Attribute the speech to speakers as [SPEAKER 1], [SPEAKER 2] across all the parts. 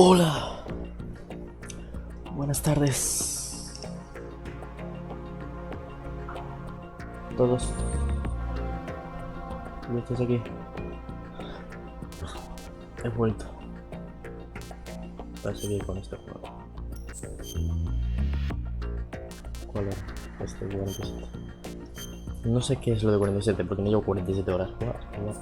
[SPEAKER 1] Hola, buenas tardes todos. Ya estás aquí. He vuelto para seguir con este juego. ¿Cuál era? Este 47. No sé qué es lo de 47 porque no llevo 47 horas jugadas.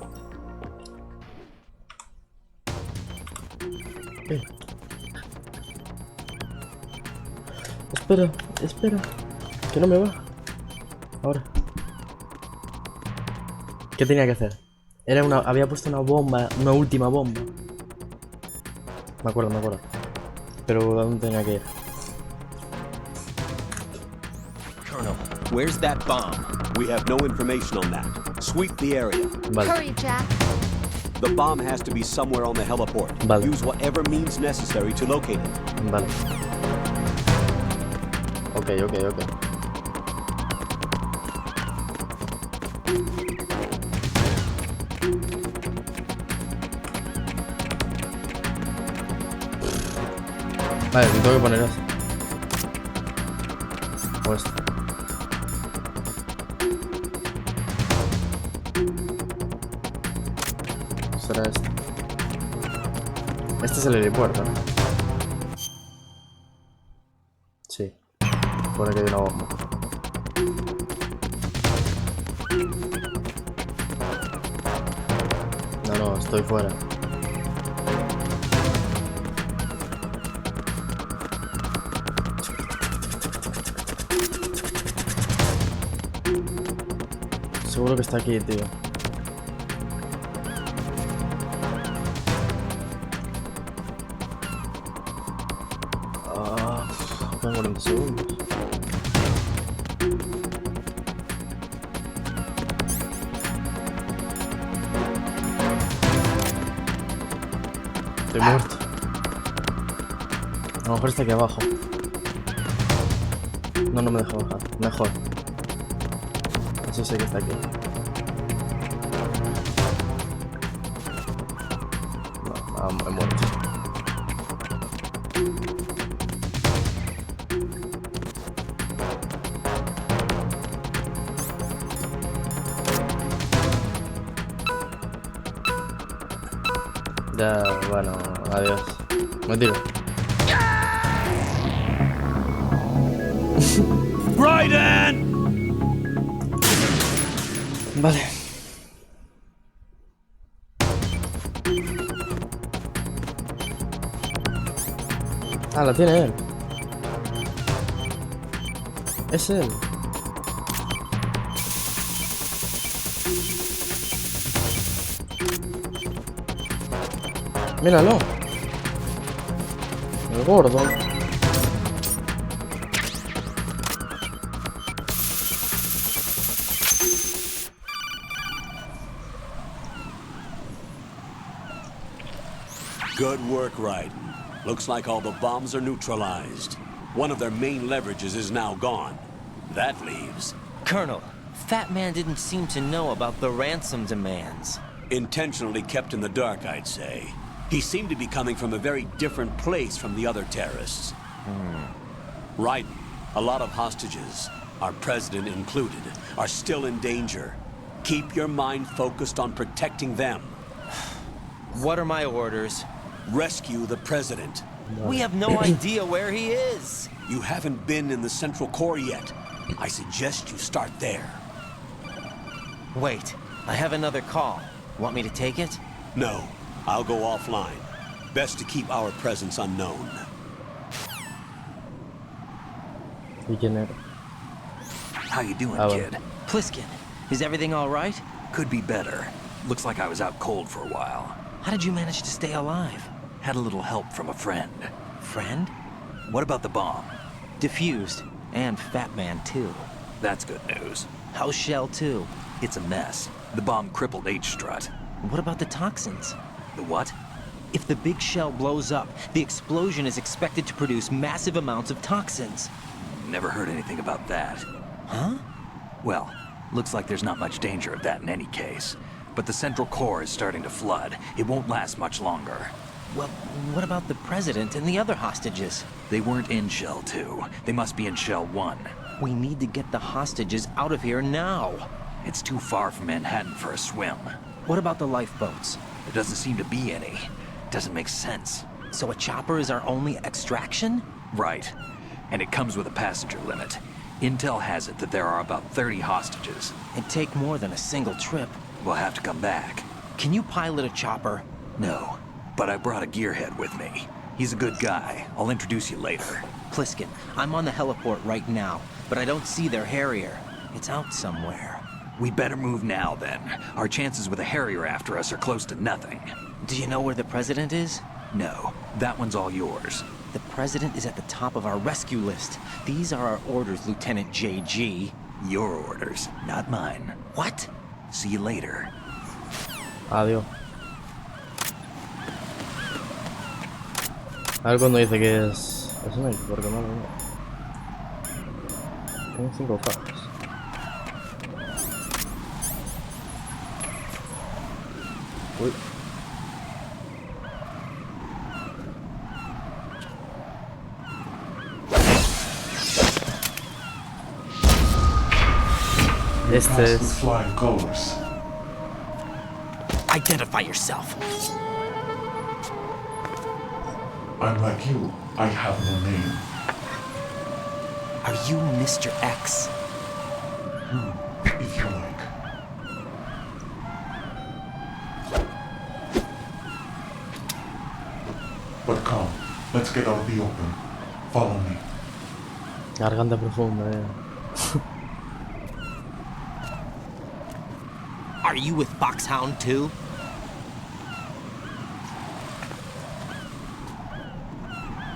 [SPEAKER 1] Espera, espera, que no me va. Ahora. ¿Qué tenía que hacer? Había puesto una bomba, una última bomba. Me acuerdo. Pero ¿a dónde tenía que ir?
[SPEAKER 2] Colonel, where's that bomb?
[SPEAKER 3] We have no information on that. Sweep the area.
[SPEAKER 1] Vale.
[SPEAKER 4] Hurry, Jack.
[SPEAKER 3] The bomb has to be somewhere on the heliport.
[SPEAKER 1] Vale.
[SPEAKER 3] Use whatever means necessary to locate it.
[SPEAKER 1] Vale. Ok. Vale, me tengo que poner así. O esto. Será este. Este es el helipuerto, ¿no? Sí. Pone que hay una bomba. No, estoy fuera. Seguro que está aquí, tío. Quedan 40 segundos. Estoy muerto. A lo mejor está aquí abajo. No me deja bajar. Mejor. Eso sé que está aquí. No, he muerto. Ya, bueno, adiós. Me tiro.
[SPEAKER 3] Raiden!
[SPEAKER 1] Vale. Ah, la tiene él. Es él. Míralo. El gordo.
[SPEAKER 3] Good work, Raiden. Looks like all the bombs are neutralized. One of their main leverages is now gone. That leaves...
[SPEAKER 2] Colonel, Fat Man didn't seem to know about the ransom demands.
[SPEAKER 3] Intentionally kept in the dark, I'd say. He seemed to be coming from a very different place from the other terrorists. Raiden, a lot of hostages, our president included, are still in danger. Keep your mind focused on protecting them.
[SPEAKER 2] What are my orders?
[SPEAKER 3] Rescue the president.
[SPEAKER 2] We have no idea where he is.
[SPEAKER 3] You haven't been in the Central Core yet. I suggest you start there.
[SPEAKER 2] Wait, I have another call. Want me to take it?
[SPEAKER 3] No, I'll go offline. Best to keep our presence unknown.
[SPEAKER 5] How you doing, kid?
[SPEAKER 2] Pliskin, is everything all right?
[SPEAKER 5] Could be better. Looks like I was out cold for a while.
[SPEAKER 2] How did you manage to stay alive?
[SPEAKER 5] Had a little help from a friend.
[SPEAKER 2] Friend?
[SPEAKER 5] What about the bomb?
[SPEAKER 2] Diffused. And Fat Man, too.
[SPEAKER 5] That's good news.
[SPEAKER 2] How's Shell, too?
[SPEAKER 5] It's a mess. The bomb crippled H-Strut.
[SPEAKER 2] What about the toxins?
[SPEAKER 5] The what?
[SPEAKER 2] If the big shell blows up, the explosion is expected to produce massive amounts of toxins.
[SPEAKER 5] Never heard anything about that.
[SPEAKER 2] Huh?
[SPEAKER 5] Well, looks like there's not much danger of that in any case. But the Central Core is starting to flood. It won't last much longer.
[SPEAKER 2] Well, what about the president and the other hostages?
[SPEAKER 5] They weren't in Shell 2. They must be in Shell 1.
[SPEAKER 2] We need to get the hostages out of here now.
[SPEAKER 5] It's too far from Manhattan for a swim.
[SPEAKER 2] What about the lifeboats?
[SPEAKER 5] There doesn't seem to be any. Doesn't make sense.
[SPEAKER 2] So a chopper is our only extraction?
[SPEAKER 5] Right. And it comes with a passenger limit. Intel has it that there are about 30 hostages.
[SPEAKER 2] It'd take more than a single trip.
[SPEAKER 5] We'll have to come back.
[SPEAKER 2] Can you pilot a chopper?
[SPEAKER 5] No, but I brought a gearhead with me. He's a good guy. I'll introduce you later.
[SPEAKER 2] Pliskin, I'm on the heliport right now, but I don't see their Harrier. It's out somewhere.
[SPEAKER 5] We better move now, then. Our chances with a Harrier after us are close to nothing.
[SPEAKER 2] Do you know where the president is?
[SPEAKER 5] No, that one's all yours.
[SPEAKER 2] The president is at the top of our rescue list. These are our orders, Lieutenant JG.
[SPEAKER 5] Your orders, not mine.
[SPEAKER 2] What?
[SPEAKER 5] See you later.
[SPEAKER 1] Adiós. A ver cuando dice que es... Eso no hay, porque no. Tengo 5 fajas. Uy. Este
[SPEAKER 4] With
[SPEAKER 1] es...
[SPEAKER 4] flying colors.
[SPEAKER 2] Identify yourself.
[SPEAKER 4] I'm like you. I have no name.
[SPEAKER 2] Are you Mr. X?
[SPEAKER 4] If you like. But come, let's get out of the open. Follow me.
[SPEAKER 1] Garganta profunda,
[SPEAKER 2] Are you with Foxhound too?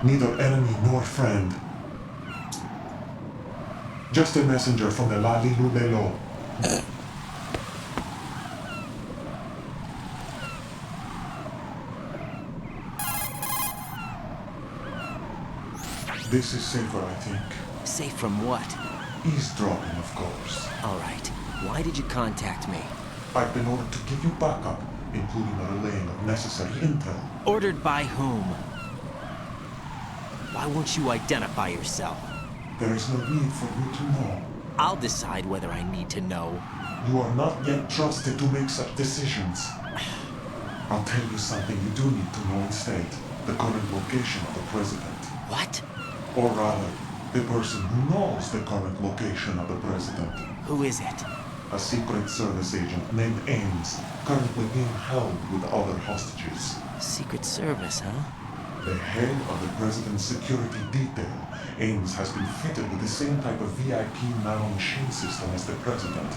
[SPEAKER 4] Neither enemy nor friend. Just a messenger from the Lali Lulelo. This is safer, I think.
[SPEAKER 2] Safe from what?
[SPEAKER 4] Eavesdropping, of course.
[SPEAKER 2] All right. Why did you contact me?
[SPEAKER 4] I've been ordered to give you backup, including the relaying of necessary intel.
[SPEAKER 2] Ordered by whom? Why won't you identify yourself?
[SPEAKER 4] There is no need for you to know.
[SPEAKER 2] I'll decide whether I need to know.
[SPEAKER 4] You are not yet trusted to make such decisions. I'll tell you something you do need to know instead. The current location of the president.
[SPEAKER 2] What?
[SPEAKER 4] Or rather, the person who knows the current location of the president.
[SPEAKER 2] Who is it?
[SPEAKER 4] A Secret Service agent named Ames, currently being held with other hostages.
[SPEAKER 2] Secret Service, huh?
[SPEAKER 4] The head of the president's security detail, Ames has been fitted with the same type of VIP nano-machine system as the president.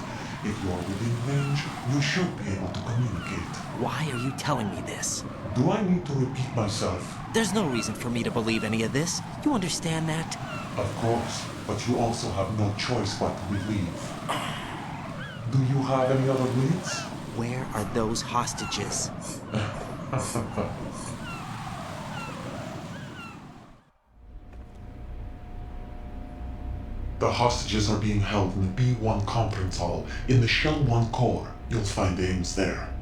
[SPEAKER 4] If you are within range, you should be able to communicate.
[SPEAKER 2] Why are you telling me this?
[SPEAKER 4] Do I need to repeat myself?
[SPEAKER 2] There's no reason for me to believe any of this. You understand that?
[SPEAKER 4] Of course, but you also have no choice but to believe. Do you have any other leads?
[SPEAKER 2] Where are those hostages?
[SPEAKER 4] The hostages are being held in the B1 conference hall in the Shell 1 core. You'll find Ames there.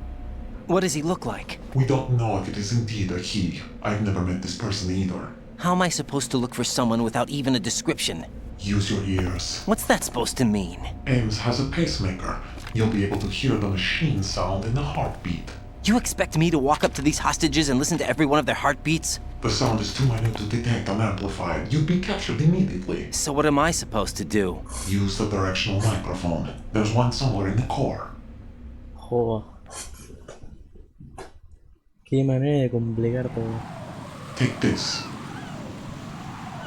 [SPEAKER 2] What does he look like?
[SPEAKER 4] We don't know if it is indeed a he. I've never met this person either.
[SPEAKER 2] How am I supposed to look for someone without even a description?
[SPEAKER 4] Use your ears.
[SPEAKER 2] What's that supposed to mean?
[SPEAKER 4] Ames has a pacemaker. You'll be able to hear the machine sound in the heartbeat.
[SPEAKER 2] You expect me to walk up to these hostages and listen to every one of their heartbeats?
[SPEAKER 4] The sound is too minute to detect and amplify it. You'd be captured immediately.
[SPEAKER 2] So what am I supposed to do?
[SPEAKER 4] Use the directional microphone. There's one somewhere in the core.
[SPEAKER 1] Joder. Qué manera de complicar todo.
[SPEAKER 4] Take this.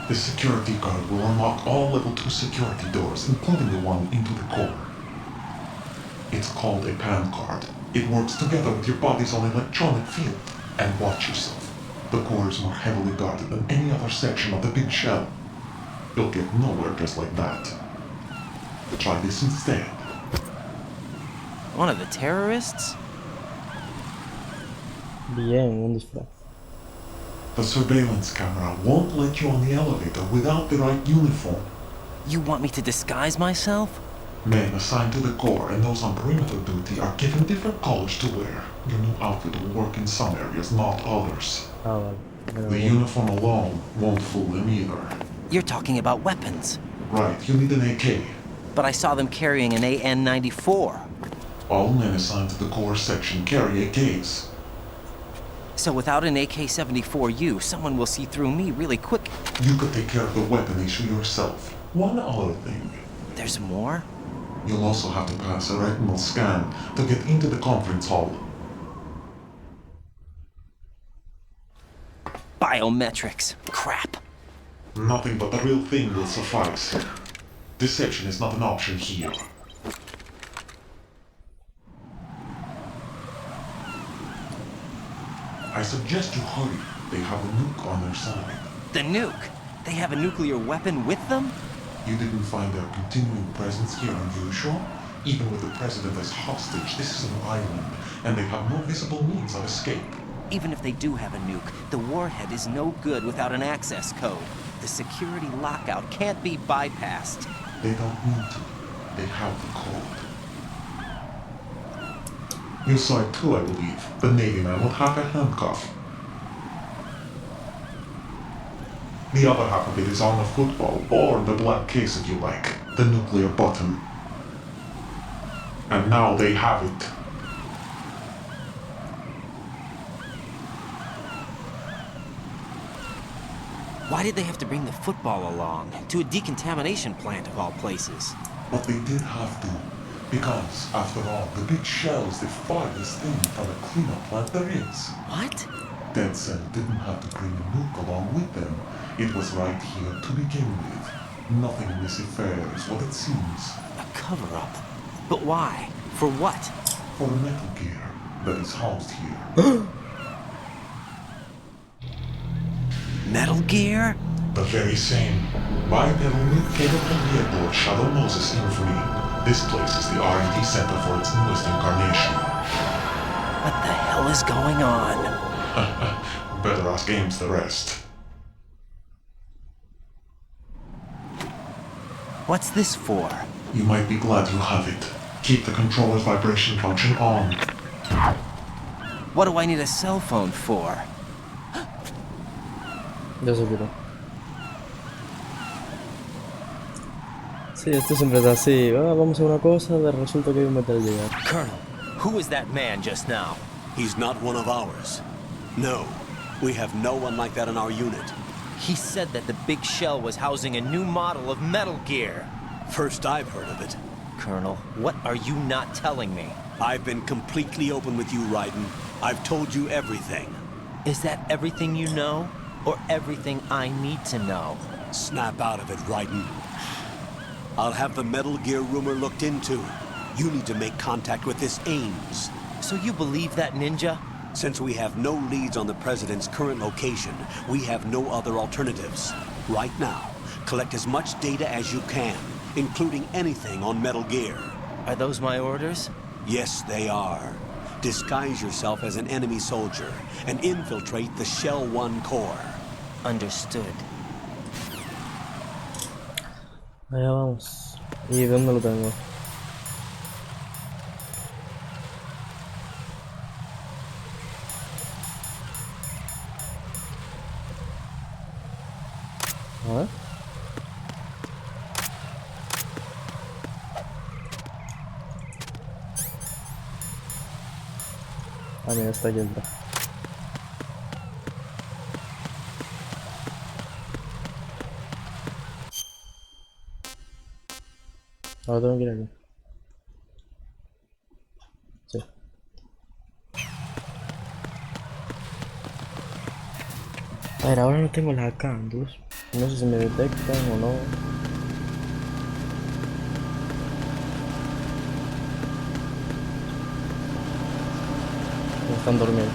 [SPEAKER 4] The security guard will unlock all level 2 security doors, including the one into the core. It's called a PAN card. It works together with your body's own electronic field. And watch yourself. The core is more heavily guarded than any other section of the big shell. You'll get nowhere just like that. Try this instead.
[SPEAKER 2] One of the terrorists?
[SPEAKER 1] Bien, un disfraz.
[SPEAKER 4] The surveillance camera won't let you on the elevator without the right uniform.
[SPEAKER 2] You want me to disguise myself?
[SPEAKER 4] Men assigned to the core and those on perimeter duty are given different colors to wear. Your new outfit will work in some areas, not others.
[SPEAKER 1] Ah, vale. Menos
[SPEAKER 4] The
[SPEAKER 1] mal.
[SPEAKER 4] uniform alone won't fool them either.
[SPEAKER 2] You're talking about weapons.
[SPEAKER 4] Right, you need an AK.
[SPEAKER 2] But I saw them carrying an AN-94.
[SPEAKER 4] All men assigned to the core section carry AKs.
[SPEAKER 2] So without an AK-74U, someone will see through me really quick.
[SPEAKER 4] You could take care of the weapon issue yourself. One other thing.
[SPEAKER 2] There's more?
[SPEAKER 4] You'll also have to pass a retinal scan to get into the conference hall.
[SPEAKER 2] Biometrics. Crap.
[SPEAKER 4] Nothing but the real thing will suffice. Deception is not an option here. I suggest you hurry. They have a nuke on their side.
[SPEAKER 2] The nuke? They have a nuclear weapon with them?
[SPEAKER 4] You didn't find their continuing presence here unusual? Even with the president as hostage, this is an island, and they have no visible means of escape.
[SPEAKER 2] Even if they do have a nuke, the warhead is no good without an access code. The security lockout can't be bypassed.
[SPEAKER 4] They don't need to. They have the code. You saw it too, I believe. The Navy man with half a handcuff. The other half of it is on the football, or the black case if you like. The nuclear button. And now they have it.
[SPEAKER 2] Why did they have to bring the football along? To a decontamination plant of all places.
[SPEAKER 4] But they did have to. Because, after all, the big shell is the farthest thing from a cleanup plant there is.
[SPEAKER 2] What?
[SPEAKER 4] Dead Cell didn't have to bring a nuke along with them. It was right here to begin with. Nothing in this affair is what it seems.
[SPEAKER 2] A cover-up. But why? For what?
[SPEAKER 4] For the metal gear that is housed here.
[SPEAKER 2] Metal Gear?
[SPEAKER 4] The very same. Bipedal nuke-capable vehicle of Shadow Moses infamy. This place is the R&D center for its newest incarnation.
[SPEAKER 2] What the hell is going on?
[SPEAKER 4] Better ask Ames the rest.
[SPEAKER 2] What's this for?
[SPEAKER 4] You might be glad you have it. Keep the controller's vibration function on.
[SPEAKER 2] What do I need a cell phone for?
[SPEAKER 1] Ya se quitó. Sí, esto siempre es así. Ah, vamos a una cosa, resulta que hay un Metal Gear.
[SPEAKER 2] Colonel, who is that man just now?
[SPEAKER 3] He's not one of ours. No, we have no one like that in our unit.
[SPEAKER 2] He said that the big shell was housing a new model of Metal Gear.
[SPEAKER 3] First I've heard of it.
[SPEAKER 2] Colonel, what are you not telling me?
[SPEAKER 3] I've been completely open with you, Raiden. I've told you everything.
[SPEAKER 2] Is that everything you know? Or everything I need to know?
[SPEAKER 3] Snap out of it, Raiden. I'll have the Metal Gear rumor looked into. You need to make contact with this Ames.
[SPEAKER 2] So you believe that ninja?
[SPEAKER 3] Since we have no leads on the President's current location, we have no other alternatives. Right now, collect as much data as you can, including anything on Metal Gear.
[SPEAKER 2] Are those my orders?
[SPEAKER 3] Yes, they are. Disguise yourself as an enemy soldier and infiltrate the Shell 1 core.
[SPEAKER 2] Understood.
[SPEAKER 1] Allá vamos. ¿Y dónde lo tengo? A ver. Ah, mira, está aquí atrás. Ahora tengo que ir aquí. Sí. A ver, ahora no tengo la cándula. No sé si me detectan o no. Están dormidos.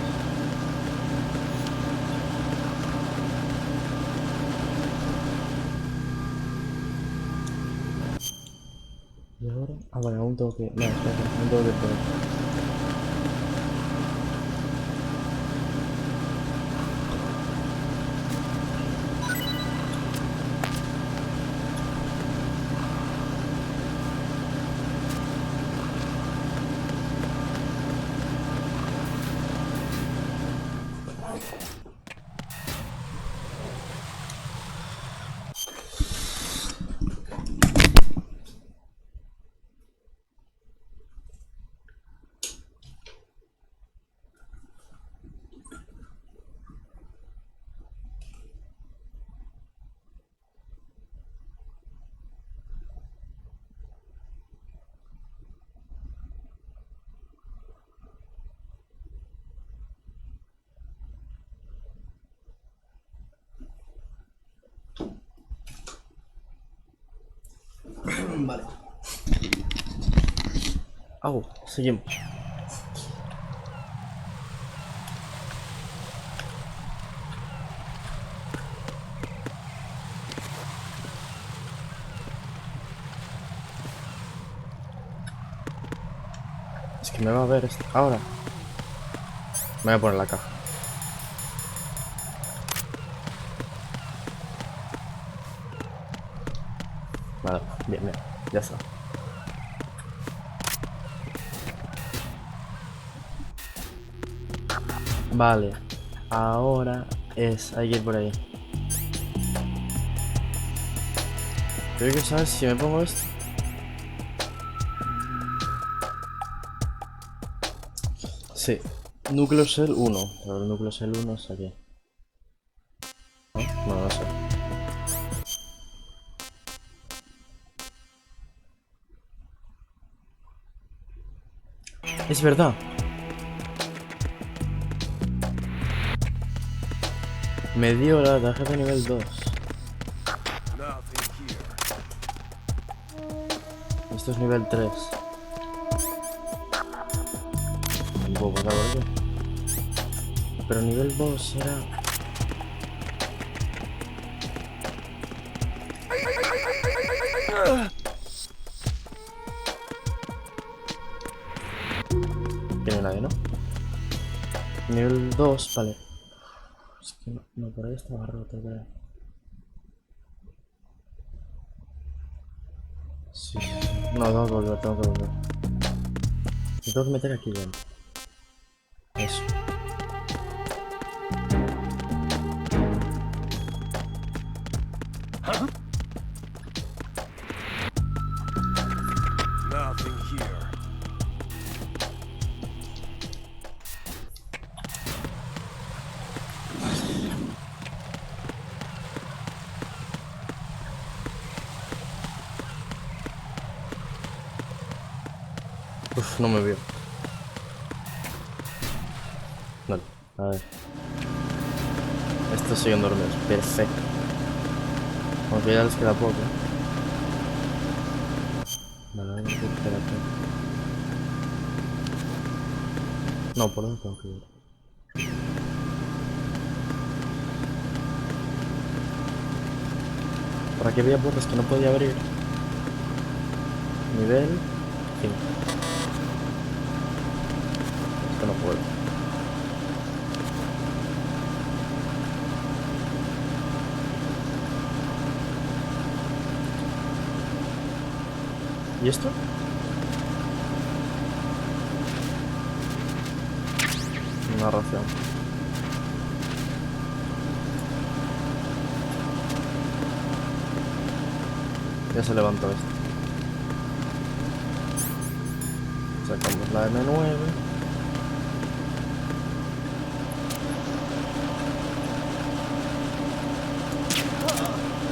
[SPEAKER 1] Y ahora... Ah, vale, aún tengo que... No, espera, aún tengo que esperar. Vale. Au, seguimos. Es que me va a ver esto. Ahora. Me voy a poner la caja. Vale, bien, bien. Ya está. Vale. Ahora es... Hay que ir por ahí. Creo que sabes si me pongo esto. Sí. Núcleo Cell 1. Pero el núcleo Cell 1 es aquí. ¿No? No sé. Es verdad. Me dio la tarjeta nivel 2. Esto es nivel 3. Un poco, ¿sabes por qué? Pero nivel 2 era... Tiene nadie, ¿no? Nivel 2, vale. Es que no, por ahí estaba roto, creo. Sí. No, tengo que volver, tengo que volver. Me tengo que meter aquí dentro. Eso.
[SPEAKER 6] Nothing here.
[SPEAKER 1] Uf, no me veo. Vale, a ver. Estos siguen dormidos, perfecto. Aunque ya les queda poco. Vale, a ver, espérate. No, por dónde tengo que ir. Por aquí había puertas que no podía abrir. Nivel 5. Esto no puedo. ¿Y esto? Una ración. Ya se levantó esto. Sacamos la M9.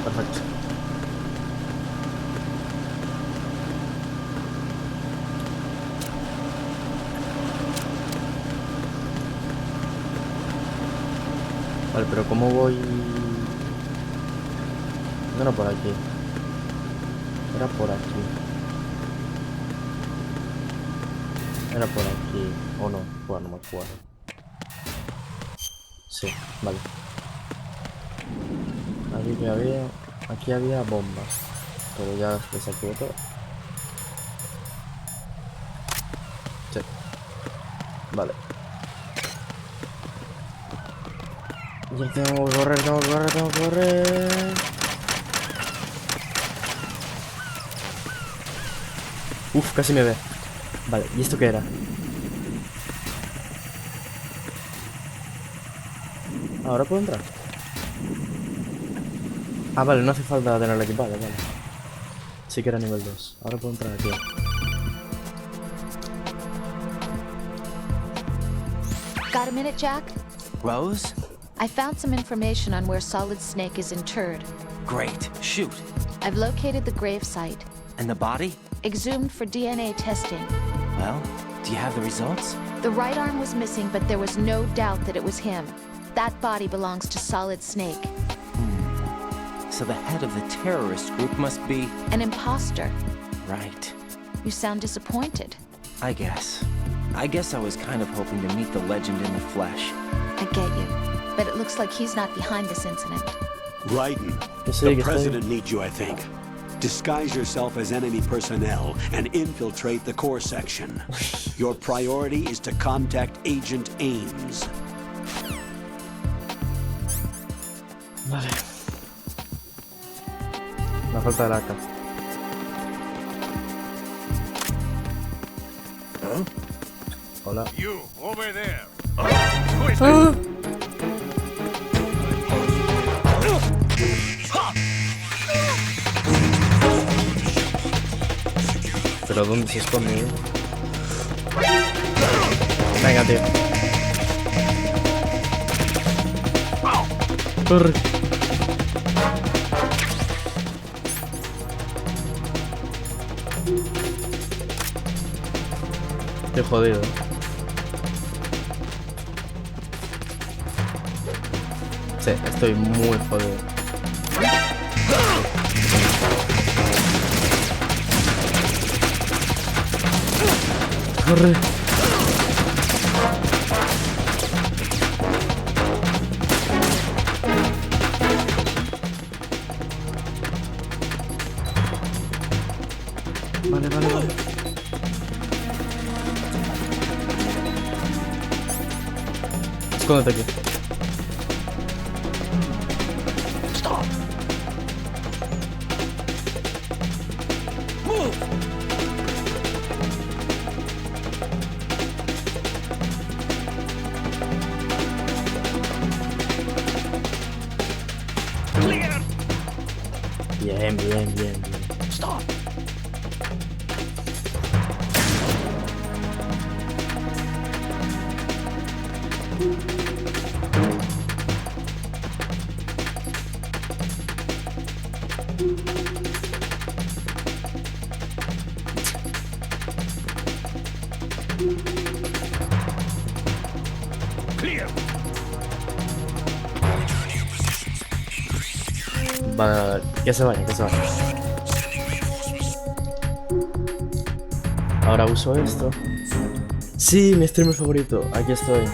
[SPEAKER 1] Perfecto. Vale, pero ¿cómo voy? No era por aquí. Era por aquí. Era por aquí. ¿O no? Bueno, no me acuerdo. Sí, vale. Aquí había bombas. Pero ya las desactivé todo. Sí. Vale. Ya tengo que correr, tengo que correr, tengo que correr. Uf, casi me ve. Vale, ¿y esto qué era? ¿Ahora puedo entrar? Ah, vale, no hace falta tenerlo equipado, vale. Sí que era nivel 2. Ahora puedo entrar aquí.
[SPEAKER 7] Got a minute, Jack?
[SPEAKER 2] Rose?
[SPEAKER 7] I found some information on where Solid Snake is interred.
[SPEAKER 2] Great. Shoot.
[SPEAKER 7] I've located the grave site,
[SPEAKER 2] And the body?
[SPEAKER 7] exhumed for DNA testing.
[SPEAKER 2] Well, do you have the results?
[SPEAKER 7] The right arm was missing, but there was no doubt that it was him. That body belongs to Solid Snake.
[SPEAKER 2] So the head of the terrorist group must be...
[SPEAKER 7] An imposter.
[SPEAKER 2] right.
[SPEAKER 7] You sound disappointed.
[SPEAKER 2] I guess I was kind of hoping to meet the legend in the flesh.
[SPEAKER 7] I get you. But it looks like he's not behind this incident.
[SPEAKER 3] Raiden,
[SPEAKER 1] Que sí,
[SPEAKER 3] the
[SPEAKER 1] que estoy-
[SPEAKER 3] president needs you, I think. Disguise yourself as enemy personnel and infiltrate the core section. Your priority is to contact Agent Ames.
[SPEAKER 1] Vale. Me falta el AK. Hola.
[SPEAKER 6] You, over there.
[SPEAKER 1] Pero ¿dónde se esconde? Venga, tío. Corre. Qué jodido. Sí, estoy muy jodido. Corre. Vale, vale, vale. Escóndete aquí.
[SPEAKER 2] Stop! Move! Clear!
[SPEAKER 1] Bien, bien, bien, bien.
[SPEAKER 2] Stop!
[SPEAKER 6] Clear.
[SPEAKER 1] Vale, que se vaya, que se vaya. Ahora uso esto. Sí, mi streamer favorito. Aquí estoy.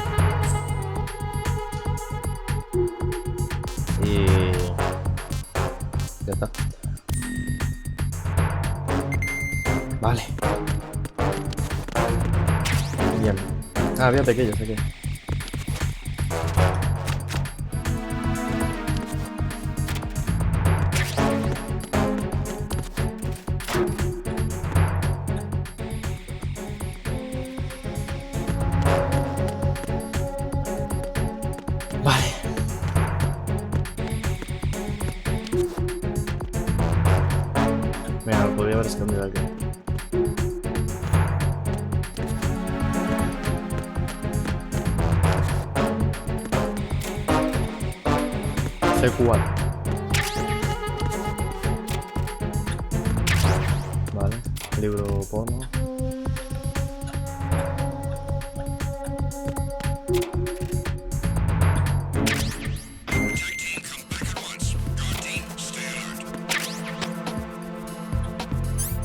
[SPEAKER 1] Y... ya está. Vale. Bien. Ah, había pequeños aquí. Vale. Mira, lo podría haber escondido aquí. C4. Vale. Libro porno.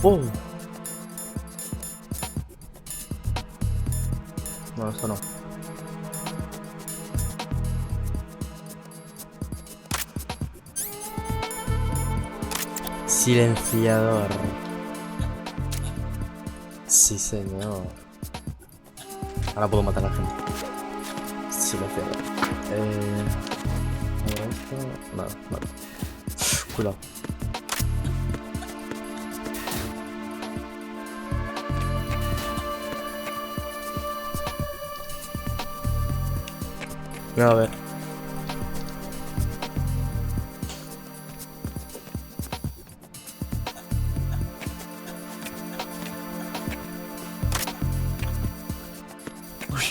[SPEAKER 1] ¡Oh! No, esto no. Silenciador. Sí, señor. Ahora puedo matar a la gente. Silenciador. Ahora esto... Nada, vale. Cuidado. A ver. Uy.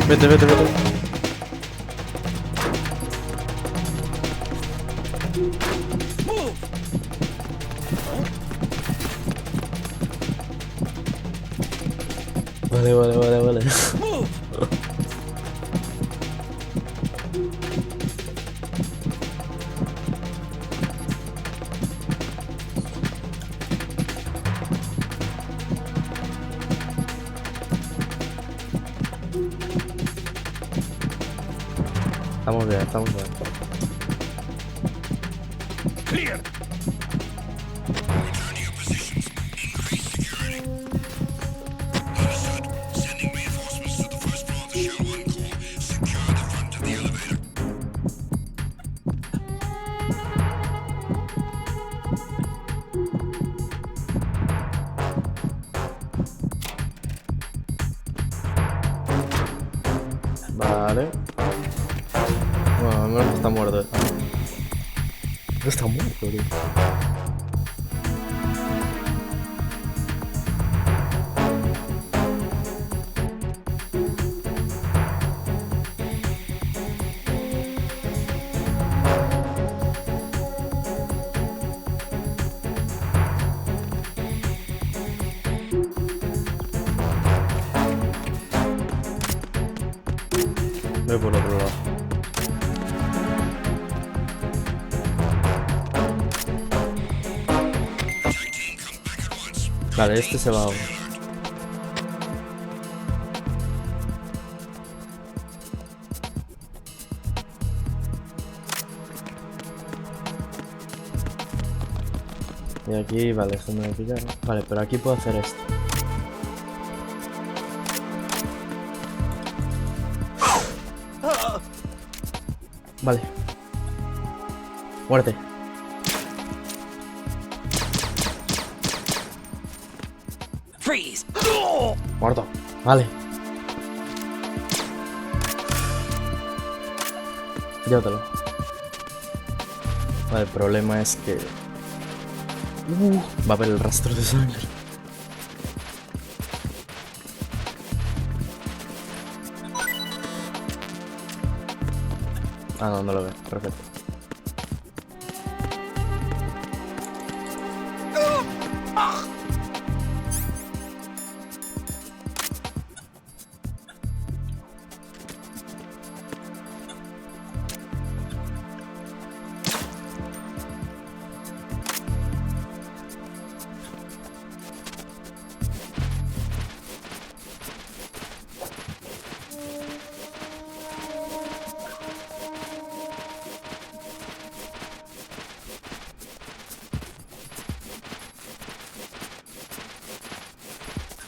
[SPEAKER 1] Vete, vete, vete. Vale, vale, vale, vale. Estamos bien, estamos bien.
[SPEAKER 5] Clear.
[SPEAKER 1] Vale. Bueno, no está muerto. No está muerto, tío. Voy por otro lado. Vale, este se va ahora. Y aquí, vale, esto me lo pillaron. Vale, pero aquí puedo hacer esto. Vale. Muerte.
[SPEAKER 2] Freeze!
[SPEAKER 1] Muerto. Vale. Llévatelo. Vale, el problema es que... va a haber el rastro de sangre. Ah, no, no lo veo. Perfecto.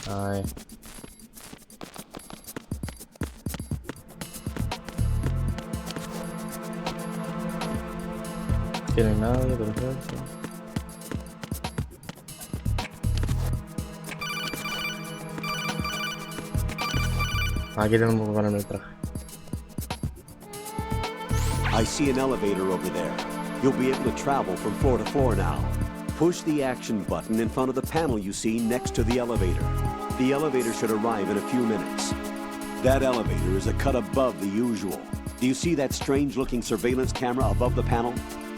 [SPEAKER 1] Ay. Aquí no hay nadie, perfecto. Aquí tenemos que ponerme el traje.
[SPEAKER 3] I see an elevator over there. You'll be able to travel from floor to floor now. Push the action button in front of the panel you see next to the elevator. The elevator should arrive in a few minutes. That elevator is a cut above the usual. Do you see that strange-looking surveillance camera above the panel?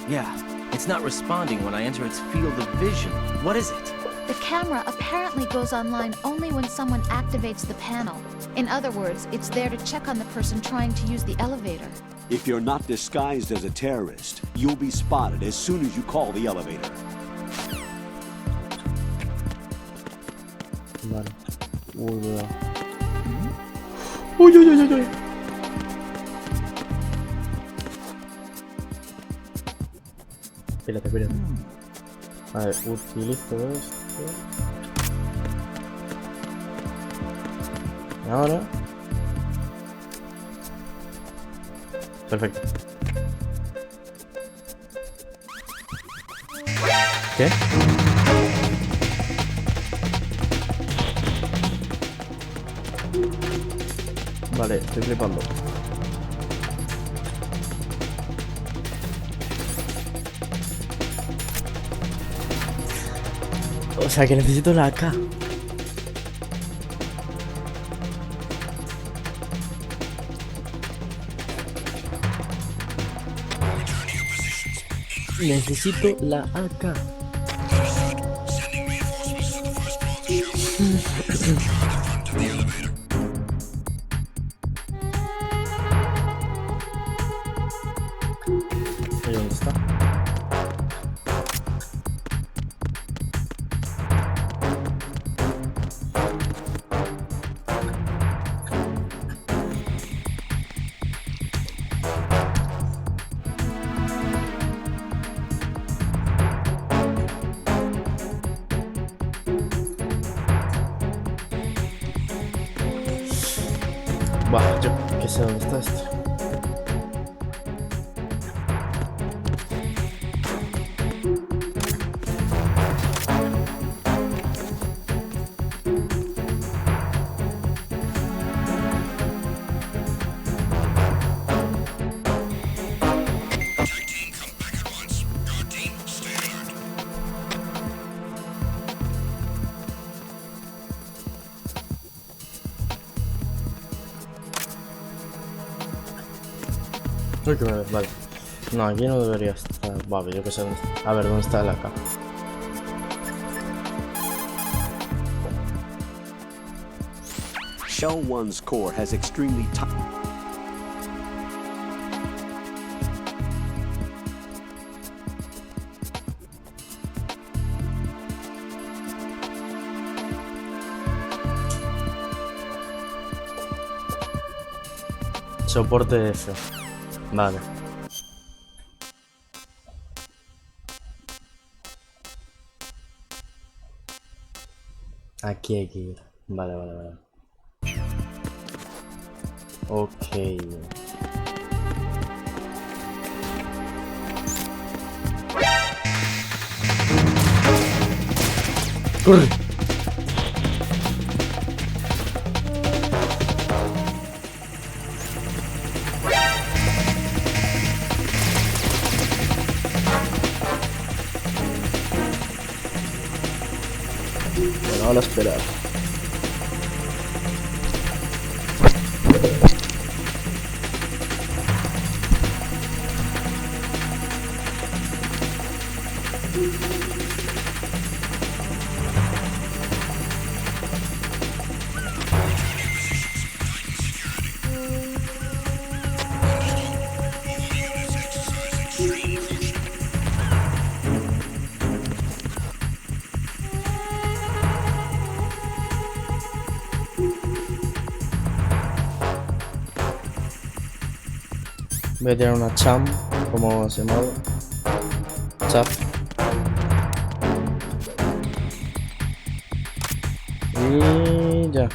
[SPEAKER 2] Yeah, it's not responding when I enter its field of vision. What is it?
[SPEAKER 7] The camera apparently goes online only when someone activates the panel. In other words, it's there to check on the person trying to use the elevator.
[SPEAKER 3] If you're not disguised as a terrorist, you'll be spotted as soon as you call the elevator.
[SPEAKER 1] Vale. Cuidado. Uy, uy, uy, uy, uy. Espérate, espérate. A ver, utilizo esto. Y ahora. Perfecto. ¿Qué? Vale, estoy flipando. O sea que necesito la AK. Necesito la AK. ¿Y dónde está? Buah, yo qué sé dónde está esto. Uy, que vale. No, aquí no debería estar. Vale, yo que sé dónde está. A ver, ¿dónde está la caja?
[SPEAKER 3] Shell 1's core has extremely tight.
[SPEAKER 1] Soporte F. Vale. Aquí hay que ir. Vale, vale, vale. Ok. ¡Corre! Bueno, ahora esperar. Voy a tirar una cham, como se llama. Chap. Y ya.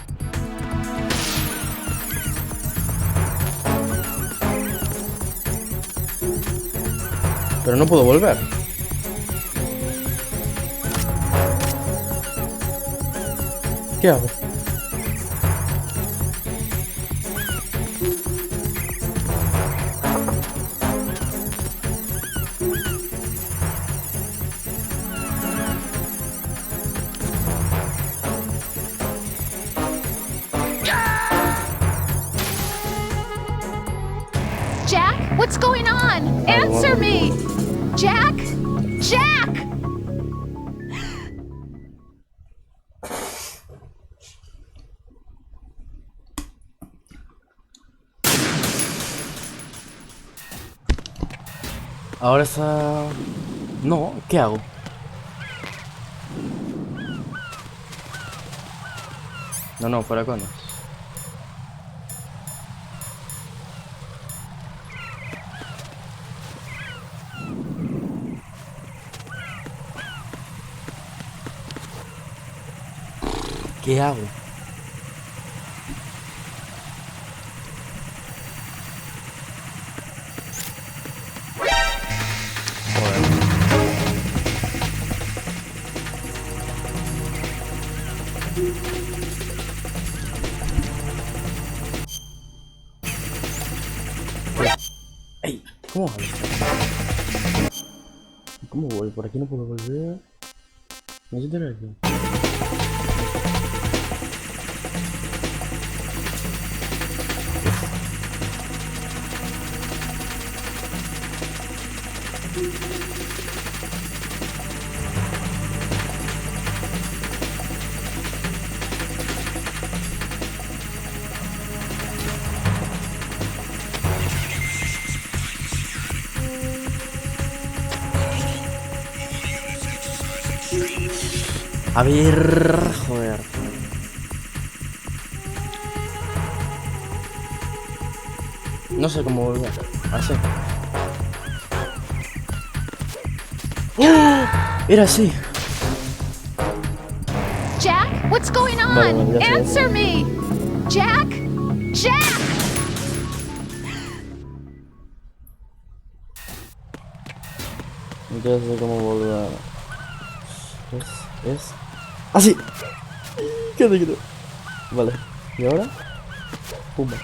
[SPEAKER 1] Pero no puedo volver. ¿Qué hago?
[SPEAKER 7] Jack, what's going on? Answer me! Jack? Jack!
[SPEAKER 1] Ahora está... No, ¿qué hago? No, fuera coñas. ¿Qué hago? ¡Ey! ¿Cómo hago esto? ¿Cómo voy? Por aquí no puedo volver. No sé de aquí. A ver, joder. No sé cómo volver. Así. ¡Oh! Era así.
[SPEAKER 7] Jack, what's going on?
[SPEAKER 1] Vale, ya sé.
[SPEAKER 7] Answer me! Jack? Jack!
[SPEAKER 1] Ya sé cómo volver. Es. ¡Ah, sí! ¿Qué te quito? Vale. ¿Y ahora? Pumba.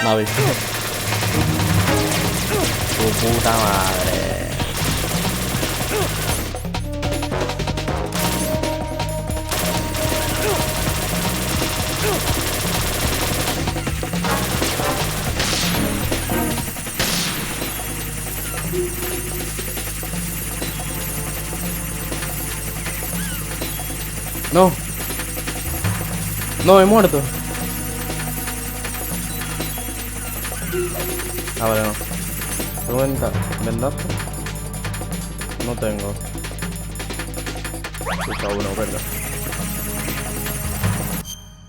[SPEAKER 1] ¿Me habéis visto? Tu puta madre. No. No, he muerto. Ah, vale, no. ¿Tengo vendaje? No tengo. Busca uno, ¿verdad?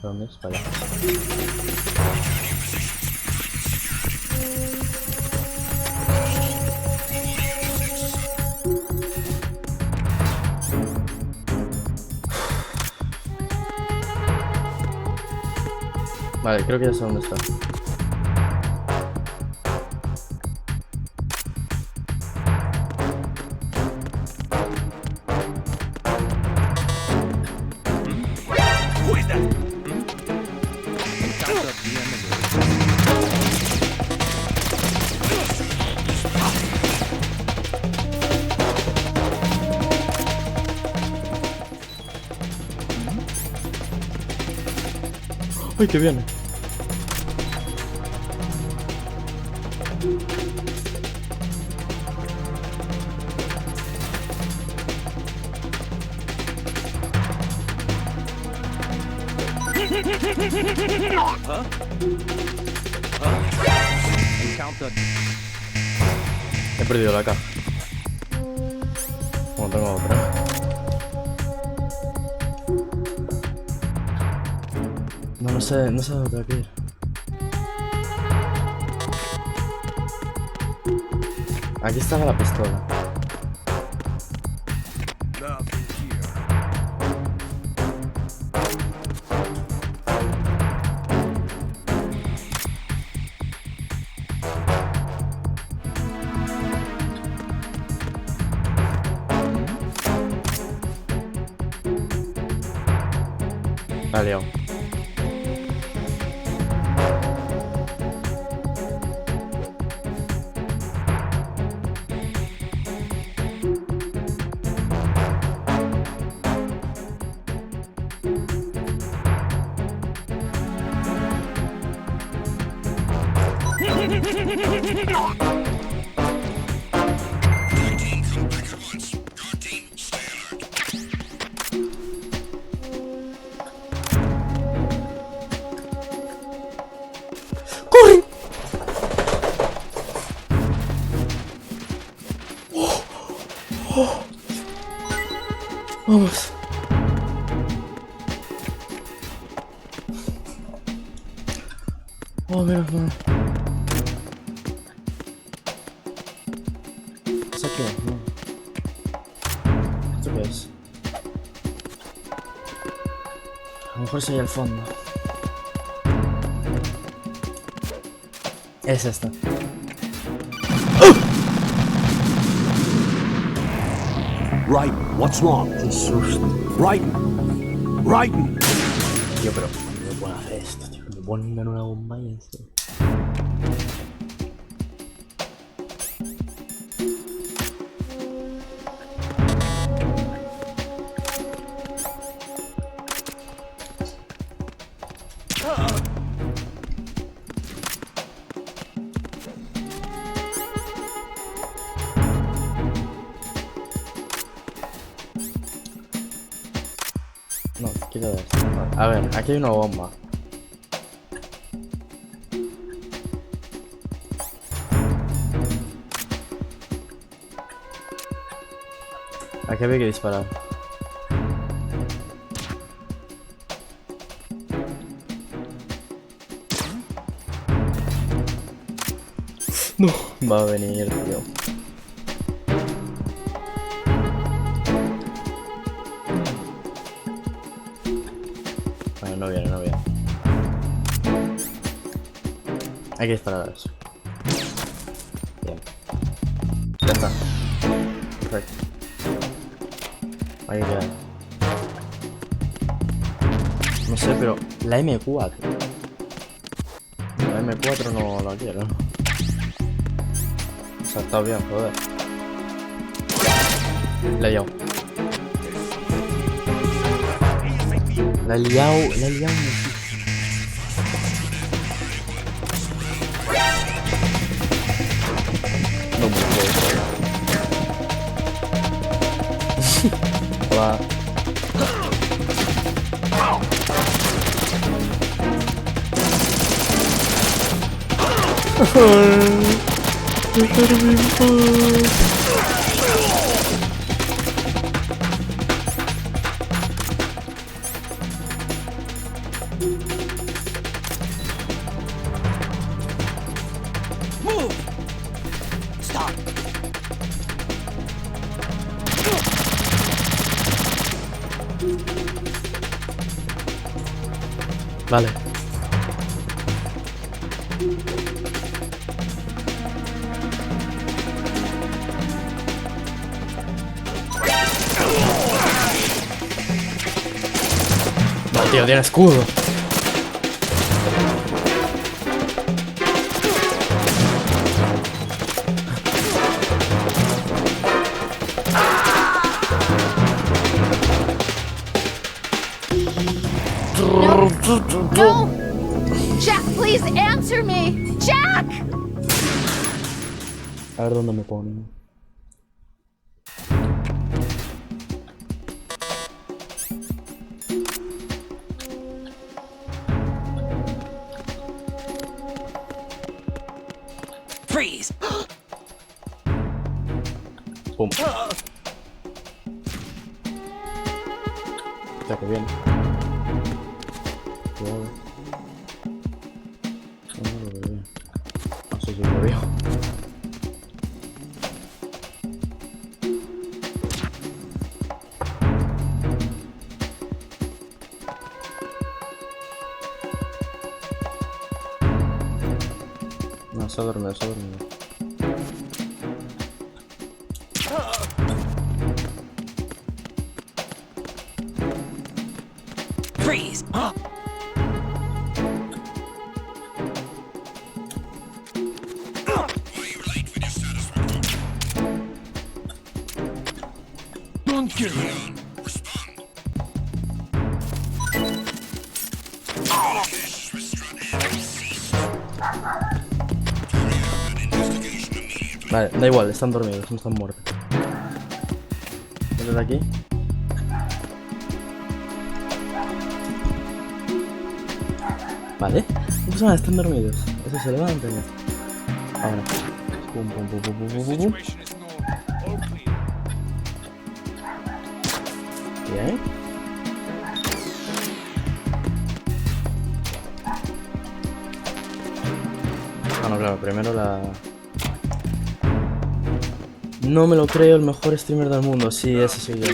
[SPEAKER 1] ¿Dónde es? Para allá. Vale, creo que ya sé dónde está. ¡Ay, que viene! He perdido la caja. No tengo otra. No sé, no sé dónde tengo que ir. Aquí estaba la pistola. La he liado. ¡Corre! Vamos. Oh, menos mal. ¿Es aquí? No. ¿Esto qué es? A lo mejor es ahí al fondo. Es esta.
[SPEAKER 3] Right, what's wrong?
[SPEAKER 1] Qué susto.
[SPEAKER 3] Right, right.
[SPEAKER 1] Tío, pero no me puedo hacer esto, tío. Me ponen una bomba y esto. No, quiero ver. A ver, aquí hay una bomba. Aquí había que disparar. No, va a venir, tío. Vale, no viene, no viene. Hay que disparar a eso. Bien. Ya está. Perfecto. Ahí queda. No sé, pero la M4. La M4 no la quiero. O sea, está bien, joder. La he liado. La he liado, la he liado. No me puedo. Hola.
[SPEAKER 2] Move! Stop!
[SPEAKER 1] Vale. No, tío, tiene escudo.
[SPEAKER 7] No! Jack, please answer me! Jack!
[SPEAKER 1] A ver dónde me ponen.
[SPEAKER 2] Freeze!
[SPEAKER 1] Pum. Ya que viene. Cuidado. No lo veo. No sé si lo veo. No, se ha dormido, se ha dormido.
[SPEAKER 2] Freeze!
[SPEAKER 5] Don't kill me.
[SPEAKER 1] Vale, da igual, están dormidos, no están muertos. Desde aquí. Vale. ¿Qué pasa? Están dormidos. Eso se levanta ya. Ahora. Pum, pum, pum, pum, pum, pum, pum. Bien. Ah, no, claro, primero la... No me lo creo, el mejor streamer del mundo. Sí, ese soy yo.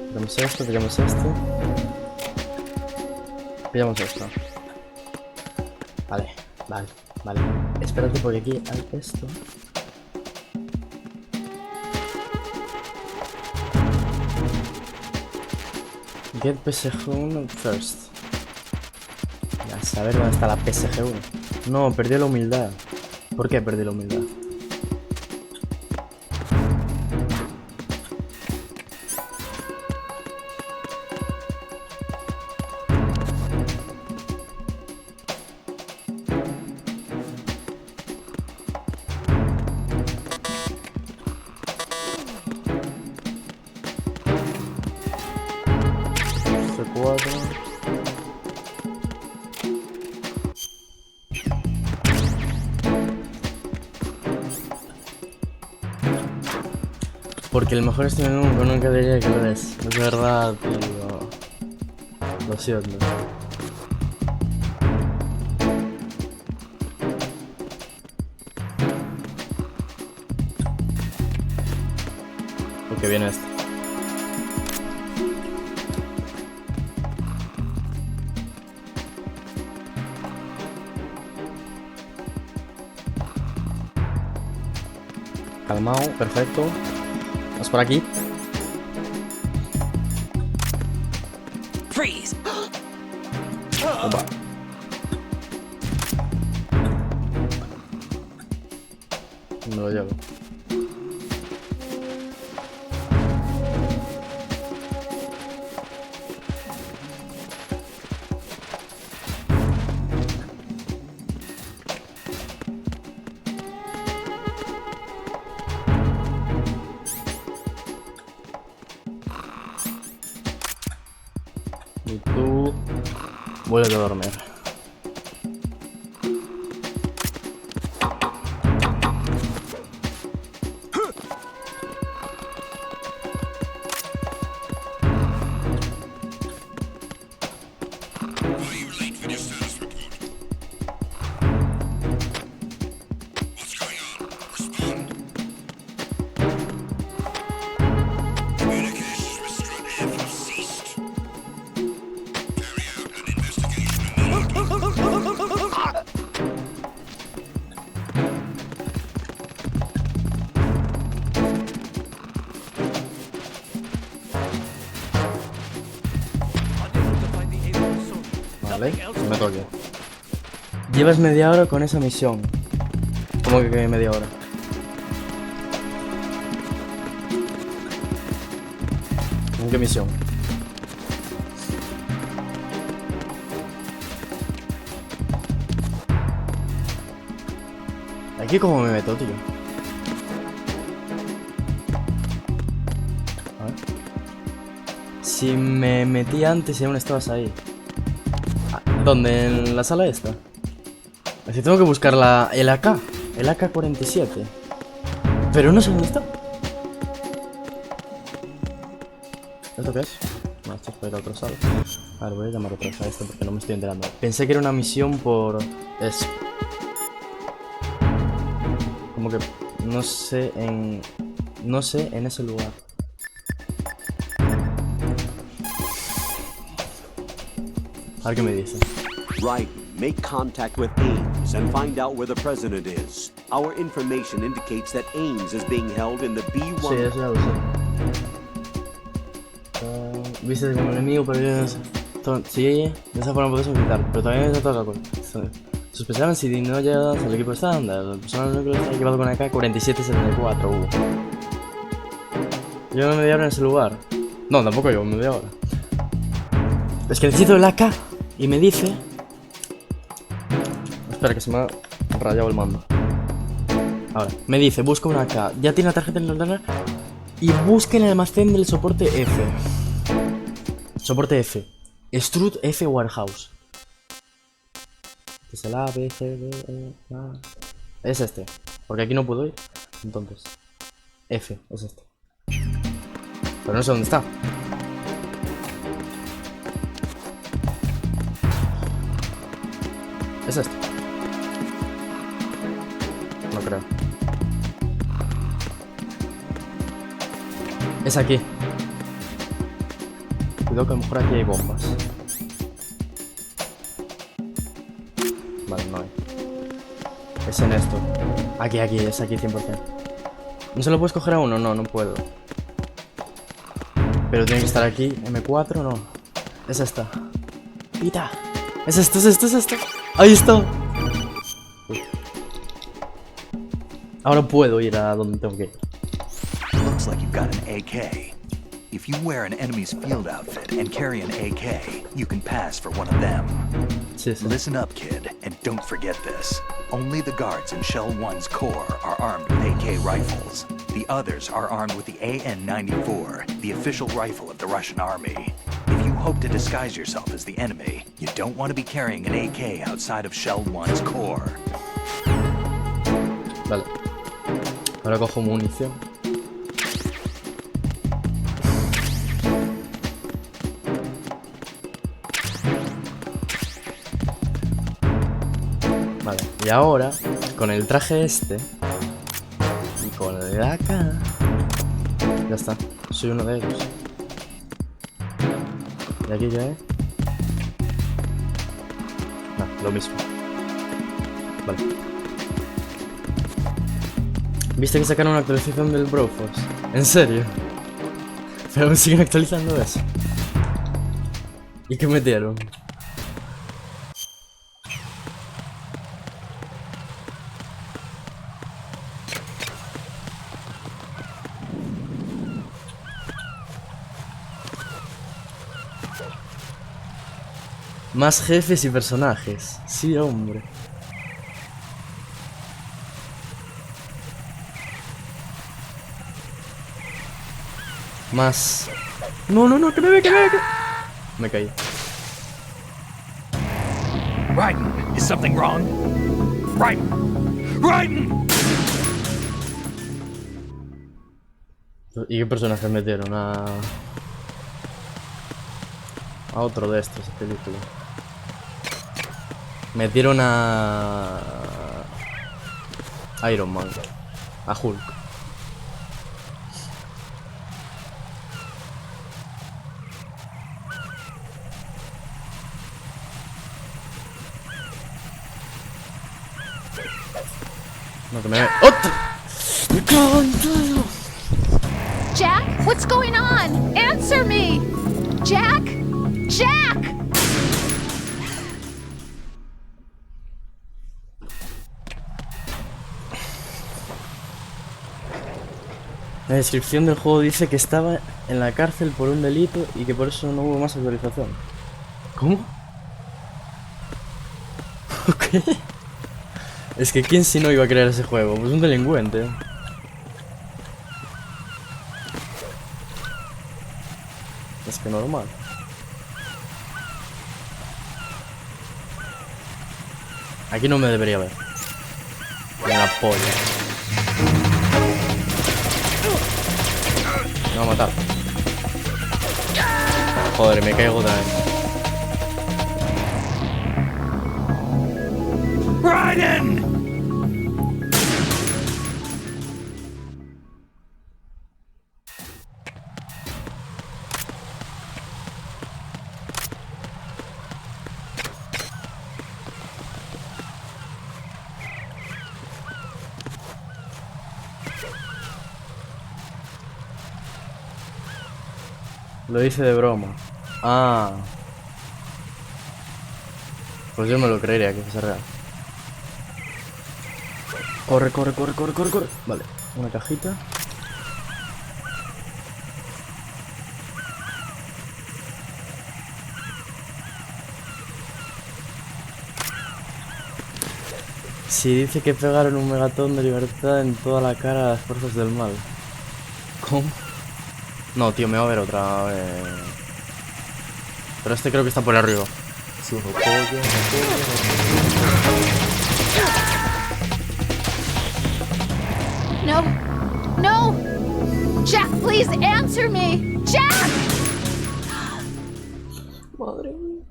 [SPEAKER 1] Pillamos esto, pillamos esto. Pillamos esto. Vale, vale, vale. Espérate porque aquí hay esto. Get PSG1 first. Ya saber dónde está la PSG1. No, perdí la humildad. ¿Por qué perdí la humildad? Porque el mejor streamer del mundo nunca diría que lo es. Es verdad, tío. Lo siento. Porque viene este. Calmao, perfecto. Vamos por aquí.
[SPEAKER 2] Freeze!
[SPEAKER 1] Opa. Me lo llevo. Y tú vuelve a dormir. Vale, me toque. Llevas media hora con esa misión. ¿Cómo que media hora? ¿En qué misión? ¿Aquí cómo me meto, tío? A ver. Si me metí antes y aún estabas ahí. ¿Dónde? ¿En la sala esta? Es decir, tengo que buscar el AK. El AK-47. Pero no sé dónde está. ¿Esto qué es? No, esto es para ir a otra sala. A ver, voy a llamar otra vez a esto porque no me estoy enterando. Pensé que era una misión por... Es... Como que... No sé en... No sé en ese lugar. A ver qué me dice.
[SPEAKER 3] Right. Make contact with Ames and find out where the president is. Our information indicates that Ames is being held in the B1.
[SPEAKER 1] Sí, eso ya lo sé. Viste como enemigo, pero yo no sé. Sí, de esa forma puedes evitar, pero todavía no toca con. Sospechaban si no llegas al equipo estándar. El personal núcleo está equipado con AK 4774. Llevo media hora en ese lugar. No, tampoco llevo media hora. Es que necesito el AK. Y me dice... Espera, que se me ha rayado el mando. Ahora, me dice, busca una AK. Ya tiene la tarjeta en el ordenador. Y busca en el almacén del soporte F. Soporte F. Strut F Warehouse. Es el A, B, C, D, E, A. Es este. Porque aquí no puedo ir. Entonces. F, es este. Pero no sé dónde está. Es este. No creo. Es aquí. Cuidado que a lo mejor aquí hay bombas. Vale, no hay. Es en esto. Aquí, es aquí 100%. ¿No se lo puedes coger a uno? No, no puedo. Pero tiene que estar aquí. M4, no. Es esta. ¡Pita! Es esto. ¡Ahí está! Uy. Ahora puedo ir a donde tengo que ir.
[SPEAKER 5] Looks like you've got an AK. If you wear an enemy's field outfit and carry an AK, you can pass for one of them.
[SPEAKER 1] Sí, sí.
[SPEAKER 5] Listen up, kid, and don't forget this. Only the guards in Shell 1's core are armed with AK rifles. The others are armed with the AN-94, the official rifle of the Russian army. If you hope to disguise yourself as the enemy, you don't want to be carrying an AK outside of Shell 1's core.
[SPEAKER 1] Vale. Ahora cojo munición. Vale, y ahora, con el traje este y con el de acá, Ya está. Soy uno de ellos. ¿Y aquí qué hay? No, lo mismo. Vale. ¿Viste que sacaron una actualización del Broforce? ¿En serio? Pero aún siguen actualizando eso. ¿Y qué metieron? Más jefes y personajes. Sí, hombre. Más... No, no, no, que me ve, que me ve, que... Me caí.
[SPEAKER 5] Raiden, is something wrong? Raiden! Raiden!
[SPEAKER 1] ¿Y qué personajes metieron? A otro de estos de película. Metieron a Iron Man. A Hulk. No, que me ve. ¡Otro! ¡Me cago en todo!
[SPEAKER 7] Jack, what's going on? Answer me! Jack? Jack!
[SPEAKER 1] La descripción del juego dice que estaba en la cárcel por un delito y que por eso no hubo más actualización. ¿Cómo? ¿Qué? Es que ¿quién si no iba a crear ese juego? Pues un delincuente. Es que normal. Aquí no me debería ver. En la polla. Me va a matar. Joder, me caigo otra vez.
[SPEAKER 5] Raiden!
[SPEAKER 1] Lo hice de broma. Ah. Pues yo me lo creería que fuese real. Corre, corre, corre, corre, corre, corre. Vale, una cajita. Sí, dice que pegaron un megatón de libertad en toda la cara a las fuerzas del mal. ¿Cómo? No, tío, me va a ver otra vez. Pero este creo que está por arriba. Sí,
[SPEAKER 7] No. No! Jack, please answer me! Jack!
[SPEAKER 1] Madre mía.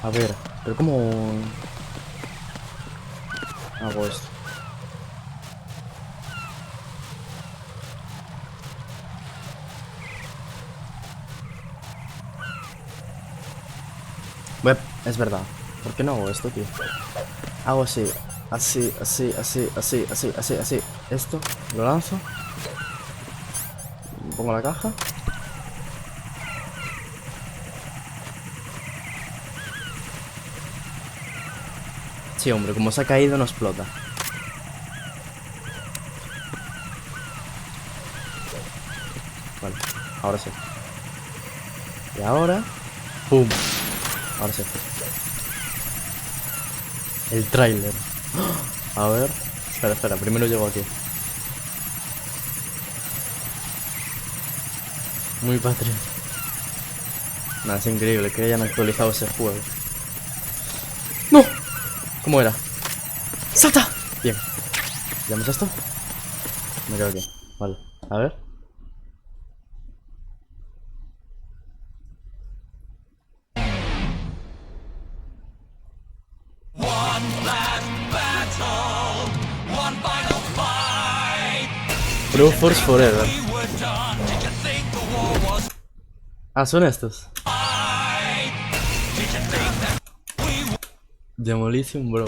[SPEAKER 1] A ver, pero ¿cómo hago esto? Web, es verdad. ¿Por qué no hago esto, tío? Hago así, así, así, así, así, así, así, así. Esto, lo lanzo. Pongo la caja. Sí, hombre, como se ha caído no explota. Vale, ahora sí. Y ahora... ¡Pum! Ahora sí. El tráiler. A ver... Espera, espera, primero llego aquí. Muy patriota. Nada, es increíble que hayan actualizado ese juego. ¡No! ¿Cómo era? ¡Salta! Bien. ¿Llamas esto? Me quedo aquí. Vale. A ver. Pro Force Forever. Ah, son estos. Demolition Bro.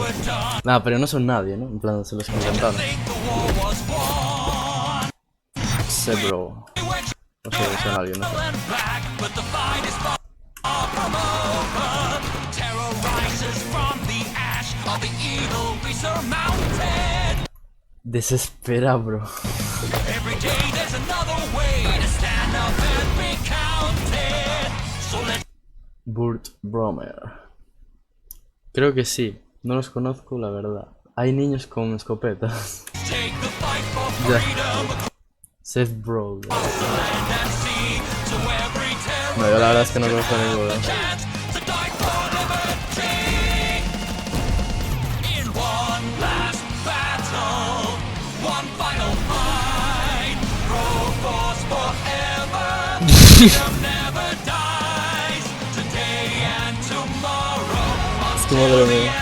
[SPEAKER 1] Nah, pero no son nadie, ¿no? En plan, se los inventaron. Sé, bro. No sé, son alguien, no sé. Desespera, bro. Burt Bromer. Creo que sí. No los conozco, la verdad. Hay niños con escopetas. Ya. Seth Bro. No, yo la verdad es que no conozco a ninguno. Es que madre mía.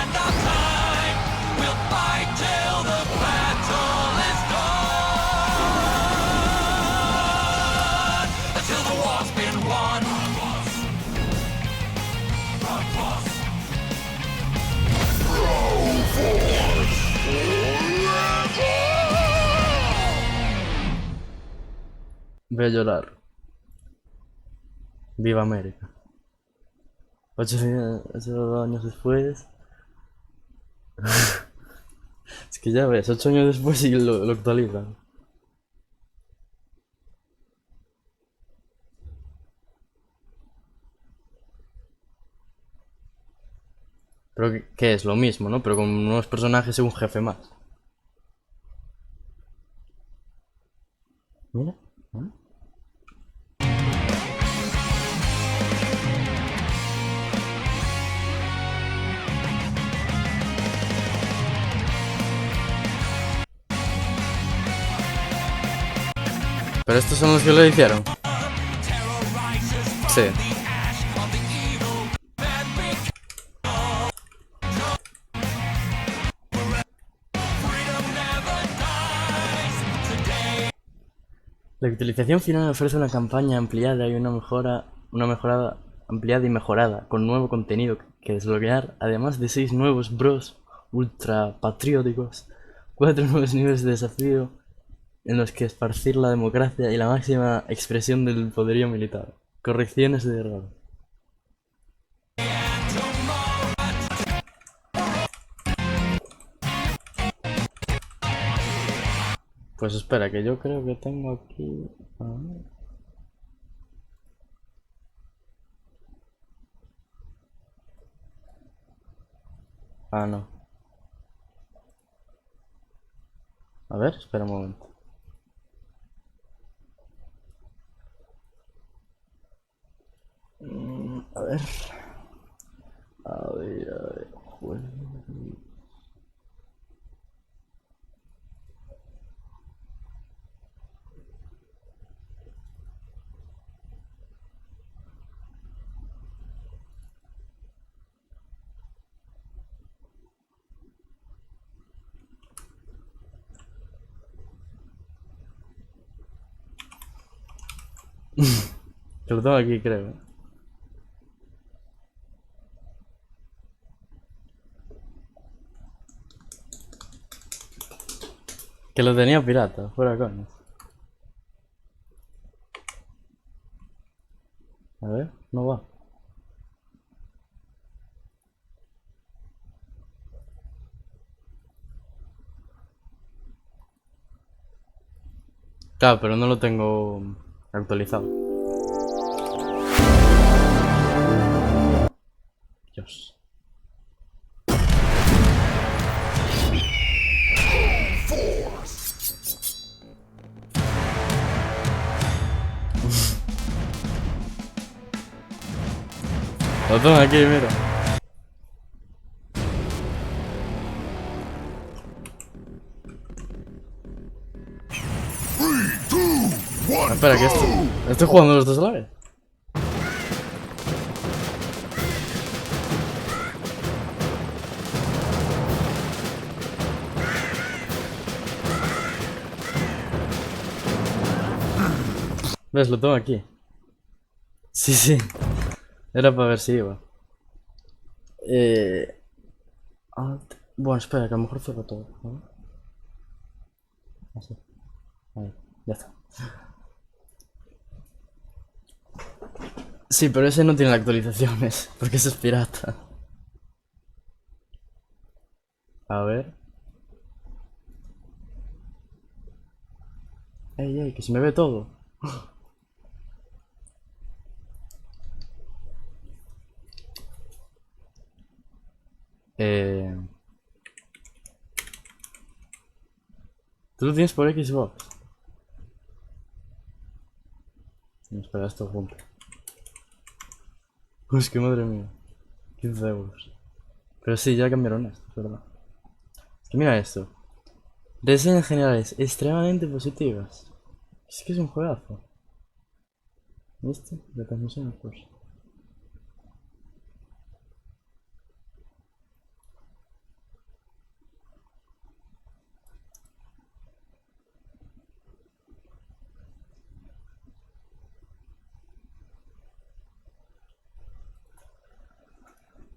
[SPEAKER 1] Voy a llorar. Viva América. 8 años después. Es que ya ves, 8 años después y lo actualizan. Pero ¿qué es? Lo mismo, ¿no? Pero con nuevos personajes y un jefe más. Mira. ¿Eh? Pero estos son los que lo hicieron. Sí. La actualización final ofrece una campaña ampliada y una mejorada ampliada y mejorada, con nuevo contenido que desbloquear, además de 6 nuevos bros ultra patrióticos, 4 nuevos niveles de desafío en los que esparcir la democracia y la máxima expresión del poderío militar. Correcciones de error. Pues espera, que yo creo que tengo aquí... A ver. Ah, no. A ver, espera un momento. A ver. A ver. Que lo tengo aquí, creo. Que lo tenía pirata, fuera coño. A ver, no va. Claro, pero no lo tengo actualizado. Dios. Lo tengo aquí, mira. Espera, que estoy jugando los dos a la vez. ¿Ves? Lo tengo aquí. Sí, sí. Era para ver si iba. Bueno, espera, que a lo mejor cierro todo, ¿no? Así. Ahí, ya está. Sí, pero ese no tiene actualizaciones, porque ese es pirata. A ver. Ey, ey, que se me ve todo. ¿Tú lo tienes por Xbox? No, espera, esto junto. Pues que madre mía. 15 euros. Pero sí, ya cambiaron esto, es verdad. Es que mira esto. Reseñas generales extremadamente positivas. Es que es un juegazo. ¿Viste? La transmisión, pues.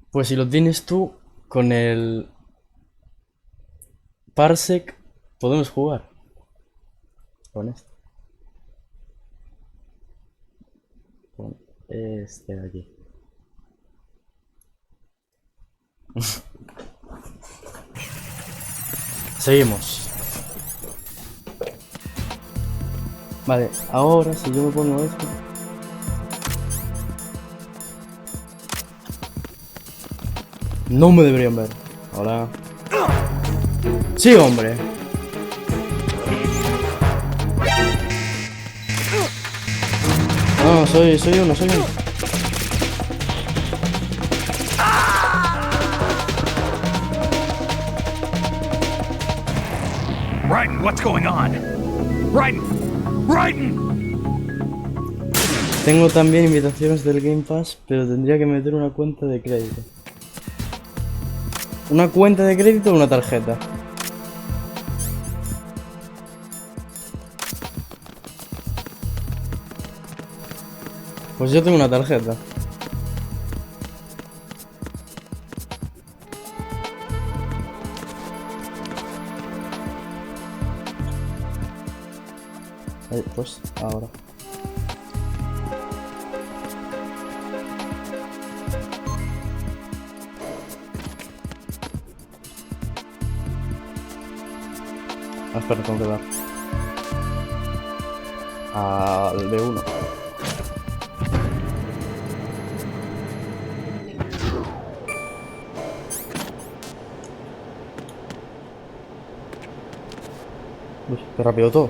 [SPEAKER 1] Pues si lo tienes tú, con el Parsec podemos jugar. Con este. Con este de aquí. Seguimos. Vale, ahora si yo me pongo esto. No me deberían ver. Hola. Sí, hombre. No, soy uno.
[SPEAKER 5] Raiden, what's going on? Raiden!
[SPEAKER 1] Tengo también invitaciones del Game Pass, pero tendría que meter una cuenta de crédito. ¿Una cuenta de crédito o una tarjeta? Pues yo tengo una tarjeta. Pues ahora. Espera, tengo que dar al B1. Uy, qué rápido todo.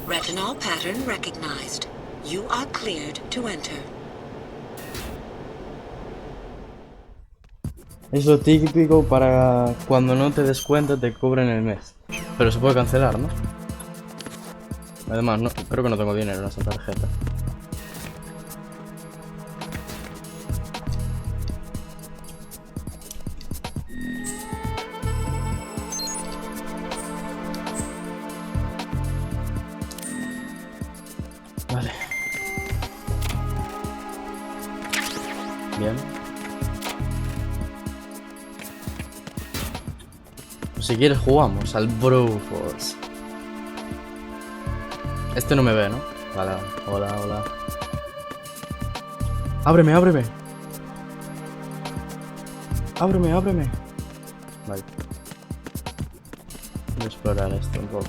[SPEAKER 6] Retinol pattern recognized. You are cleared to enter.
[SPEAKER 1] Es lo típico para cuando no te des cuenta te cobran el mes. Pero se puede cancelar, ¿no? Además, no, creo que no tengo dinero en esa tarjeta. Vale. Bien. Pues si quieres jugamos al Broforce. Este no me ve, ¿no? Vale, hola. ¡Ábreme! Ábreme. Vale. Voy a explorar esto un poco.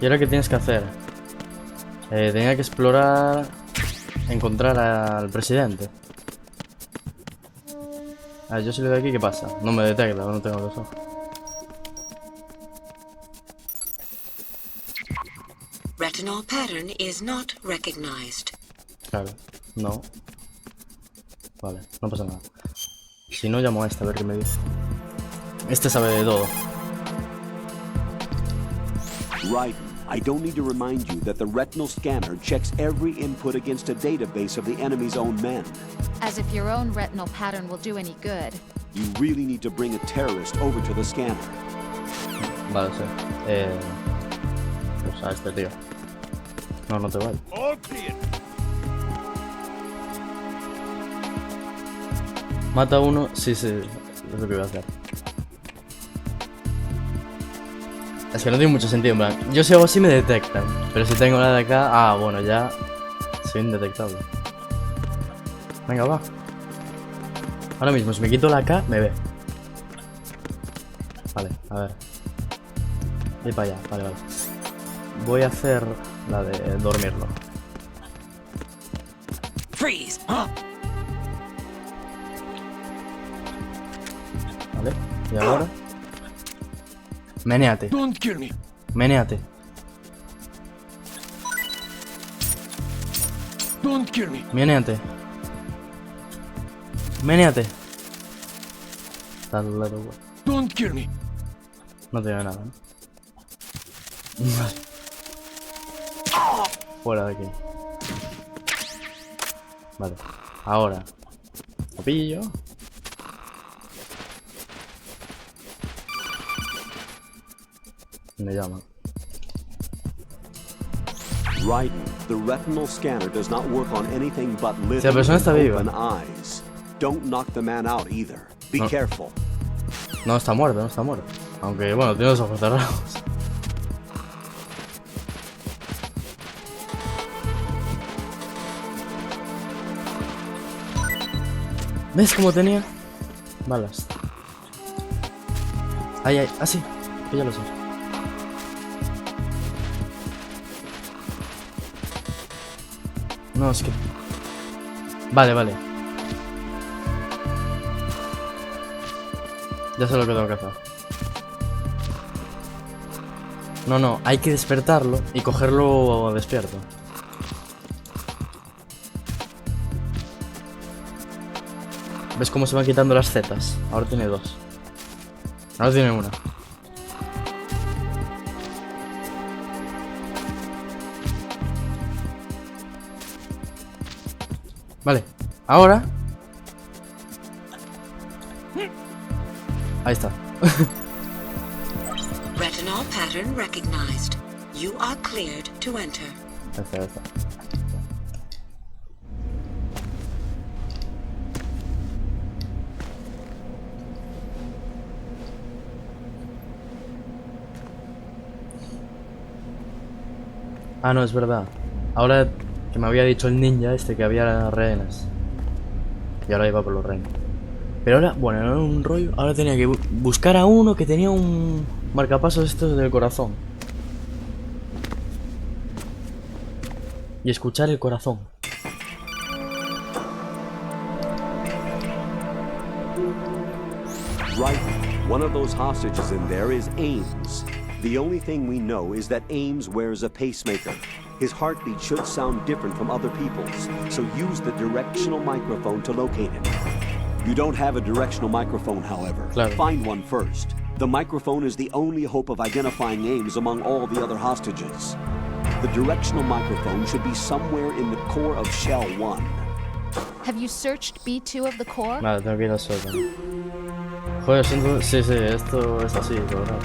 [SPEAKER 1] ¿Y ahora qué tienes que hacer? Tenía que explorar... Encontrar al presidente. A ver, yo si le doy aquí, ¿qué pasa? No me detecta, no tengo los ojos.
[SPEAKER 6] Retinol pattern is not recognized.
[SPEAKER 1] Claro, no. Vale, no pasa nada. Si no, llamo a este a ver qué me dice. Este sabe de todo.
[SPEAKER 3] Raiden, I don't need to remind you that the retinal scanner checks every input against a database of the enemy's own men.
[SPEAKER 7] As if your own retinal pattern will do any good.
[SPEAKER 3] You really need to bring a terrorist over to the scanner.
[SPEAKER 1] Vale, sí. Pues a este tío. No, no te vayas. Mata a uno. Sí, sí. Es lo que voy a hacer. Es que no tiene mucho sentido, en plan. Yo si hago así me detectan. Pero si tengo la de acá. Ah, bueno, ya. Soy indetectable. Venga, va. Ahora mismo, si me quito la K, me ve. Vale, a ver. Y para allá, vale, vale. Voy a hacer la de dormirlo.
[SPEAKER 2] Freeze!
[SPEAKER 1] Vale, y ahora. Menéate.
[SPEAKER 8] Don't kill me.
[SPEAKER 1] Menéate.
[SPEAKER 8] Don't kill me.
[SPEAKER 1] Menéate. Menéate. That little boy.
[SPEAKER 8] Don't kill me.
[SPEAKER 1] No tiene nada, ¿no? Vale. Fuera de aquí. Vale. Ahora. Lo pillo. Me llama.
[SPEAKER 3] Raiden, the retinal scanner does not work on anything but
[SPEAKER 1] Si la
[SPEAKER 3] living
[SPEAKER 1] persona está viva.
[SPEAKER 3] open eyes. Don't knock the man out either. Be
[SPEAKER 1] No.
[SPEAKER 3] careful.
[SPEAKER 1] No está muerto, no está muerto. Aunque bueno, tiene los ojos cerrados. ¿Ves cómo tenía? Balas. Ay, ay, ah sí, que ya lo sé. No, es que... Vale, vale. Ya sé lo que tengo que hacer. No, no, hay que despertarlo y cogerlo despierto. ¿Ves cómo se van quitando las zetas? Ahora tiene dos. Ahora tiene una. Vale, ahora. Ahí está.
[SPEAKER 6] Retinol pattern recognized. You are cleared to enter.
[SPEAKER 1] Ahí está, ahí está. Ah, no, es verdad. Ahora que me había dicho el ninja este que había rehenes. Y ahora iba por los rehenes. Pero ahora, bueno, era un rollo. Ahora tenía que buscar a uno que tenía un marcapasos estos del corazón. Y escuchar el corazón.
[SPEAKER 3] Raiden, one of those hostages in there is Ames. The only thing we know is that Ames wears a pacemaker. His heartbeat should sound different from other people's, so use the directional microphone to locate him. You don't have a directional microphone, however.
[SPEAKER 1] Claro.
[SPEAKER 3] Find one first. The microphone is the only hope of identifying Ames among all the other hostages. The directional microphone should be somewhere in the core of Shell 1.
[SPEAKER 7] Have you searched B2 of the core?
[SPEAKER 1] Vale, tengo que ir a suelta. Joder, siento... Sí, sí, esto es así, de verdad.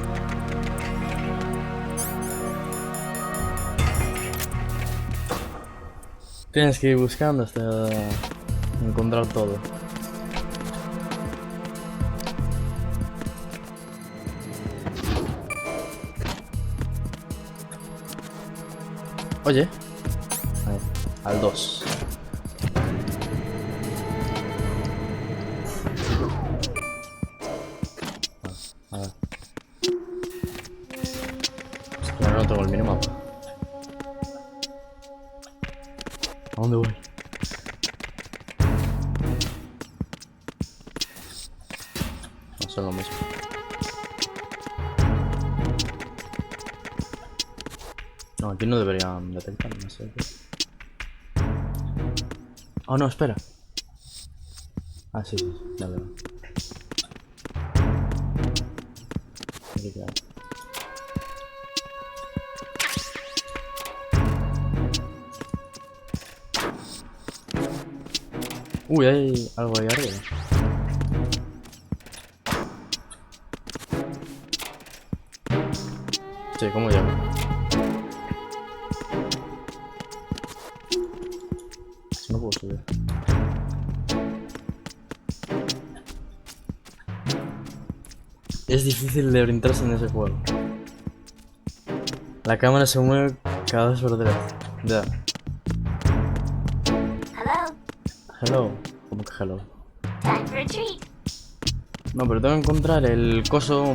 [SPEAKER 1] Tienes que ir buscando hasta encontrar todo. Oye. Ahí, al 2. A ver. Hostia, ahora no tengo el minimapa. ¿A dónde voy? No son lo mismo. No, aquí no deberían detectar, no sé qué. Oh, no, espera. Ah, sí, sí, ya veo. Aquí queda. Uy, hay algo ahí arriba. Sí, ¿cómo llego? No puedo subir. Es difícil de orientarse en ese juego. La cámara se mueve cada 2x3. Ya.
[SPEAKER 9] Hello.
[SPEAKER 1] Hello. ¿Cómo que hello?
[SPEAKER 9] Time for a treat.
[SPEAKER 1] No, pero tengo que encontrar el coso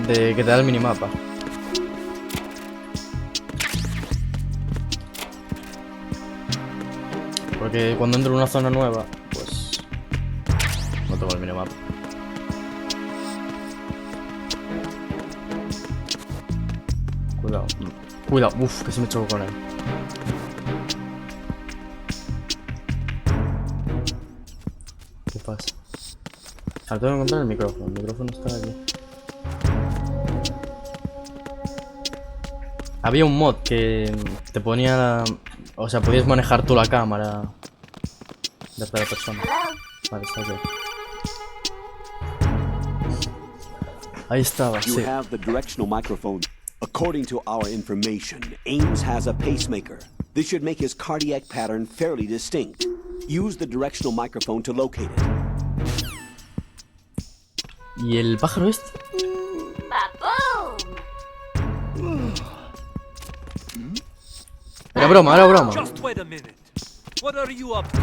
[SPEAKER 1] de que te da el minimapa. Porque cuando entro en una zona nueva, pues no tengo el minimapa. Cuidado, cuidado, uff, que se me chocó con él. ¿Qué pasa? Ahora tengo que encontrar el micrófono está aquí. Había un mod que te ponía, o sea, podías manejar tú la cámara de cada persona. Vale, está aquí. Ahí estaba,
[SPEAKER 3] You
[SPEAKER 1] sí.
[SPEAKER 3] have the directional microphone. According to our information, Ames has a pacemaker. This should make his cardiac pattern fairly distinct. Use the directional microphone to locate it.
[SPEAKER 1] ¿Y el pájaro este?
[SPEAKER 9] Ba-boom!
[SPEAKER 1] Era broma, era broma.
[SPEAKER 8] Just wait a minute. What are you up to?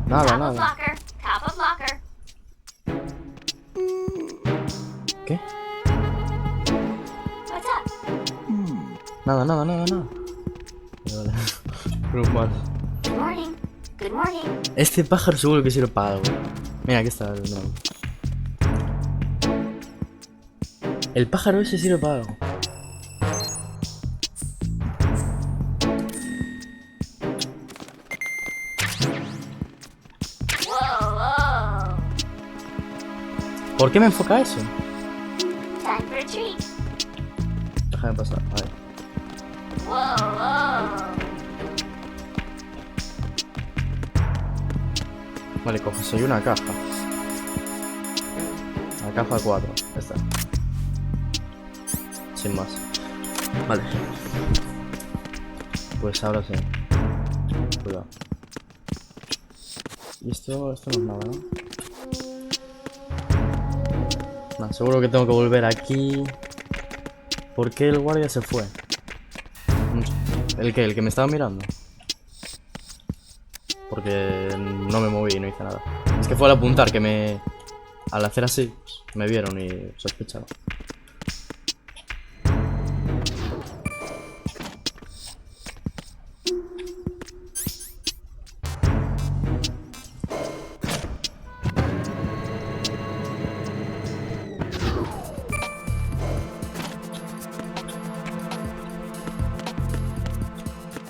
[SPEAKER 1] Nada,
[SPEAKER 9] Top of
[SPEAKER 1] nada.
[SPEAKER 9] locker. Top of locker.
[SPEAKER 1] ¿Qué?
[SPEAKER 9] What's up?
[SPEAKER 1] Nada. Vale. Normal.
[SPEAKER 9] Good morning. Good morning.
[SPEAKER 1] Este pájaro seguro que sirve para algo. Mira, aquí está el drone. El pájaro ese sirve para algo.
[SPEAKER 9] Whoa.
[SPEAKER 1] ¿Por qué me enfoca eso?
[SPEAKER 9] Time for a treat.
[SPEAKER 1] Déjame pasar, a ver.
[SPEAKER 9] Whoa.
[SPEAKER 1] Vale, cojo, soy una caja. La caja 4, ya está. Sin más. Vale. Pues ahora sí. Cuidado. Y esto no es nada, ¿no? No, seguro que tengo que volver aquí. ¿Por qué el guardia se fue? ¿El qué? ¿El que me estaba mirando? Porque no me moví y no hice nada. Es que fue al apuntar que me... Al hacer así, me vieron y sospecharon.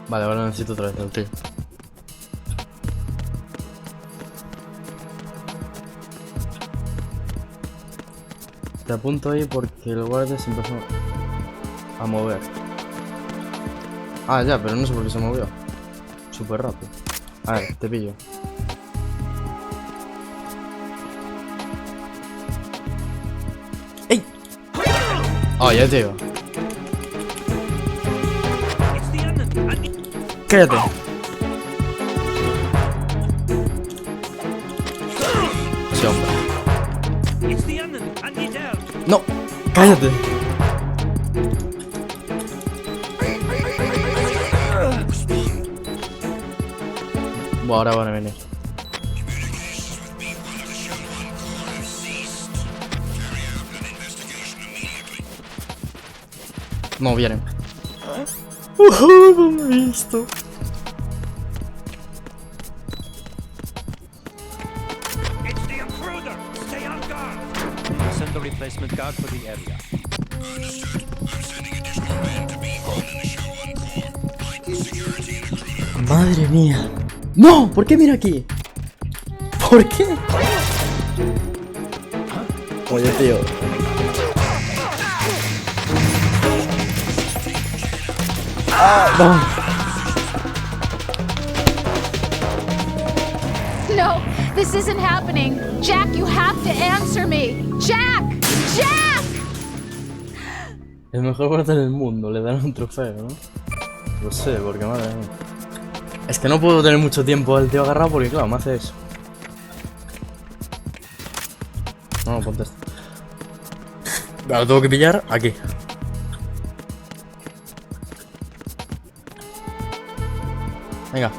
[SPEAKER 1] Vale, ahora necesito otra vez el tío. Te apunto ahí porque el guardia se empezó a mover. Ah, ya, pero no sé por qué se movió. Súper rápido. A ver, te pillo. ¡Ey! Oh, ya tío. Cállate. Sí, hombre. No, cállate. Buah, ahora van a venir. No vienen. No me he visto.
[SPEAKER 8] Send a replacement guard for the area.
[SPEAKER 1] Madre mía. No, ¿por qué mira aquí? ¿Por qué? Oye, tío.
[SPEAKER 7] No, this isn't happening. Jack, you have to answer me. Jack! Jack!
[SPEAKER 1] El mejor guardia del mundo, le dan un trofeo, ¿no? Lo sé, porque madre mía. Es que no puedo tener mucho tiempo al tío agarrado porque claro, me hace eso. No, ponte esto. Lo tengo que pillar aquí. Venga.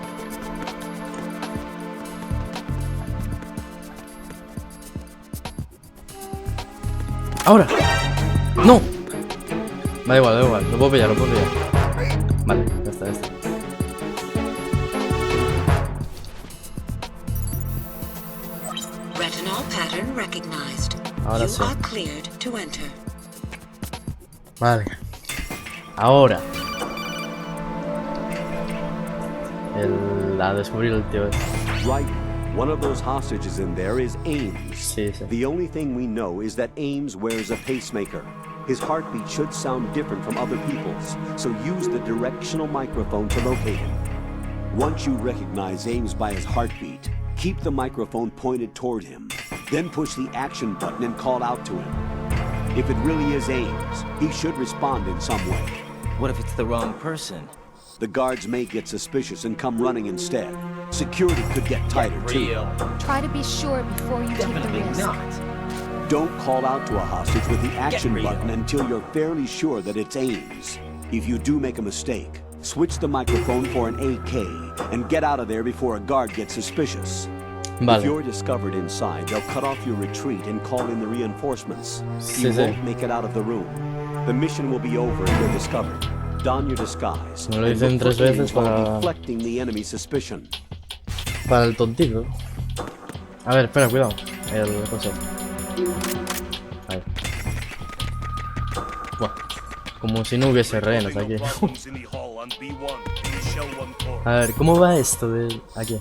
[SPEAKER 1] ¡Ahora! ¡No! Da igual, lo puedo pillar, Vale, ya está.
[SPEAKER 6] Retinol pattern recognized.
[SPEAKER 1] Ahora
[SPEAKER 6] You
[SPEAKER 1] sí.
[SPEAKER 6] are cleared to enter.
[SPEAKER 1] Vale. Ahora. A descubrir el tío.
[SPEAKER 3] Right. One of those hostages in there is Ames.
[SPEAKER 1] Sí, sí.
[SPEAKER 3] The only thing we know is that Ames wears a pacemaker. His heartbeat should sound different from other people's, so use the directional microphone to locate him. Once you recognize Ames by his heartbeat, keep the microphone pointed toward him. Then push the action button and call out to him. If it really is Ames, he should respond in some way.
[SPEAKER 2] What if it's the wrong person?
[SPEAKER 3] The guards may get suspicious and come running instead. Security could get tighter, too.
[SPEAKER 7] Try to be sure before you take the risk.
[SPEAKER 3] Don't call out to a hostage with the action button until you're fairly sure that it's Ames. If you do make a mistake, switch the microphone for an AK and get out of there before a guard gets suspicious. If you're discovered inside, they'll cut off your retreat and call in the reinforcements. You won't make it out of the room. The mission will be over if you're discovered. Don your disguise.
[SPEAKER 1] Me lo dicen 3 veces para...
[SPEAKER 3] deflecting the enemy's suspicion.
[SPEAKER 1] Para el tontito. A ver, espera, cuidado. El coso. Ahí. Buah. Como si no hubiese rehenes aquí. A ver, ¿cómo va esto de aquí?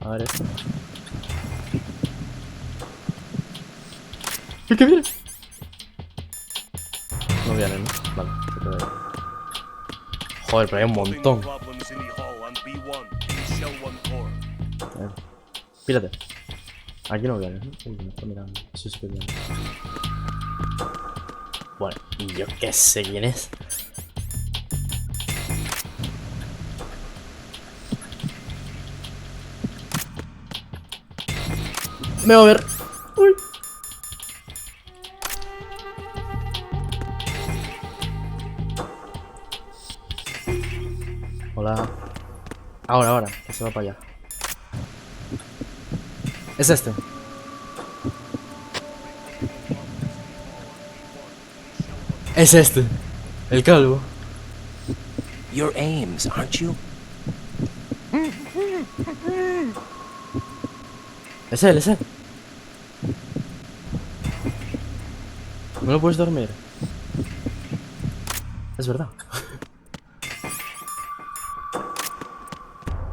[SPEAKER 1] A ver esto. ¿Qué viene? No viene, ¿no? Vale, se queda ahí. Joder, pero hay un montón. A ver. Pírate. Aquí no viene, ¿no? Uy, me está mirando. Eso sí que viene. Bueno, yo qué sé quién es. Me va a ver. Uy. Hola. Ahora, que se va para allá. Es este. Es este. El calvo.
[SPEAKER 2] You're Ames, aren't you?
[SPEAKER 1] Es él, es él. No lo puedes dormir. Es verdad.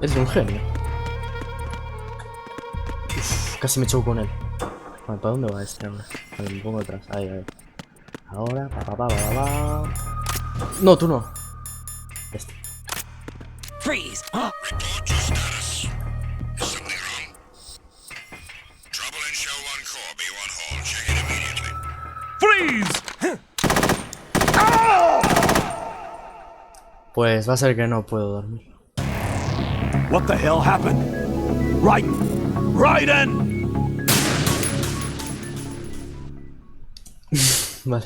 [SPEAKER 1] Es un genio. Uf, casi me choco con él. Vale, ¿para dónde va este ahora? Vale, me pongo detrás. Ahí. Ahora, pa. No, tú no. Este.
[SPEAKER 2] Freeze!
[SPEAKER 10] Report your status. Is something wrong? Trouble in Shell 1 Core, B1 Hall. Check it immediately.
[SPEAKER 8] Freeze!
[SPEAKER 1] Pues va a ser que no puedo dormir.
[SPEAKER 3] What the hell happened? Raiden!
[SPEAKER 1] Vale.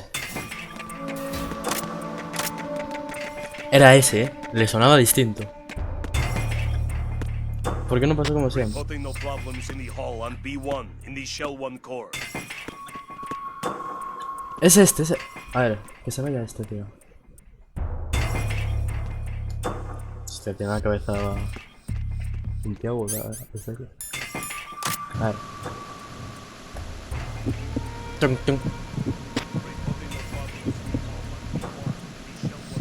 [SPEAKER 1] Era ese, ¿eh? Le sonaba distinto. ¿Por qué no pasó como siempre?
[SPEAKER 8] Reporting no problems in the hall on B1 in the Shell 1 core.
[SPEAKER 1] Es este, ese. A ver, que se vaya este, tío. Hostia, tiene la cabeza puntiaguda, desde aquí. A ver. Tung.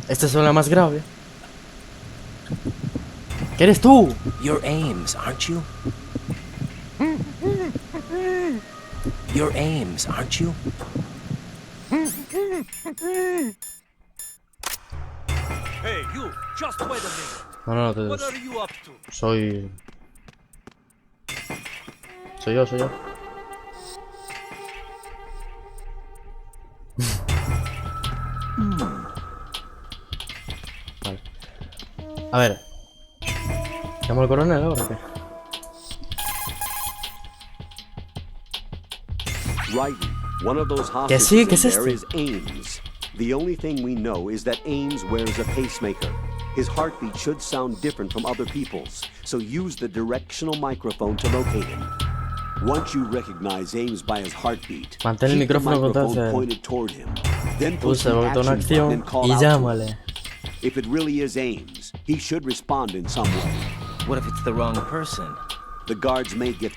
[SPEAKER 1] Esta es la más grave. ¿Qué eres tú?
[SPEAKER 2] You're Ames, aren't you? Your aims, aren't you?
[SPEAKER 8] Hey, you! Just wait a minute.
[SPEAKER 1] No,
[SPEAKER 8] What are you up to?
[SPEAKER 1] Soy yo. Vale. A ver. ¿Llamo al coronel ahora o qué?
[SPEAKER 3] Right. One of those
[SPEAKER 1] Que
[SPEAKER 3] hostages
[SPEAKER 1] sí, ¿qué es
[SPEAKER 3] in there
[SPEAKER 1] este?
[SPEAKER 3] is Ames. The only thing we know is that Ames wears a pacemaker. His heartbeat should sound different from other people's, so use the directional microphone to locate him. Once you recognize Ames by his heartbeat,
[SPEAKER 1] Mantén el
[SPEAKER 3] keep the
[SPEAKER 1] micrófono
[SPEAKER 3] microphone
[SPEAKER 1] contra
[SPEAKER 3] pointed toward him. Then push
[SPEAKER 1] Pulsa el
[SPEAKER 3] the
[SPEAKER 1] botón
[SPEAKER 3] action button
[SPEAKER 1] acción
[SPEAKER 3] and call
[SPEAKER 1] y
[SPEAKER 3] out to him.
[SPEAKER 1] llámale.
[SPEAKER 3] If it really is Ames, he should respond in some way.
[SPEAKER 2] What if it's the wrong person?
[SPEAKER 3] The guards may get...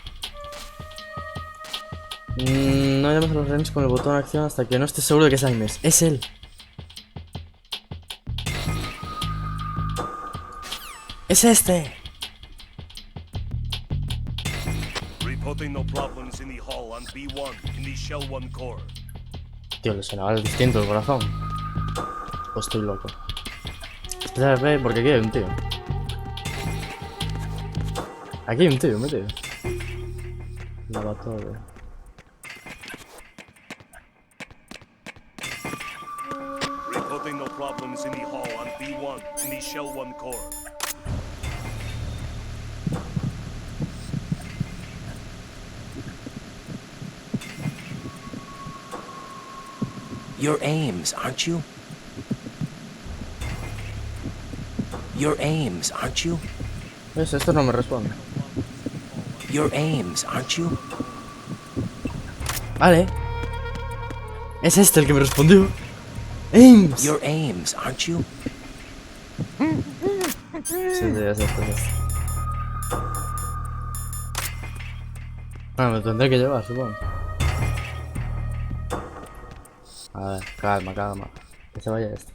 [SPEAKER 1] No llames a los rehenes con el botón acción hasta que no estés seguro de que es Ames. Es él. Es este.
[SPEAKER 8] Reporting no problems in the hall on B1 in the Shell 1 core.
[SPEAKER 1] Tío, le sonaba distinto el corazón. O estoy loco. Espera, porque aquí hay un tío. Aquí hay un tío metido. Lavatorio.
[SPEAKER 8] Reporting no problems in the hall on B1 in the Shell 1 core.
[SPEAKER 2] You're Ames, aren't you? You're Ames, aren't you?
[SPEAKER 1] ¿Ves? Esto no me responde.
[SPEAKER 2] You're Ames, aren't you?
[SPEAKER 1] Vale. Es este el que me respondió. Ames.
[SPEAKER 2] You're Ames, aren't you?
[SPEAKER 1] Sí, es este. Ah, me tendré que llevar, supongo. A ver, calma. Que se vaya este.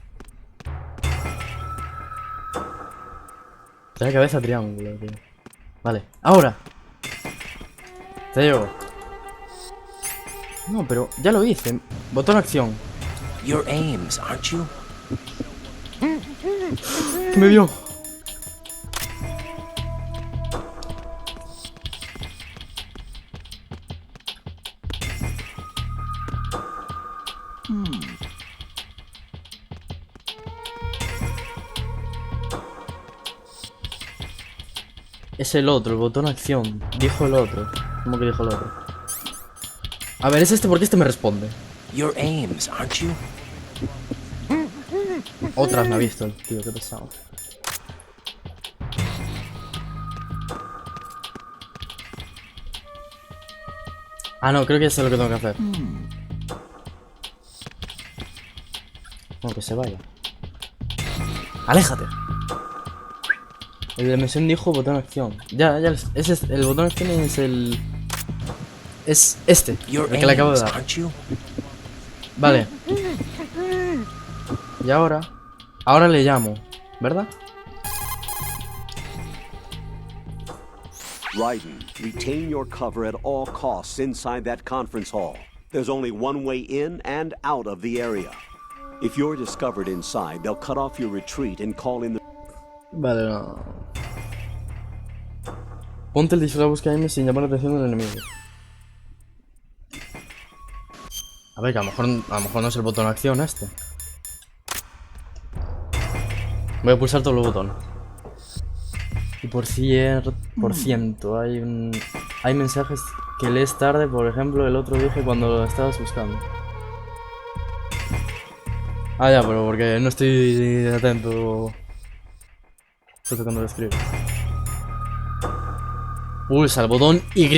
[SPEAKER 1] Tiene cabeza triángulo, tío. Vale, ahora. Te llevo. No, pero ya lo hice. Botón acción.
[SPEAKER 2] You're Ames, aren't you?
[SPEAKER 1] ¿Qué me vio? Es el otro, el botón acción. Dijo el otro. ¿Cómo que dijo el otro? A ver, es este porque este me responde.
[SPEAKER 2] You're Ames, aren't you?
[SPEAKER 1] Otras me ha visto el tío, qué pesado. Ah, no, creo que eso es lo que tengo que hacer. No, que se vaya. ¡Aléjate! El de misión dijo botón acción. Ya, ese es, el botón acción es el... Es este, el que le acabo de dar. Vale. Y ahora le llamo, ¿verdad?
[SPEAKER 3] Raiden, retain your cover at all costs inside that conference hall. There's only one way in and out of the area. If you're discovered inside, they'll cut off your retreat and call in the...
[SPEAKER 1] Vale, no. Ponte el disfraz, busca a sin llamar la atención del enemigo. A ver, que a lo mejor no es el botón acción este. Voy a pulsar todos los botones. Y por ciento hay mensajes que lees tarde, por ejemplo, el otro dije cuando lo estabas buscando. Ah, ya, pero porque no estoy atento. Justo cuando lo escribo. Pulsa el botón Y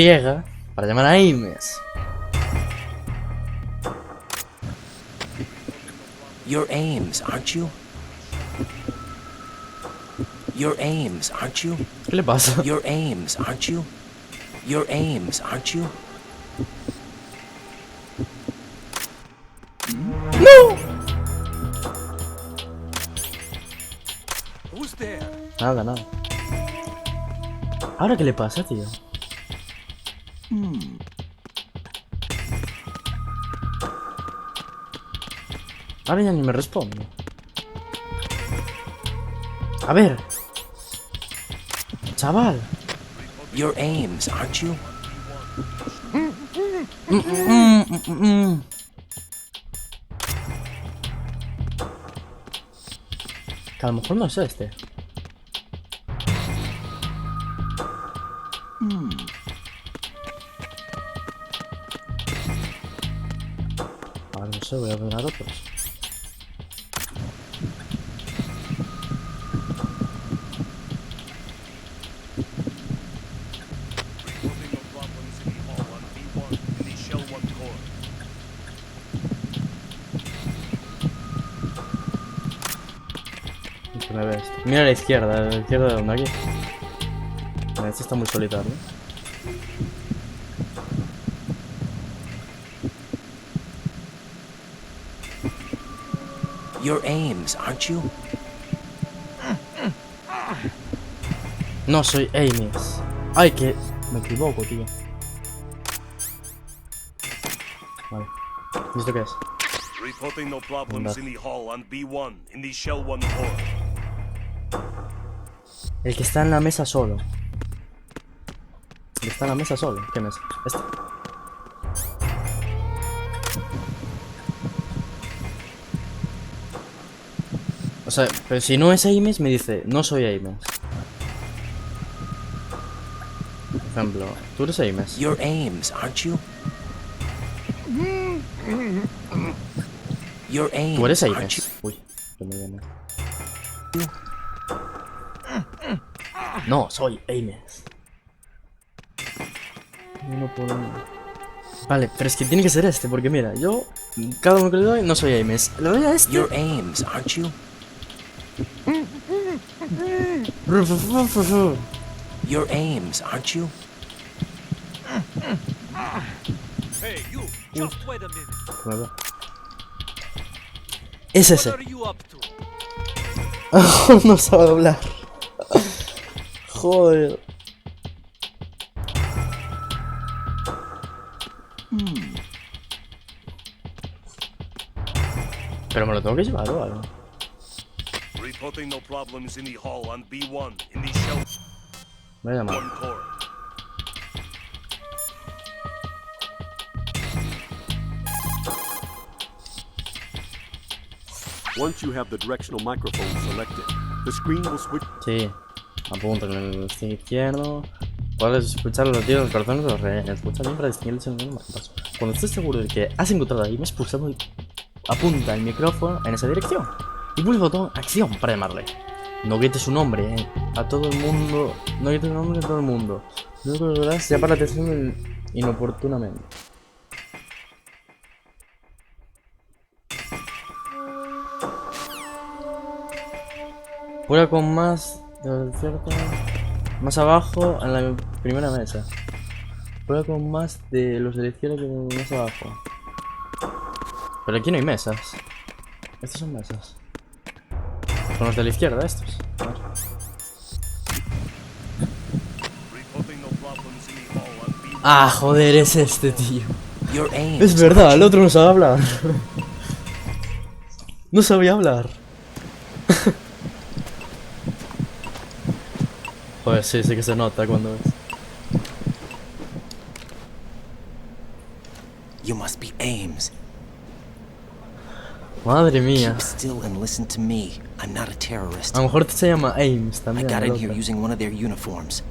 [SPEAKER 1] para llamar a Ames.
[SPEAKER 2] You're Ames, aren't you? You're Ames, aren't you?
[SPEAKER 1] ¿Qué le pasa?
[SPEAKER 2] You're Ames, aren't you? You're Ames, aren't you?
[SPEAKER 1] ¡No!
[SPEAKER 8] Who's there?
[SPEAKER 1] Nada. ¿Ahora qué le pasa, tío? Ahora ya ni me respondo. A ver. Chaval.
[SPEAKER 2] You're Ames, aren't you?
[SPEAKER 1] Que a lo mejor no es este. Ahora no sé, voy a ver a otros.
[SPEAKER 8] Reporting no problems in the hall on B1 in the Shell 1 core.
[SPEAKER 1] Que me ves. Mira a la izquierda de donde aquí. Este está muy solitario.
[SPEAKER 2] You're Ames, aren't you?
[SPEAKER 1] No soy Ames. Ay, que me equivoco, tío. Vale. ¿Y esto qué es?
[SPEAKER 8] Reporting no problems in the hall on B1 in the Shell 1 core.
[SPEAKER 1] El que está en la mesa solo. El que está en la mesa solo. ¿Qué mesa? Este. O sea, pero si no es Ames, me dice, no soy Ames. Por ejemplo, tú eres Ames.
[SPEAKER 2] You're Ames, aren't you? You're Ames,
[SPEAKER 1] Tú eres
[SPEAKER 2] aren't you?
[SPEAKER 1] Ames. Uy, que me viene. No, soy Ames. No puedo. Vale, pero es que tiene que ser este, porque mira, yo, cada uno que le doy, no soy Ames. Le doy a este.
[SPEAKER 2] You're Ames, aren't you? You're Ames, aren't you?
[SPEAKER 8] Hey, you! Just wait a minute.
[SPEAKER 1] Es ese.
[SPEAKER 8] What are you up to?
[SPEAKER 1] No sabe hablar. Joder. Pero me lo tengo que llevar o algo.
[SPEAKER 8] Reporting no problems in the hall on B1 in the Shell
[SPEAKER 1] Voy a llamar.
[SPEAKER 8] 1 core.
[SPEAKER 3] Once you have the directional microphone selected, the screen will switch.
[SPEAKER 1] Sí. Apunta en el stick izquierdo. Puedes escuchar los latidos de los corazones de los rehenes. Escucha bien para distinguir el sonido del marcapaso. Cuando estés seguro de que has encontrado ahí, me expulsamos y apunta el micrófono en esa dirección. Y pulsa el botón acción para llamarle. No grites su nombre, a todo el mundo. No grites su nombre a todo el mundo. Lo único que lograrás es llamar la atención inoportunamente. Prueba con más. ¿Cierto? Más abajo en la primera mesa. Prueba con más de los de la izquierda que más abajo. Pero aquí no hay mesas. Estas son mesas. Son los de la izquierda, estos. A ver.
[SPEAKER 8] Reporting no problems in the hall on B1.
[SPEAKER 1] Ah, joder, es este, tío.
[SPEAKER 2] You're Ames.
[SPEAKER 1] Es verdad, el otro no sabe hablar. No sabía hablar. Joder, sí, sí que se nota cuando es.
[SPEAKER 2] You must be Ames.
[SPEAKER 1] Madre mía.
[SPEAKER 2] Keep still and listen to me. I'm not a terrorist.
[SPEAKER 1] A lo mejor se llama Ames
[SPEAKER 2] I
[SPEAKER 1] también.
[SPEAKER 2] got
[SPEAKER 1] el
[SPEAKER 2] in here
[SPEAKER 1] otro.
[SPEAKER 2] using one of their uniforms.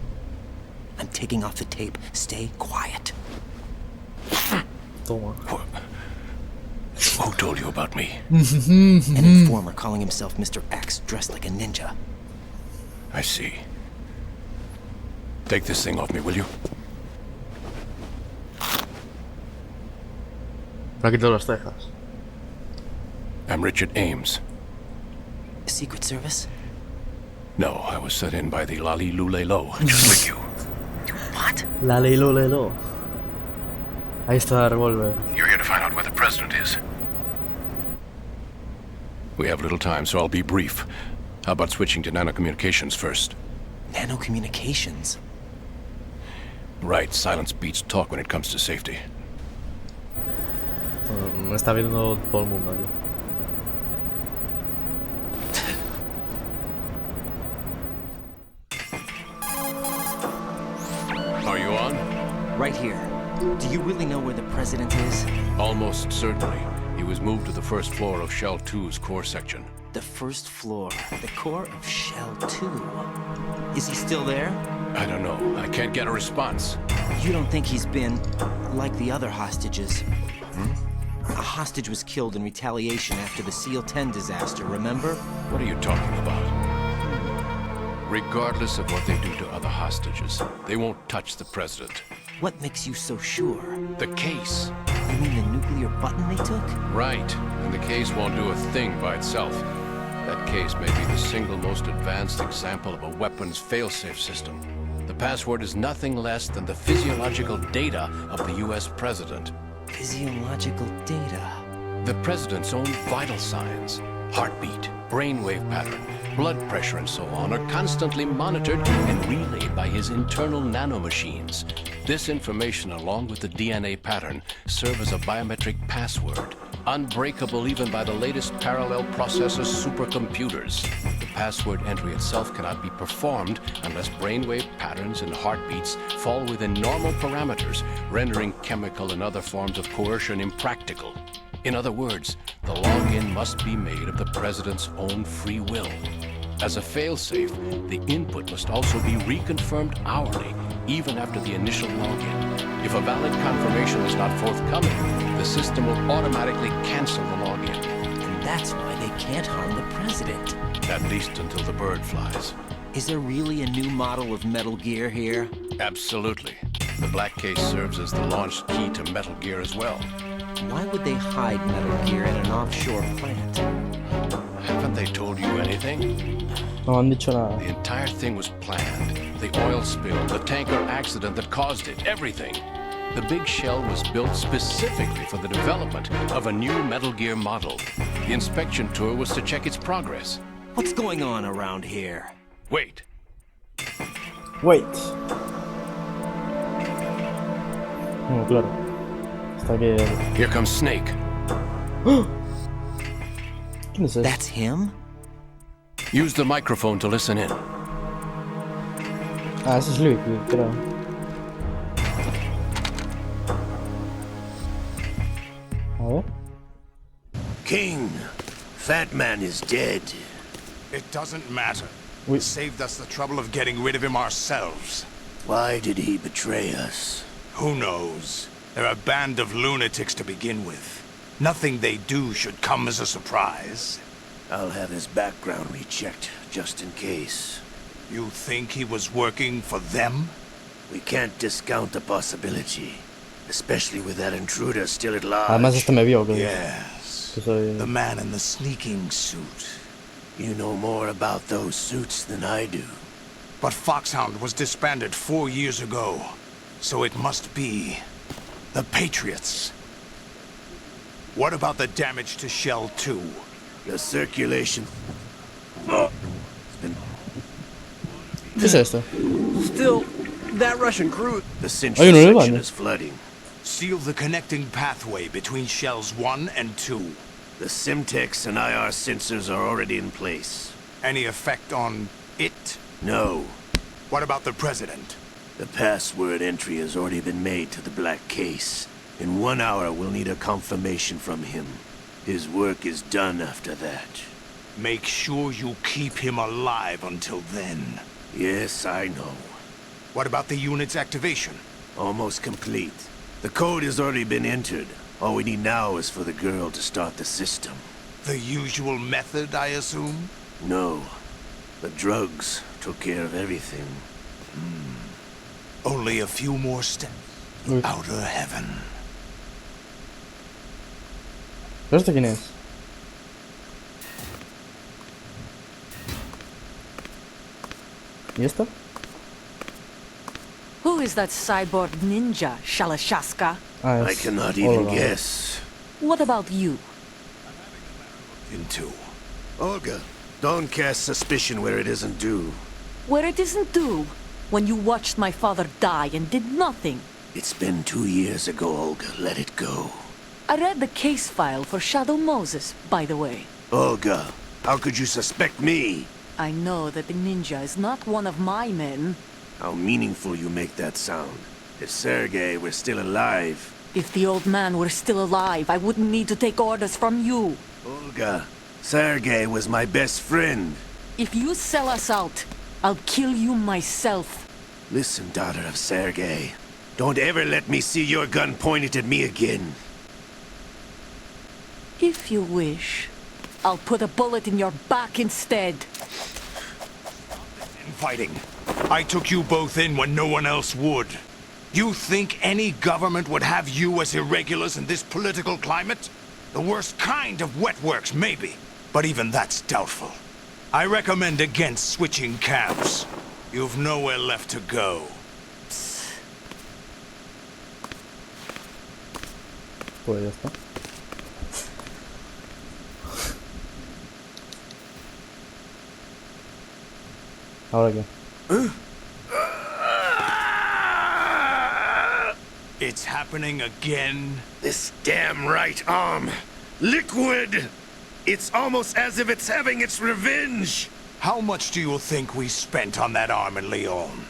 [SPEAKER 2] I'm taking off the tape. Stay quiet.
[SPEAKER 1] Toma.
[SPEAKER 10] Who told you about me?
[SPEAKER 2] An informer calling himself Mr. X, dressed like a ninja.
[SPEAKER 10] I see. Take this thing off me, will you?
[SPEAKER 1] Me ha quitado las cejas.
[SPEAKER 10] I'm Richard Ames.
[SPEAKER 2] Secret Service?
[SPEAKER 10] No, I was sent in by the Lali Lule Lo, just like you.
[SPEAKER 2] What?
[SPEAKER 1] La leilo lelo. Ahí está el revólver.
[SPEAKER 10] You're here to find out where the president is. We have little time, so I'll be brief. How about switching to nanocommunications first?
[SPEAKER 2] Nanocommunications?
[SPEAKER 10] Right, silence beats talk when it comes to safety.
[SPEAKER 1] Me está viendo todo el mundo aquí.
[SPEAKER 2] right here. Do you really know where the president is?
[SPEAKER 11] Almost certainly. He was moved to the first floor of Shell 2's core section.
[SPEAKER 2] The first floor, the core of Shell 2. Is he still there?
[SPEAKER 11] I don't know. I can't get a response.
[SPEAKER 2] You don't think he's been like the other hostages? A hostage was killed in retaliation after the SEAL 10 disaster, remember?
[SPEAKER 11] What are you talking about? Regardless of what they do to other hostages, they won't touch the president.
[SPEAKER 2] What makes you so sure?
[SPEAKER 11] The case.
[SPEAKER 2] You mean the nuclear button they took?
[SPEAKER 11] Right. And the case won't do a thing by itself. That case may be the single most advanced example of a weapons failsafe system. The password is nothing less than the physiological data of the US president.
[SPEAKER 2] Physiological data?
[SPEAKER 11] The president's own vital signs, heartbeat, brainwave pattern, blood pressure and so on are constantly monitored and relayed by his internal nanomachines. This information, along with the DNA pattern, serve as a biometric password, unbreakable even by the latest parallel processor supercomputers. The password entry itself cannot be performed unless brainwave patterns and heartbeats fall within normal parameters, rendering chemical and other forms of coercion impractical. In other words, the login must be made of the president's own free will. As a failsafe, the input must also be reconfirmed hourly, even after the initial login. If a valid confirmation is not forthcoming, the system will automatically cancel the login.
[SPEAKER 2] And that's why they can't harm the president.
[SPEAKER 11] At least until the bird flies.
[SPEAKER 2] Is there really a new model of Metal Gear here?
[SPEAKER 11] Absolutely. The black case serves as the launch key to Metal Gear as well.
[SPEAKER 2] Why would they hide Metal Gear in an offshore plant?
[SPEAKER 11] Haven't they told you anything?
[SPEAKER 1] No han dicho nada.
[SPEAKER 11] The entire thing was planned. The oil spill, the tanker accident that caused it, everything. The big shell was built specifically for the development of a new Metal Gear model. The inspection tour was to check its progress.
[SPEAKER 2] What's going on around here?
[SPEAKER 11] Wait.
[SPEAKER 1] Wait. No, claro. Está que...
[SPEAKER 11] Here comes Snake.
[SPEAKER 1] ¿Quién es ese?
[SPEAKER 2] That's him?
[SPEAKER 11] Use the microphone to listen in.
[SPEAKER 1] Ah, ese es Luke, creo. A ver.
[SPEAKER 12] King, Fat Man is dead.
[SPEAKER 10] It doesn't matter.
[SPEAKER 1] We
[SPEAKER 10] It saved us the trouble of getting rid of him ourselves.
[SPEAKER 12] Why did he betray us?
[SPEAKER 10] Who knows? They're a band of lunatics to begin with. Nothing they do should come as a surprise.
[SPEAKER 12] I'll have his background rechecked, just in case.
[SPEAKER 10] You think he was working for them?
[SPEAKER 12] We can't discount the possibility. Especially with that intruder still at large.
[SPEAKER 1] Además este me vio,
[SPEAKER 10] Yes.
[SPEAKER 1] que soy...
[SPEAKER 10] The man in the sneaking suit.
[SPEAKER 12] You know more about those suits than I do.
[SPEAKER 10] But Foxhound was disbanded 4 years ago. So it must be... the Patriots. What about the damage to Shell 2?
[SPEAKER 12] The circulation...
[SPEAKER 1] ¿Qué es esto?
[SPEAKER 12] Still, that Russian crew... The Sintra
[SPEAKER 1] Hay uno en el
[SPEAKER 12] section
[SPEAKER 1] baño.
[SPEAKER 12] is flooding.
[SPEAKER 10] Seal the connecting pathway between Shells 1 and 2.
[SPEAKER 12] The Simtex and IR sensors are already in place.
[SPEAKER 10] Any effect on it?
[SPEAKER 12] No.
[SPEAKER 10] What about the President?
[SPEAKER 12] The password entry has already been made to the black case. In 1 hour, we'll need a confirmation from him. His work is done after that.
[SPEAKER 10] Make sure you keep him alive until then.
[SPEAKER 12] Yes, I know.
[SPEAKER 10] What about the unit's activation?
[SPEAKER 12] Almost complete. The code has already been entered. All we need now is for the girl to start the system.
[SPEAKER 10] The usual method, I assume?
[SPEAKER 12] No. The drugs took care of everything.
[SPEAKER 10] Only a few more steps. Outer heaven.
[SPEAKER 1] ¿Pero este quién es? ¿Y esto?
[SPEAKER 13] Who is that cyborg ninja, Shalashaska?
[SPEAKER 1] Ah,
[SPEAKER 12] I
[SPEAKER 1] es
[SPEAKER 12] cannot even
[SPEAKER 1] Olga.
[SPEAKER 12] guess.
[SPEAKER 13] What about you?
[SPEAKER 10] Into.
[SPEAKER 12] Olga, don't cast suspicion where it isn't due.
[SPEAKER 13] Where it isn't due, when you watched my father die and did nothing.
[SPEAKER 12] It's been 2 years ago, Olga. Let it go.
[SPEAKER 13] I read the case file for Shadow Moses, by the way.
[SPEAKER 12] Olga, how could you suspect me?
[SPEAKER 13] I know that the ninja is not one of my men.
[SPEAKER 12] How meaningful you make that sound. If Sergei were still alive...
[SPEAKER 13] If the old man were still alive, I wouldn't need to take orders from you.
[SPEAKER 12] Olga, Sergei was my best friend.
[SPEAKER 13] If you sell us out, I'll kill you myself.
[SPEAKER 12] Listen, daughter of Sergei. Don't ever let me see your gun pointed at me again.
[SPEAKER 13] If you wish, I'll put a bullet in your back instead.
[SPEAKER 10] Infighting. I took you both in when no one else would. You think any government would have you as irregulars in this political climate? The worst kind of wet works, maybe. But even that's doubtful. I recommend against switching camps. You've nowhere left to go.
[SPEAKER 1] Pues ya está. ¿Ahora qué?
[SPEAKER 10] It's happening again.
[SPEAKER 12] This damn right arm. Liquid! It's almost as if it's having its revenge!
[SPEAKER 10] How much do you think we spent on that arm in Lyon?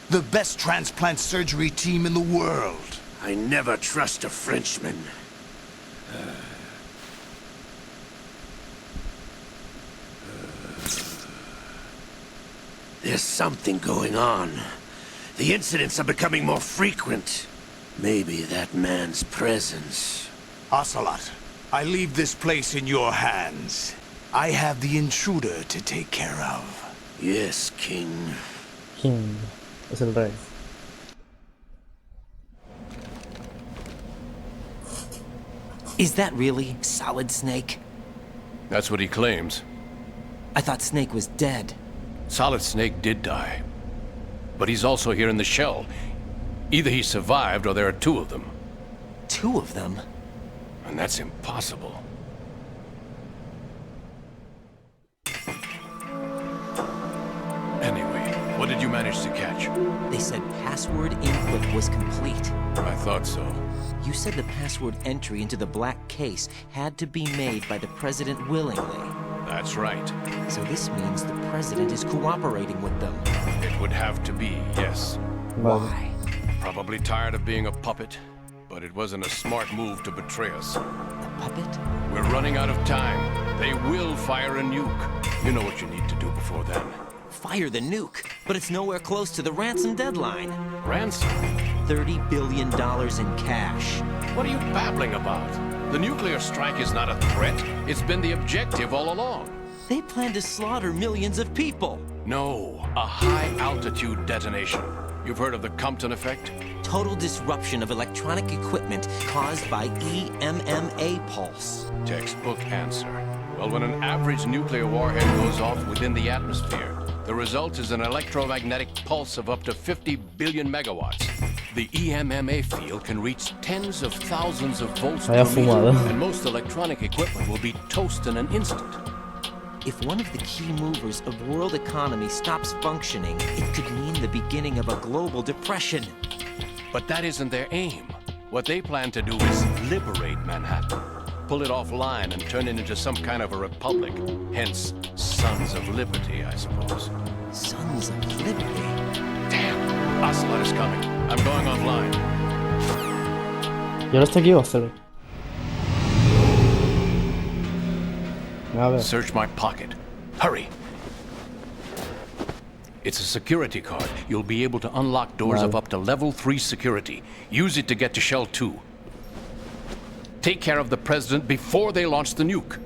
[SPEAKER 10] The best transplant surgery team in the world.
[SPEAKER 12] I never trust a Frenchman. There's something going on. The incidents are becoming more frequent. Maybe that man's presence.
[SPEAKER 10] Ocelot, I leave this place in your hands. I have the intruder to take care of.
[SPEAKER 12] Yes, King.
[SPEAKER 1] King. Es el rey.
[SPEAKER 2] Is that really Solid Snake?
[SPEAKER 11] That's what he claims.
[SPEAKER 2] I thought Snake was dead.
[SPEAKER 11] Solid Snake did die. But he's also here in the shell. Either he survived or there are two of them.
[SPEAKER 2] Two of them?
[SPEAKER 11] And that's impossible. Anyway, what did you manage to catch?
[SPEAKER 2] They said password input was complete.
[SPEAKER 11] I thought so.
[SPEAKER 2] You said the password entry into the black case had to be made by the president willingly.
[SPEAKER 11] That's right.
[SPEAKER 2] So this means the president is cooperating with them.
[SPEAKER 11] It would have to be, yes.
[SPEAKER 2] Why?
[SPEAKER 11] Probably tired of being a puppet, but it wasn't a smart move to betray us.
[SPEAKER 2] A puppet?
[SPEAKER 11] We're running out of time. They will fire a nuke. You know what you need to do before then.
[SPEAKER 2] Fire the nuke, but it's nowhere close to the ransom deadline.
[SPEAKER 11] Ransom?
[SPEAKER 2] $30 billion in cash.
[SPEAKER 11] What are you babbling about? The nuclear strike is not a threat. It's been the objective all along.
[SPEAKER 2] They plan to slaughter millions of people.
[SPEAKER 11] No, a high-altitude detonation. You've heard of the Compton effect?
[SPEAKER 2] Total disruption of electronic equipment caused by EMMA pulse.
[SPEAKER 11] Textbook answer. Well, when an average nuclear warhead goes off within the atmosphere, the result is an electromagnetic pulse of up to 50 billion megawatts. The EMMA field can reach tens of thousands of volts per meter, and most electronic equipment will be toast in an instant.
[SPEAKER 2] If one of the key movers of world economy stops functioning, it could mean the beginning of a global depression.
[SPEAKER 11] But that isn't their aim. What they plan to do is liberate Manhattan. Pull it offline and turn it into some kind of a republic. Hence, Sons of Liberty, I suppose.
[SPEAKER 2] Sons of Liberty?
[SPEAKER 11] Damn! Ocelot is coming. I'm going offline.
[SPEAKER 1] ¿Y ahora está aquí o hacer?
[SPEAKER 11] Search my pocket. Hurry! It's a security card. You'll be able to unlock doors of up to level 3 security. Use it to get to Shell 2. Take care of the president before they launch the nuke.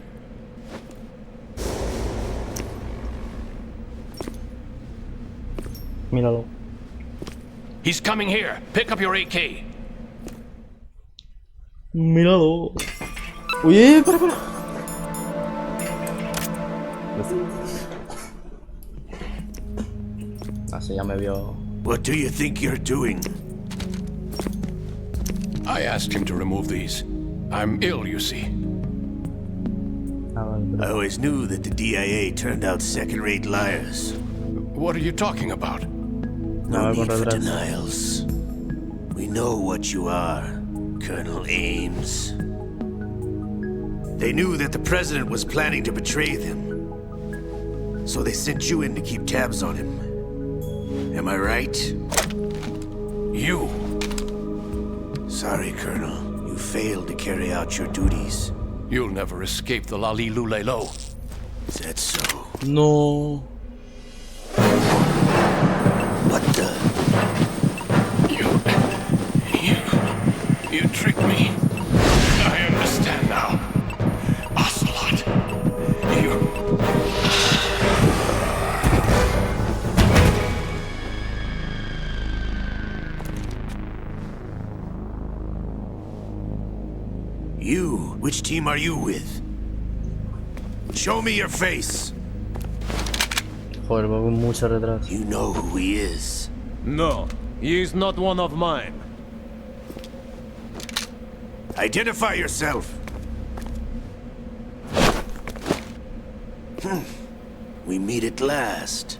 [SPEAKER 1] Míralo.
[SPEAKER 11] He's coming here. Pick up your AK.
[SPEAKER 1] Míralo. Uy, para. Así ya me vio.
[SPEAKER 12] What do you think you're doing?
[SPEAKER 11] I asked him to remove these. I'm ill, you see.
[SPEAKER 12] I always knew that the DIA turned out second-rate liars.
[SPEAKER 11] What are you talking about?
[SPEAKER 12] No need for denials. We know what you are, Colonel Ames. They knew that the president was planning to betray them. So they sent you in to keep tabs on him. Am I right?
[SPEAKER 11] You?
[SPEAKER 12] Sorry, Colonel. You failed to carry out your duties.
[SPEAKER 11] You'll never escape the Lali Lulelo.
[SPEAKER 12] Is that so?
[SPEAKER 1] No.
[SPEAKER 12] What the?
[SPEAKER 11] You tricked me. I understand now. Ocelot.
[SPEAKER 12] You? Which team are you with? Show me your face.
[SPEAKER 1] Joder, va con mucho retraso.
[SPEAKER 12] You know who he is.
[SPEAKER 8] No, he is not one of mine.
[SPEAKER 12] Identify yourself. We meet at last.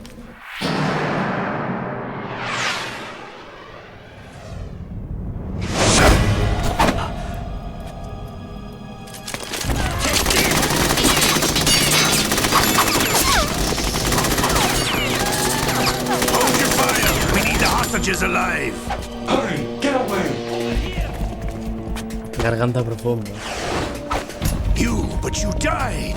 [SPEAKER 12] Hold your fire! We need the hostages alive!
[SPEAKER 4] Hurry! Get away!
[SPEAKER 1] Garganta profunda.
[SPEAKER 12] But you died!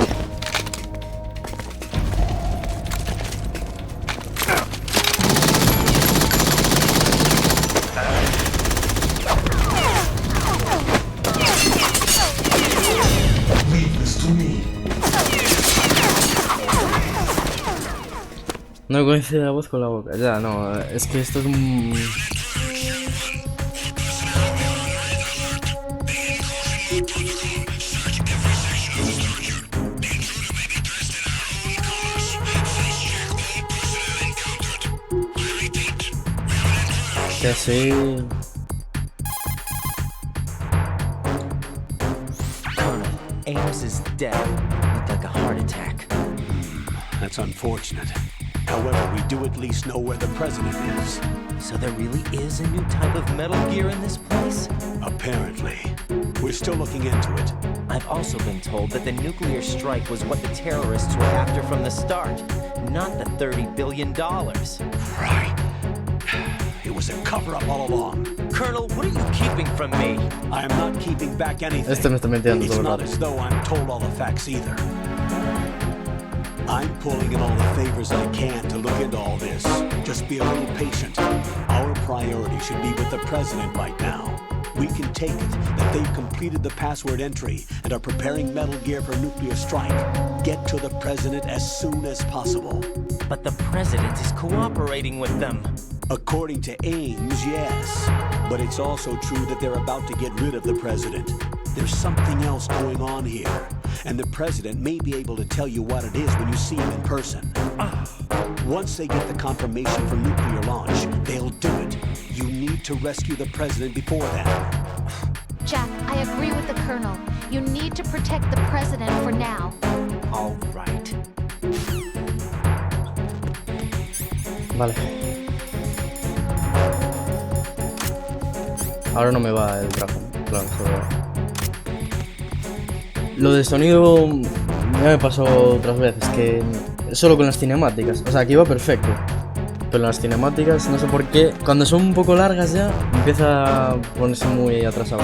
[SPEAKER 4] Leave this to me.
[SPEAKER 1] No coincide la voz con la boca. Ya, no, es que esto es un... Que sí.
[SPEAKER 2] Colonel, Ames is dead. Looked like a heart attack.
[SPEAKER 3] That's unfortunate. However, we do at least know where the president is.
[SPEAKER 2] So there really is a new type of Metal Gear in this place?
[SPEAKER 3] Apparently. We're still looking into it.
[SPEAKER 2] I've also been told that the nuclear strike was what the terrorists were after from the start, not the $30 billion.
[SPEAKER 3] Right. It was a cover-up all along.
[SPEAKER 2] Colonel, what are you keeping from me?
[SPEAKER 3] I am not keeping back anything.
[SPEAKER 1] Este me está mintiendo
[SPEAKER 3] It's
[SPEAKER 1] todo el
[SPEAKER 3] not
[SPEAKER 1] rato.
[SPEAKER 3] as though I'm told all the facts either. I'm pulling in all the favors I can to look into all this. Just be a little patient. Our priority should be with the president right now. We can take it that they've completed the password entry and are preparing Metal Gear for nuclear strike. Get to the president as soon as possible.
[SPEAKER 2] But the president is cooperating with them.
[SPEAKER 3] According to Ames, yes. But it's also true that they're about to get rid of the president. There's something else going on here. And the president may be able to tell you what it is when you see him in person. Once they get the confirmation for nuclear launch, they'll do it. You need to rescue the president before that.
[SPEAKER 7] Jack, I agree with the Colonel. You need to protect the President for now.
[SPEAKER 2] All right.
[SPEAKER 1] Vale. Ahora no me va el traje. Claro, solo... Lo de sonido ya me pasó otras veces, que solo con las cinemáticas. O sea, aquí iba perfecto. Pero en las cinemáticas, no sé por qué, cuando son un poco largas ya, empieza a ponerse muy atrasado.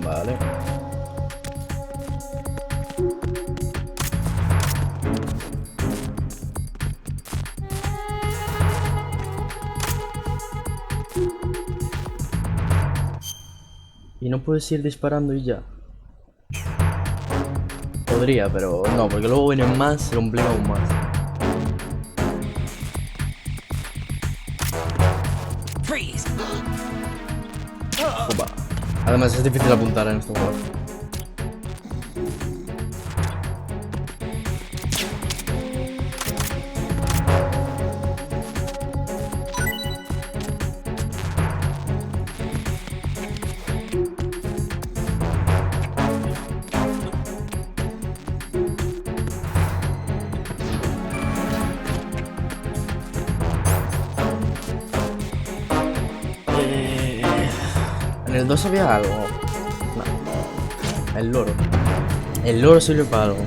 [SPEAKER 1] Vale. Y no puedes ir disparando y ya. Podría, pero no, porque luego vienen más, se complica aún más.
[SPEAKER 2] Freeze.
[SPEAKER 1] Opa. Además es difícil apuntar en este juego. En el 2 había algo. No. El loro. El loro sirve para algo.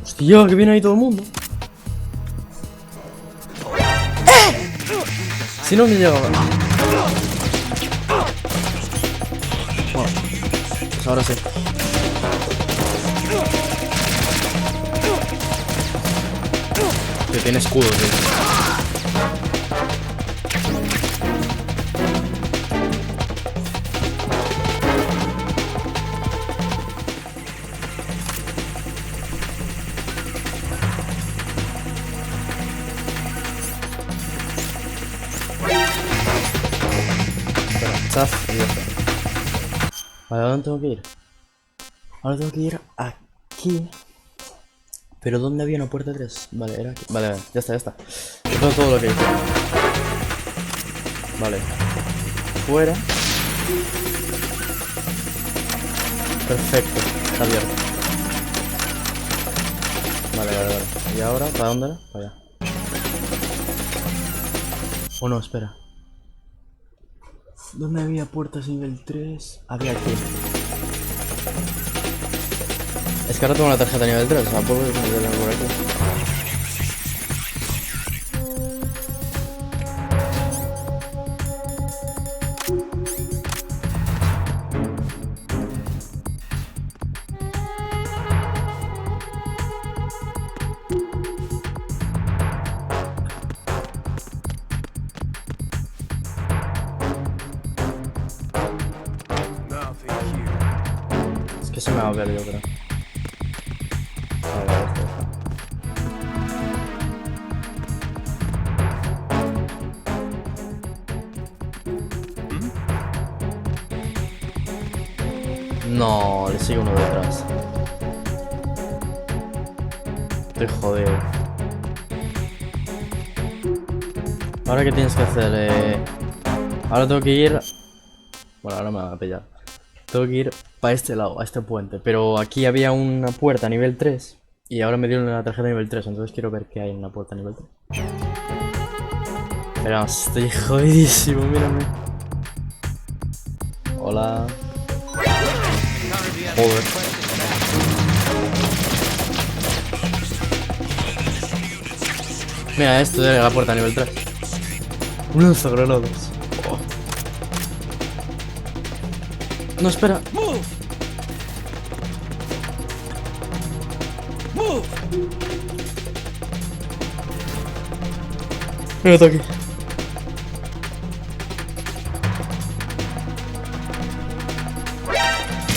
[SPEAKER 1] Hostia, que viene ahí todo el mundo. Si no me llega. Bueno, pues ahora sí. Que tiene escudo, tío. Chaf, y ya está. Vale, ¿a dónde tengo que ir? Ahora tengo que ir aquí. Pero ¿dónde había una puerta 3? Vale, era aquí. Vale, vale, ya está, ya está. Esto es todo lo que hice. Vale. Fuera. Perfecto, está abierto. Vale, vale, vale. ¿Y ahora? ¿Para dónde era? Para allá. Oh no, espera. ¿Dónde había puertas nivel 3? Había aquí. Es que ahora tengo una tarjeta nivel 3, o sea, puedo meterla por aquí. Es que se me va a ver, yo creo. No, le sigue uno detrás. Estoy jodido. ¿Ahora qué tienes que hacer? Ahora tengo que ir... Bueno, ahora me van a pillar. Tengo que ir para este lado, a este puente. Pero aquí había una puerta a nivel 3. Y ahora me dieron la tarjeta nivel 3. Entonces quiero ver qué hay en la puerta a nivel 3. Pero estoy jodidísimo, mírame. Hola. Joder. Mira, esto de la puerta a nivel 3. Un lanzagranadas. Oh. No, espera. Mira, está aquí.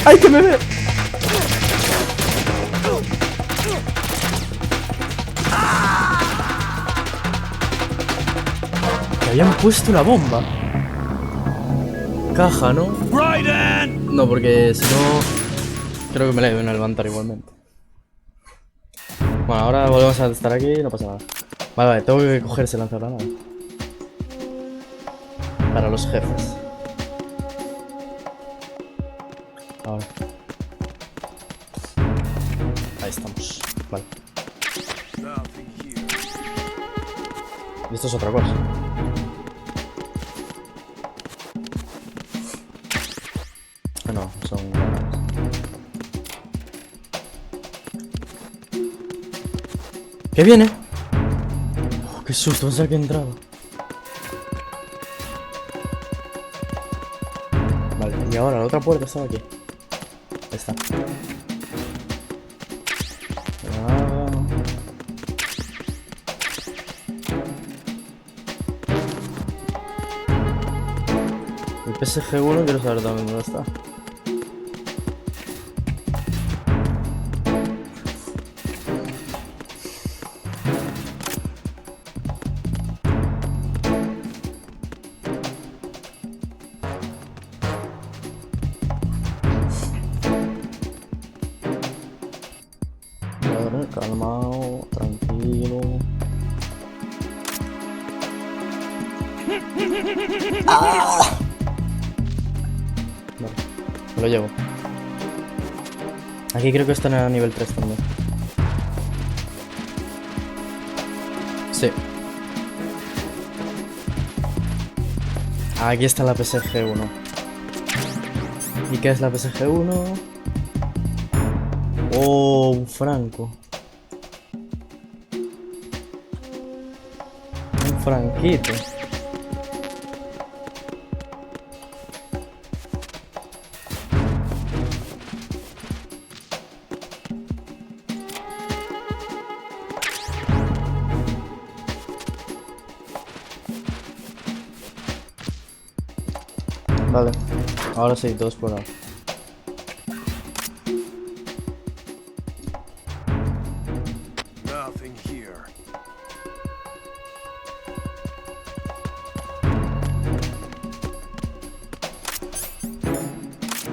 [SPEAKER 1] ¡Ay, que me ve! Que habían puesto una bomba. Caja, ¿no? No, porque si no... Creo que me la iban a levantar igualmente. Bueno, ahora volvemos a estar aquí y no pasa nada. Vale, vale, tengo que coger ese lanzagranadas. Para los jefes. Ahora. Ahí estamos. Vale. Y esto es otra cosa. No, son granadas. ¿Qué viene? Oh, qué susto, pensaba que he entrado. Vale, y ahora la otra puerta estaba aquí. Ahí está. El PSG1 quiero saber también dónde está. Calmado, tranquilo. ¡Ah! Vale, me lo llevo. Aquí creo que están a nivel 3 también. Aquí está la PSG-1. ¿Y qué es la PSG-1? Oh, un franco. Un franquito. Vale, ahora sí, todos por ahora.
[SPEAKER 8] Nothing here.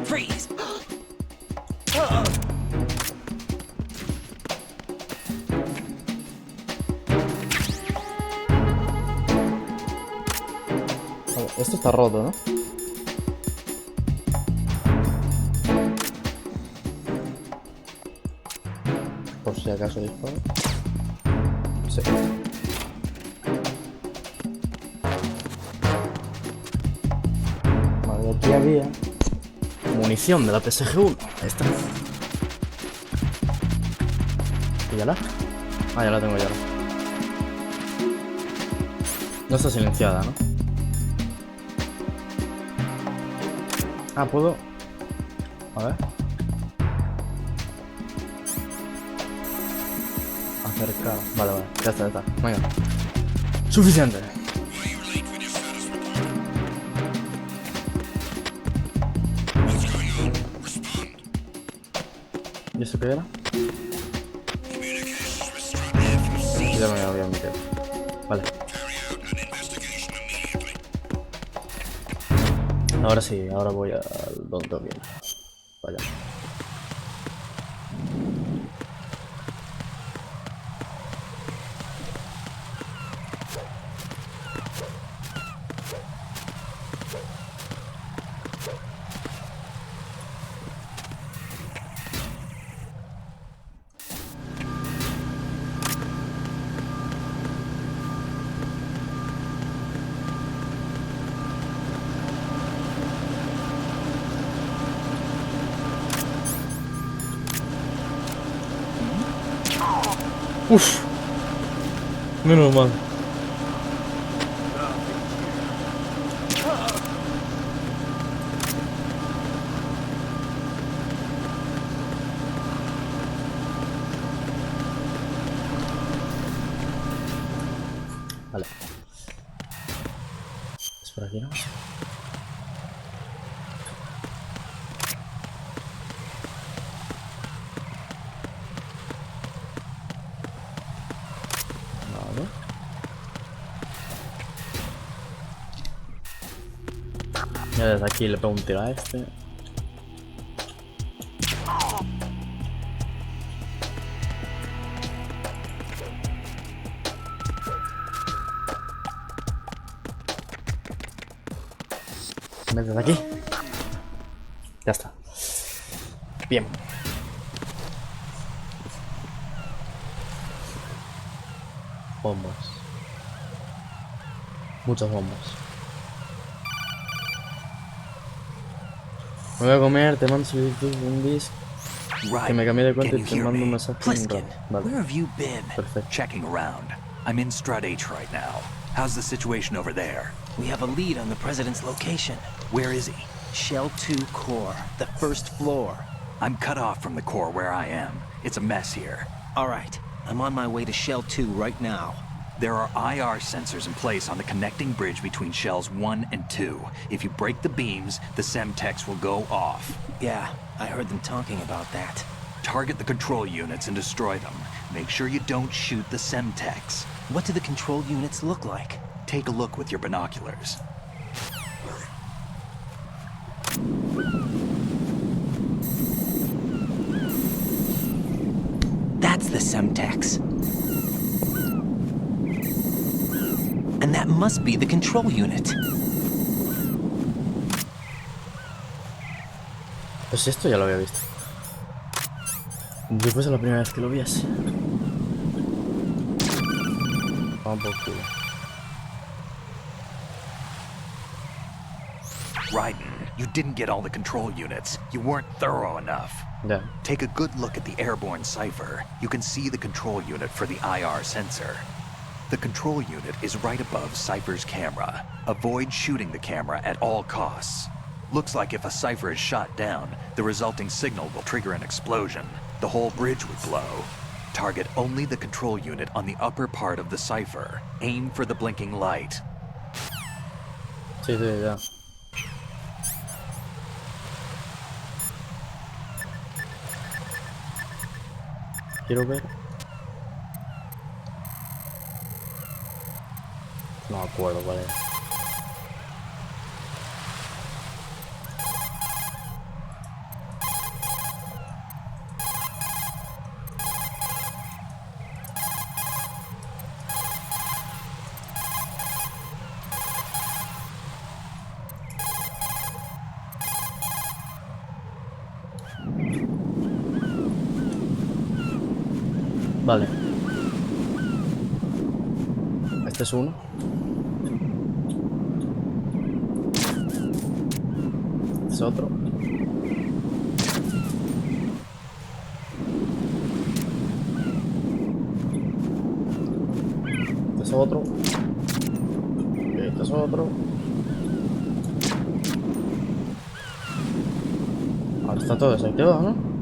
[SPEAKER 2] Freeze!
[SPEAKER 1] Vale, esto está roto, ¿no? Por si acaso disparo. Sí. Vale, aquí había munición de la PSG-1. Ahí está. ¿Píllala? Ah, ya la tengo ya. No está silenciada, ¿no? Ah, puedo. A ver. Acercar. Vale, vale. Ya está, ya está. Venga. Suficiente. ¿Y eso qué era? Ya me había metido. Vale. Ahora sí, ahora voy al donde tengo que ir. Vaya. Uf. Menos mal. Vale. Es por aquí, ¿no? Vale. Ya desde aquí le pego un tiro a este. Desde aquí. Ya está. Bien. Bombas. Muchas bombas. Me voy a comer, te mando solicitud un disc. Que me cambié de cuenta y te mando un mensaje en un rato. Vale.
[SPEAKER 5] Where have you been?
[SPEAKER 1] Perfecto.
[SPEAKER 5] Checking around. I'm in Strut H right now. How's the situation over there?
[SPEAKER 2] We have a lead on the president's location.
[SPEAKER 5] Where is he?
[SPEAKER 2] Shell 2 core, the first floor.
[SPEAKER 5] I'm cut off from the core where I am. It's a mess here.
[SPEAKER 2] All right, I'm on my way to Shell 2 right now.
[SPEAKER 5] There are IR sensors in place on the connecting bridge between Shells 1 and 2. If you break the beams, the Semtex will go off.
[SPEAKER 2] Yeah, I heard them talking about that.
[SPEAKER 5] Target the control units and destroy them. Make sure you don't shoot the Semtex.
[SPEAKER 2] What do the control units look like?
[SPEAKER 5] Take a look with your binoculars.
[SPEAKER 2] That's the Semtex. And that must be the control unit.
[SPEAKER 1] Pues esto ya lo había visto. Como si fuese la primera vez que lo viese. Vamos por culo.
[SPEAKER 5] Raiden, you didn't get all the control units. You weren't thorough enough.
[SPEAKER 1] Ya.
[SPEAKER 5] Take a good look at the airborne cipher. You can see the control unit for the IR sensor. The control unit is right above Cypher's camera. Avoid shooting the camera at all costs. Looks like if a Cypher is shot down, the resulting signal will trigger an explosion. The whole bridge would blow. Target only the control unit on the upper part of the Cypher. Aim for the blinking light.
[SPEAKER 1] Sí, sí, ya. Quiero ver. No me acuerdo cuál es. Vale. Este es uno. Este es otro. Este es otro. Este es otro. Ahora está todo desactivado, ¿no?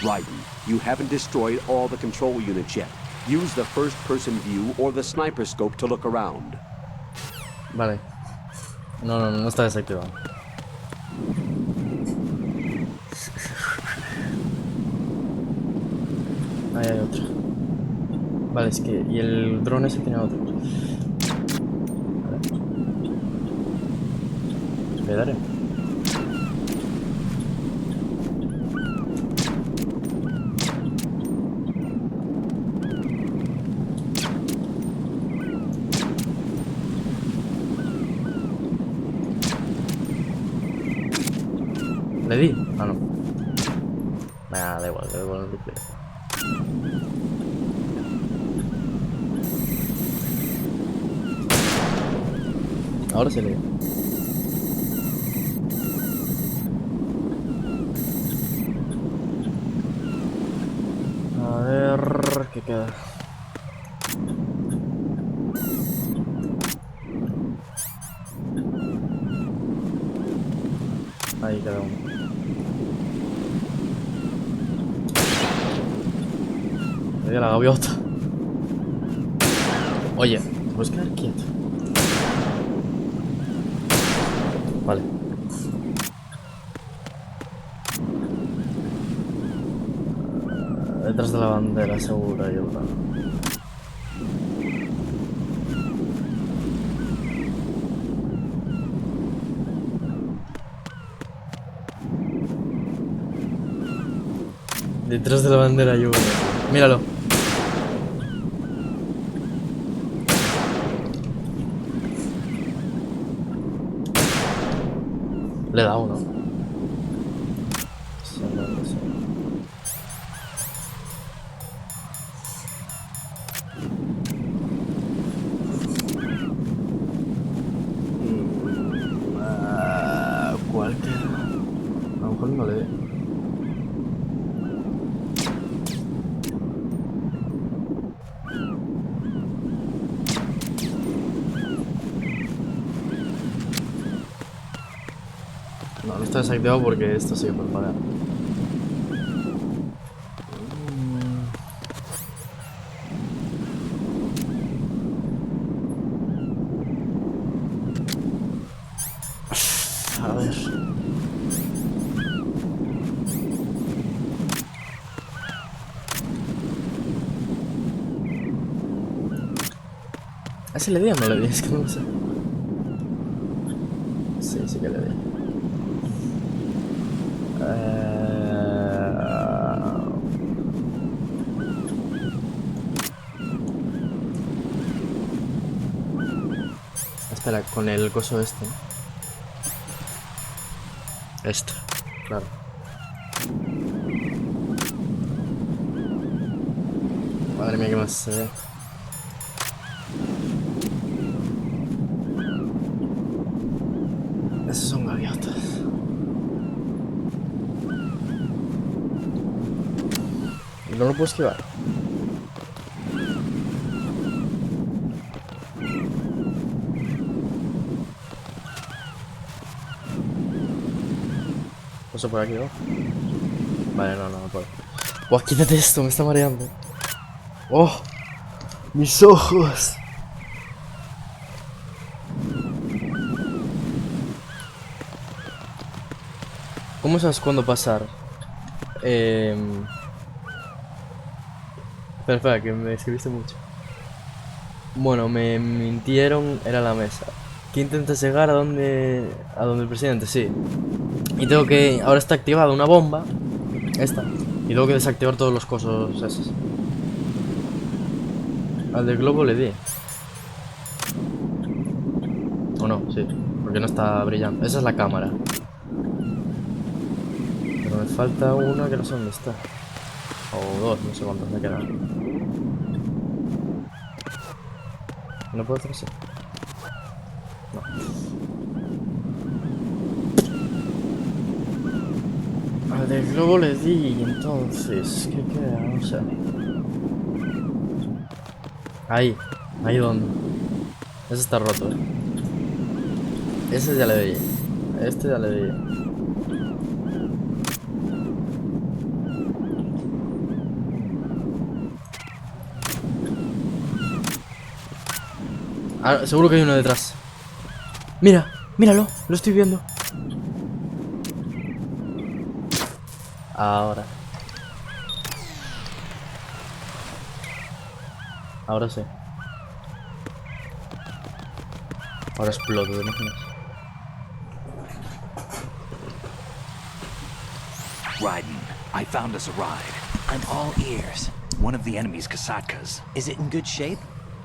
[SPEAKER 3] Raiden, you haven't destroyed all the control units yet. Use the first-person view or the sniper scope to look around.
[SPEAKER 1] Vale. No está desactivado. Ahí hay otro. Vale, es que... Y el dron ese tiene otro. Vale. Le daré. ¿Le di? Ah, no. Nah, da igual el replay. Ahora se le di. A ver... ¿Qué queda? Ahí queda uno. Me dio la gaviota. Oye, ¿te puedes quedar quieto? Vale. Detrás de la bandera, seguro, hay otra. Detrás de la bandera hay uno. Míralo. Le da uno. ¿Cuál queda? A lo mejor no le ve. No está desactivado porque esto sigue por pagar. A ver. ¿A ese le di o no le di? Es que no lo sé. Sí que le di. Espera, con el coso este. Esto, claro. Madre mía, que más se ve. No lo puedo esquivar. Paso por aquí, ¿no? Vale, no puedo. ¡Buah, quítate esto! Me está mareando. ¡Oh! ¡Mis ojos! ¿Cómo sabes cuándo pasar? Espera, que me escribiste mucho. Bueno, me mintieron, era la mesa. Que intentas llegar a donde el presidente, sí. Y tengo que... Ahora está activada una bomba. Esta. Y tengo que desactivar todos los cosos esos. Al del globo le di. O no, sí. Porque no está brillando. Esa es la cámara. Pero me falta una que no sé dónde está. O dos, no sé cuántas me quedan. ¿No puedo hacer así? No. Al del globo le di, entonces... ¿Qué queda? No sé. Ahí donde. Ese está roto, Ese ya le di. Este ya le di. Ah, seguro que hay uno detrás. Mira, míralo, lo estoy viendo. Ahora. Ahora sí. Ahora exploto, ¿te imaginas?
[SPEAKER 5] Raiden, I found us a ride.
[SPEAKER 2] I'm all ears.
[SPEAKER 5] One of the enemy's Kasatkas.
[SPEAKER 2] Is it in good shape?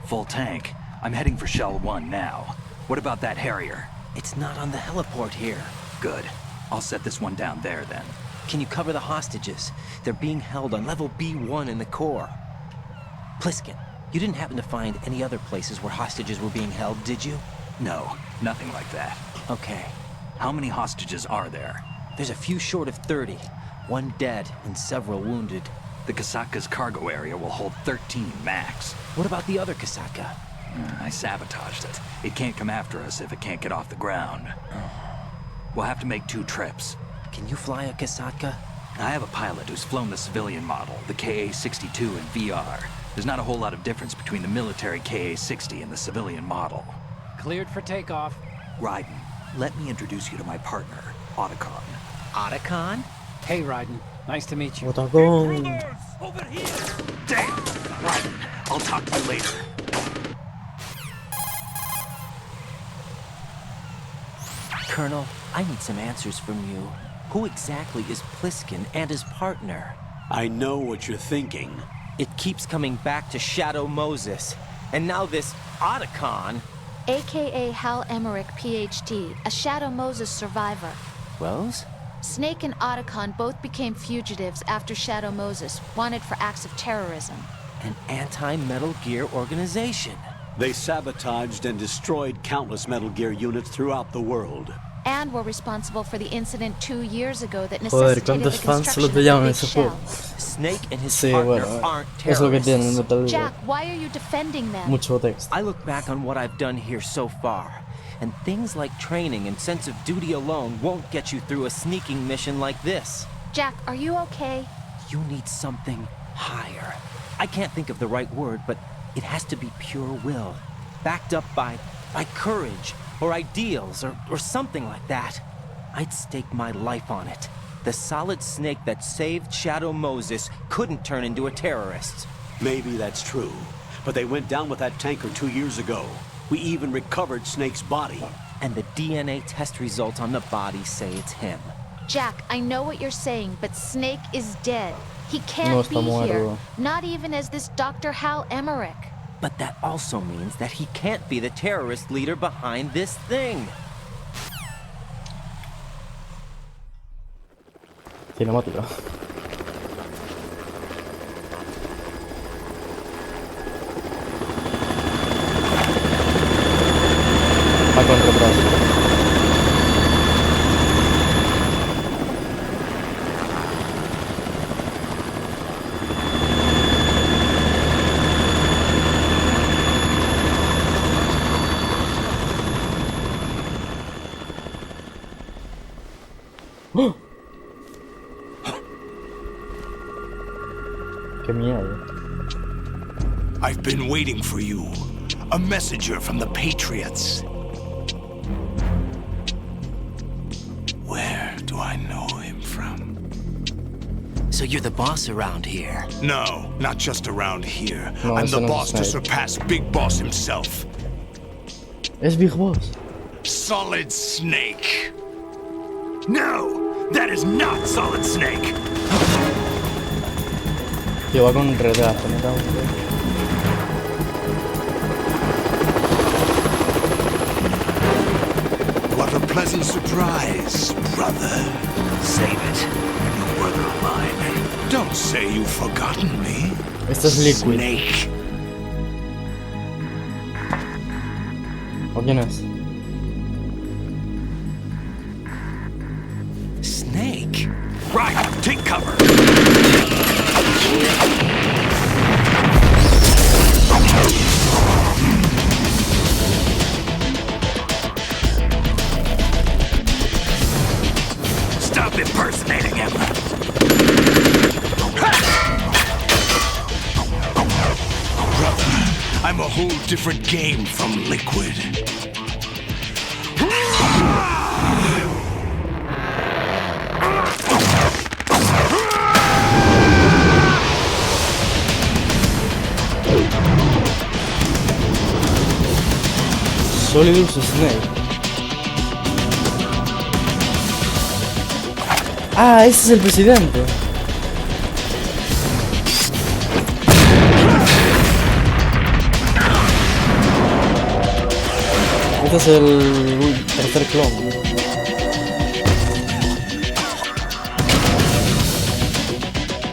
[SPEAKER 5] Full tank. I'm heading for Shell 1 now. What about that Harrier?
[SPEAKER 2] It's not on the heliport here.
[SPEAKER 5] Good. I'll set this one down there then.
[SPEAKER 2] Can you cover the hostages? They're being held on level B1 in the core. Pliskin, you didn't happen to find any other places where hostages were being held, did you?
[SPEAKER 5] No, nothing like that.
[SPEAKER 2] Okay.
[SPEAKER 5] How many hostages are there?
[SPEAKER 2] There's a few short of 30. One dead and several wounded.
[SPEAKER 5] The Kasatka's cargo area will hold 13 max.
[SPEAKER 2] What about the other Kasaka?
[SPEAKER 5] I sabotaged it. It can't come after us if it can't get off the ground. We'll have to make 2 trips.
[SPEAKER 2] Can you fly a Kasaka?
[SPEAKER 5] I have a pilot who's flown the civilian model, the KA-62 in VR. There's not a whole lot of difference between the military KA-60 and the civilian model.
[SPEAKER 14] Cleared for takeoff.
[SPEAKER 5] Raiden, let me introduce you to my partner, Otacon.
[SPEAKER 2] Otacon?
[SPEAKER 14] Hey, Raiden. Nice to meet you.
[SPEAKER 1] Otacon.
[SPEAKER 8] Over here!
[SPEAKER 5] Damn! Raiden, I'll talk to you later.
[SPEAKER 2] Colonel, I need some answers from you. Who exactly is Pliskin and his partner?
[SPEAKER 3] I know what you're thinking.
[SPEAKER 2] It keeps coming back to Shadow Moses. And now this Otacon.
[SPEAKER 7] AKA Hal Emmerich, PhD, a Shadow Moses survivor.
[SPEAKER 2] Wells?
[SPEAKER 7] Snake and Otacon both became fugitives after Shadow Moses, wanted for acts of terrorism.
[SPEAKER 2] An anti-Metal Gear organization.
[SPEAKER 3] They sabotaged and destroyed countless Metal Gear units throughout the world.
[SPEAKER 7] And were responsible for the incident 2 years ago that
[SPEAKER 1] Joder,
[SPEAKER 7] necessitated the
[SPEAKER 1] ¿cuántos fans
[SPEAKER 7] construction
[SPEAKER 1] solo
[SPEAKER 7] of
[SPEAKER 1] te
[SPEAKER 7] the
[SPEAKER 1] llaman
[SPEAKER 7] big
[SPEAKER 1] ese
[SPEAKER 7] shell.
[SPEAKER 1] juego?
[SPEAKER 2] Snake and his
[SPEAKER 1] Sí,
[SPEAKER 2] partner
[SPEAKER 1] bueno,
[SPEAKER 2] aren't
[SPEAKER 1] es lo que tiene en
[SPEAKER 2] terrorists.
[SPEAKER 1] Metal Gear.
[SPEAKER 7] Jack, why are you defending them?
[SPEAKER 1] Mucho texto.
[SPEAKER 2] I look back on what I've done here so far, and things like training and sense of duty alone won't get you through a sneaking mission like this.
[SPEAKER 7] Jack, are you okay?
[SPEAKER 2] You need something higher. I can't think of the right word, but it has to be pure will, backed up by courage, or ideals, or something like that. I'd stake my life on it. The solid snake that saved Shadow Moses couldn't turn into a terrorist.
[SPEAKER 3] Maybe that's true, but they went down with that tanker 2 years ago. We even recovered Snake's body.
[SPEAKER 2] And the DNA test results on the body say it's him.
[SPEAKER 7] Jack, I know what you're saying, but Snake is dead. He
[SPEAKER 1] No
[SPEAKER 7] can't
[SPEAKER 1] está
[SPEAKER 7] be here.
[SPEAKER 1] muerto.
[SPEAKER 7] Not even as this Dr. Hal Emmerich.
[SPEAKER 2] But that also means that he can't be the terrorist leader behind this thing.
[SPEAKER 1] Cinemática. Va con retraso. ¡Oh! ¡Qué miedo!
[SPEAKER 10] I've been waiting for you. A messenger from the Patriots. Where do I know him from?
[SPEAKER 15] So you're the boss around here?
[SPEAKER 10] No, not just around here.
[SPEAKER 1] No,
[SPEAKER 10] I'm
[SPEAKER 1] ese
[SPEAKER 10] the
[SPEAKER 1] no es
[SPEAKER 10] boss to
[SPEAKER 1] Snake.
[SPEAKER 10] surpass Big Boss himself.
[SPEAKER 1] Es Big Boss.
[SPEAKER 10] Solid Snake. No, that is not Solid Snake.
[SPEAKER 1] Tío, va con un retraso, me cago en Dios.
[SPEAKER 10] What a pleasant surprise, brother.
[SPEAKER 5] Save it. A new brother of mine.
[SPEAKER 10] Don't say you've forgotten me.
[SPEAKER 1] Esto es Liquid.
[SPEAKER 10] Snake.
[SPEAKER 1] ¿O quién es?
[SPEAKER 2] Snake?
[SPEAKER 10] Right, take cover. Stop impersonating him. Brother, I'm a whole different game from Liquid.
[SPEAKER 1] Solidus Snake. Ah, ese es el presidente. Este es el tercer clon.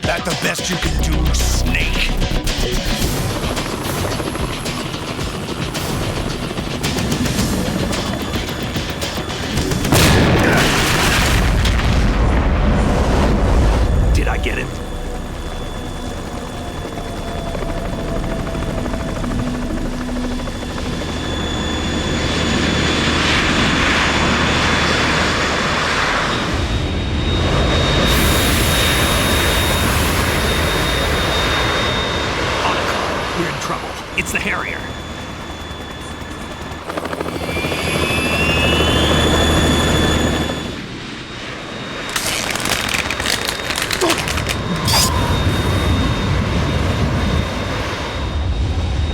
[SPEAKER 10] That the best you can do, Snake? Did I get it? We're in trouble. It's the Harrier.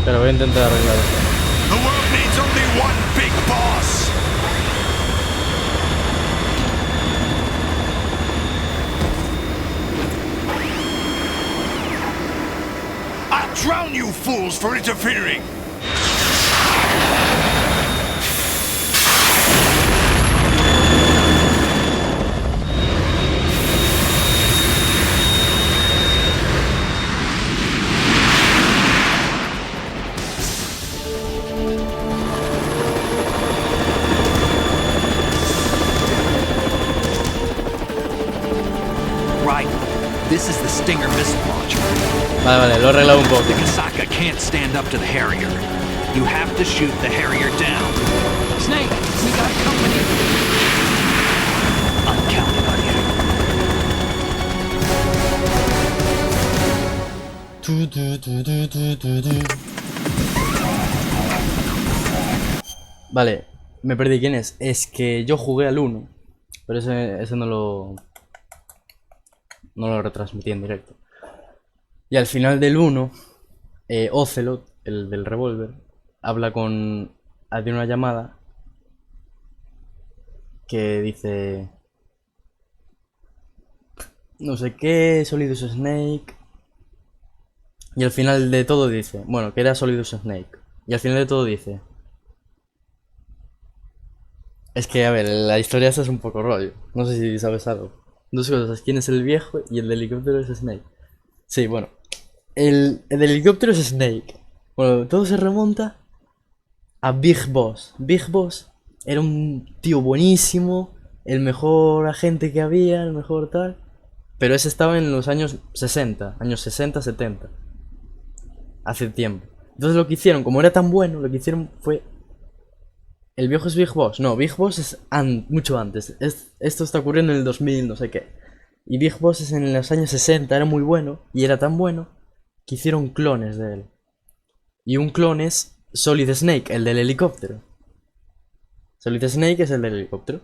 [SPEAKER 1] Pero voy a intentar arreglar esto.
[SPEAKER 10] The world needs only one big boss. I'll drown you fools for interfering.
[SPEAKER 5] Right. This is the Stinger missile launcher.
[SPEAKER 1] Vale, vale, lo he arreglado un poco.
[SPEAKER 5] The Kasaka can't stand up to the Harrier. You have to shoot the Harrier down.
[SPEAKER 14] Snake, we got company.
[SPEAKER 5] I'm counting on you.
[SPEAKER 1] Vale, me perdí. ¿Quién es? Es que yo jugué al 1, pero ese no lo retransmití en directo. Y al final del 1, Ocelot, el del revólver, habla hace una llamada que dice no sé qué, Solidus Snake. Y al final de todo dice, bueno, que era Solidus Snake. Y al final de todo dice, es que, a ver, la historia esa es un poco rollo. No sé si sabes algo. Dos cosas, quién es el viejo y el del helicóptero es Snake. Sí, bueno, el del helicóptero es Snake. Bueno, todo se remonta a Big Boss. Big Boss era un tío buenísimo, el mejor agente que había, el mejor tal. Pero ese estaba en los años 60, 70. Hace tiempo. Entonces lo que hicieron, como era tan bueno, lo que hicieron fue El viejo es Big Boss. No, Big Boss es mucho antes. Esto está ocurriendo en el 2000, no sé qué. Y Big Boss es en los años 60, era muy bueno. Y era tan bueno que hicieron clones de él. Y un clon es Solid Snake, el del helicóptero. Solid Snake es el del helicóptero.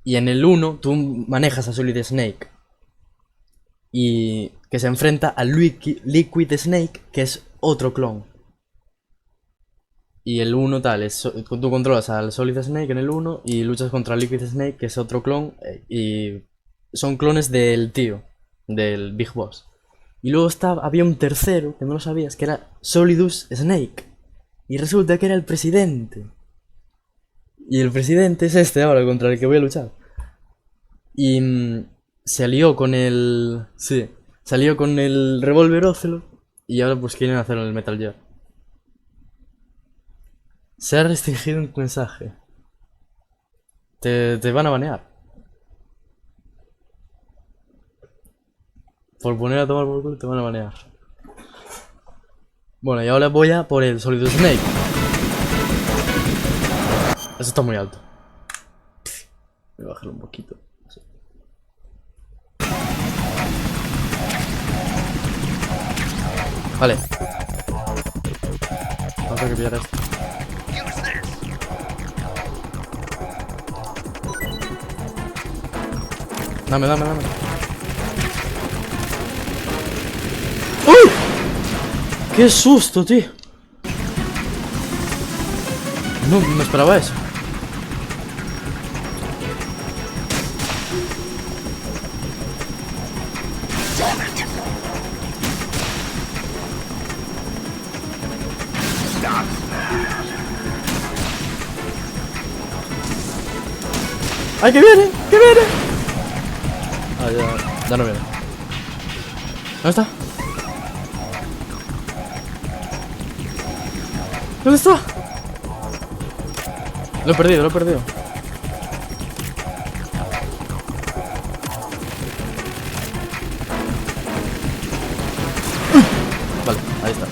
[SPEAKER 1] Y en el 1 tú manejas a Solid Snake. Y que se enfrenta al Liquid Snake, que es otro clon. Y el 1 tal, tú controlas al Solid Snake en el 1 y luchas contra Liquid Snake, que es otro clon. Y son clones del tío, del Big Boss. Y luego había un tercero, que no lo sabías, que era Solidus Snake. Y resulta que era el presidente. Y el presidente es este ahora, contra el que voy a luchar. Y se alió con el... Sí, se alió con el revólver Ocelot. Y ahora pues quieren hacerlo en el Metal Gear. Se ha restringido un mensaje. Te van a banear. Por poner a tomar por culo te van a banear. Bueno, y ahora voy a por el Solid Snake. Eso está muy alto. Voy a bajarlo un poquito. Así. Vale. Vamos a que pillar esto. Dame. ¡Uy! ¡Qué susto, tío! No me esperaba eso. ¡Ay, que viene! ¡Que viene! Ah, ya no viene. ¿Dónde está? ¿Dónde está? Lo he perdido. Vale, ahí está.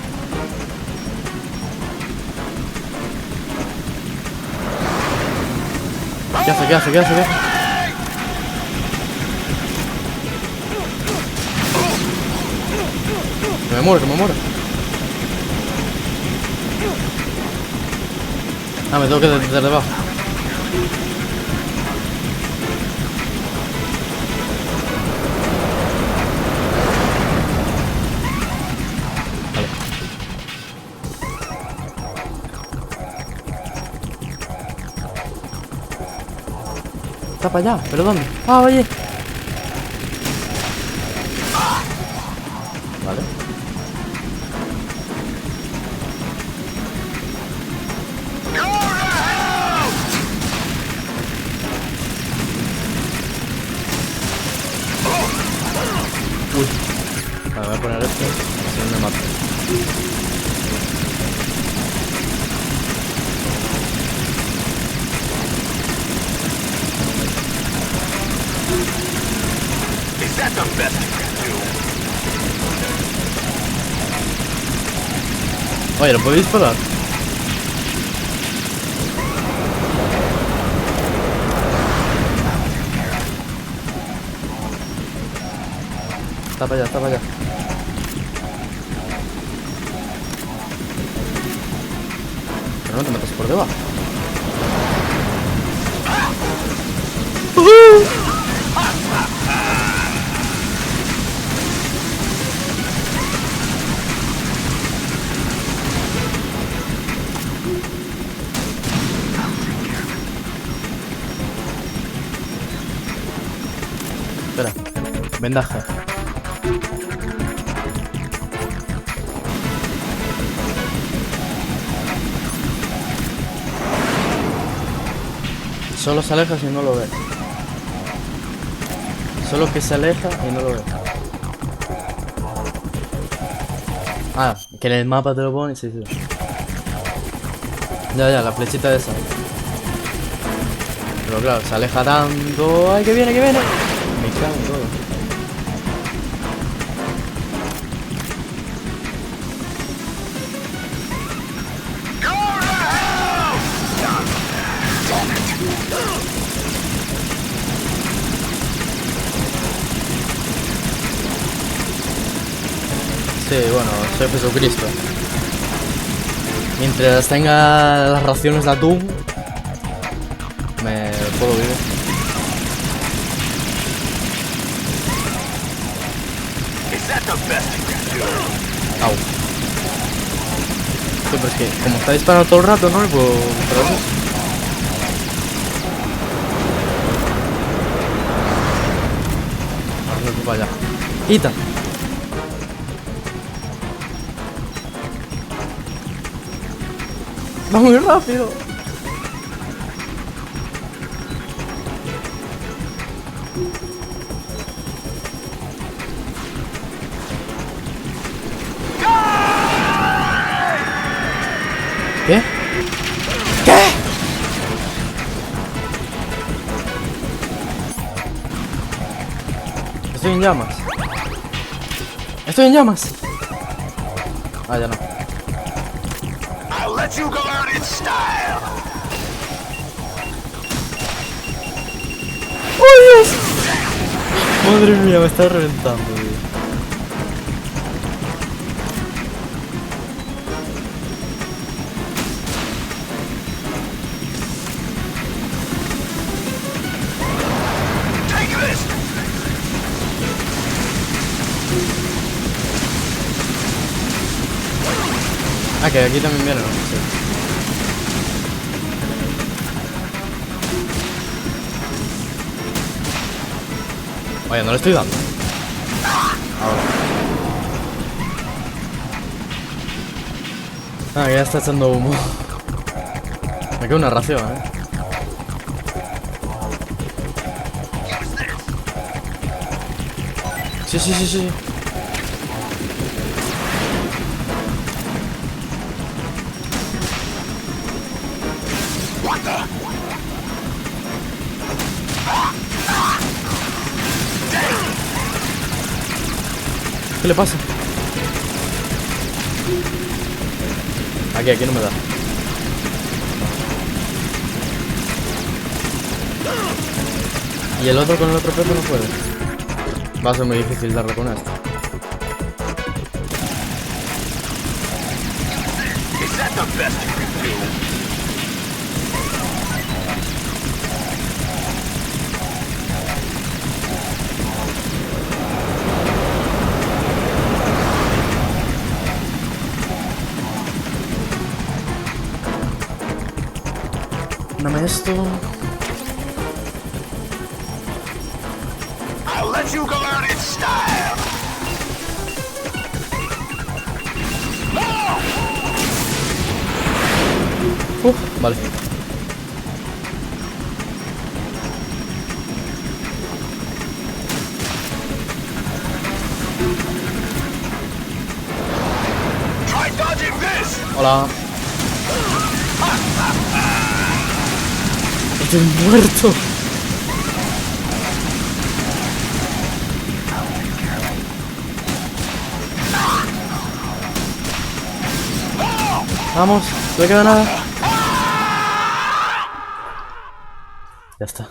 [SPEAKER 1] ¿Qué hace? Que me muero. Ah, me tengo que desde debajo. Vale. Está para allá, ¿pero dónde? Ah, oye. Vale. Uy. Vale, voy a poner esto. Si no me mato.
[SPEAKER 10] Is that the best you can do?
[SPEAKER 1] Oye, ¿lo podéis disparar? Está para allá. Pero no te metas por debajo. Espera, vendaje. Solo se aleja si no lo ves. Solo que se aleja y no lo ves. Ah, que en el mapa te lo pone, sí. Ya, la flechita esa. Pero claro, se aleja tanto. ¡Ay, que viene! Me cago en todo. Sí, bueno, soy Jesucristo. Mientras tenga las raciones de atún, me puedo vivir. Au. Sí, pero es que como está disparando todo el rato, no le puedo disparar eso. Ahora se para allá. ¡Quita! ¡Va muy rápido! ¿Qué? ¿Qué? Estoy en llamas. Estoy en llamas. Ah, ya no.
[SPEAKER 10] I'll let you go out in style.
[SPEAKER 1] ¡Oh, Dios! Madre mía, me está reventando, tío. Ah, que aquí también vienen, ¿no? Sí. Vaya, no le estoy dando. Ahora. Ah, que ya está echando humo. Me queda una ración, Sí, sí, sí, sí. ¿Qué le pasa? Aquí no me da. Y el otro con el otro peto no puede. Va a ser muy difícil darle con esto. Dame esto.
[SPEAKER 10] I'll let you go out in style.
[SPEAKER 1] Vale.
[SPEAKER 10] Try dodging this.
[SPEAKER 1] Hola. Estoy muerto. Vamos, no me queda nada. Ya está.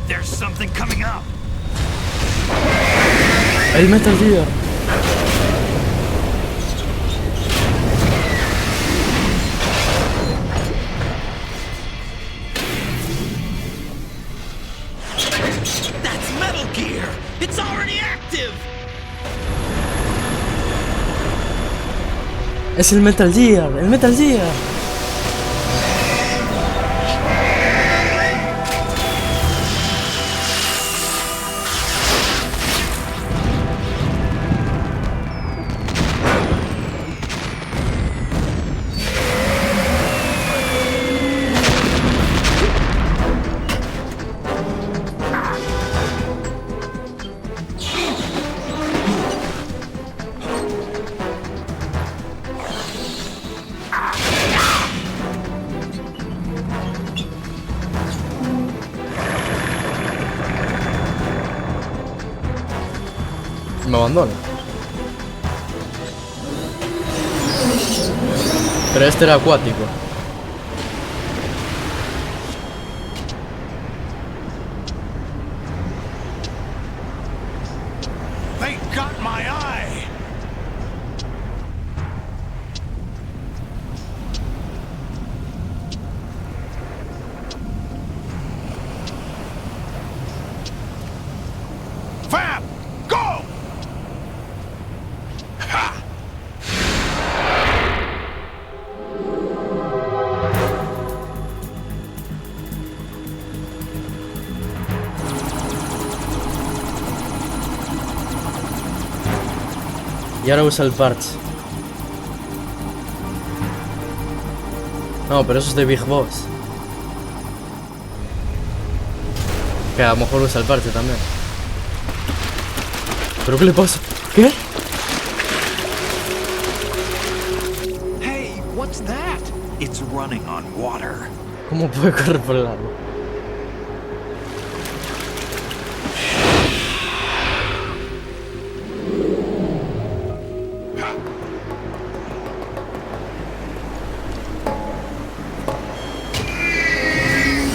[SPEAKER 10] There's something coming up.
[SPEAKER 1] El Metal Gear.
[SPEAKER 2] That's Metal Gear! It's already active!
[SPEAKER 1] Es el Metal Gear, el Metal Gear. abandone. Pero este era acuático.
[SPEAKER 10] They got my eye! Fab! Go! Ha!
[SPEAKER 1] Y ahora usa el parche. No, pero eso es de Big Boss. Que a lo mejor usa el parche también. ¿Pero qué le pasa? ¿Qué?
[SPEAKER 5] Hey, what's that? It's running on water.
[SPEAKER 1] ¿Cómo puede correr por el agua?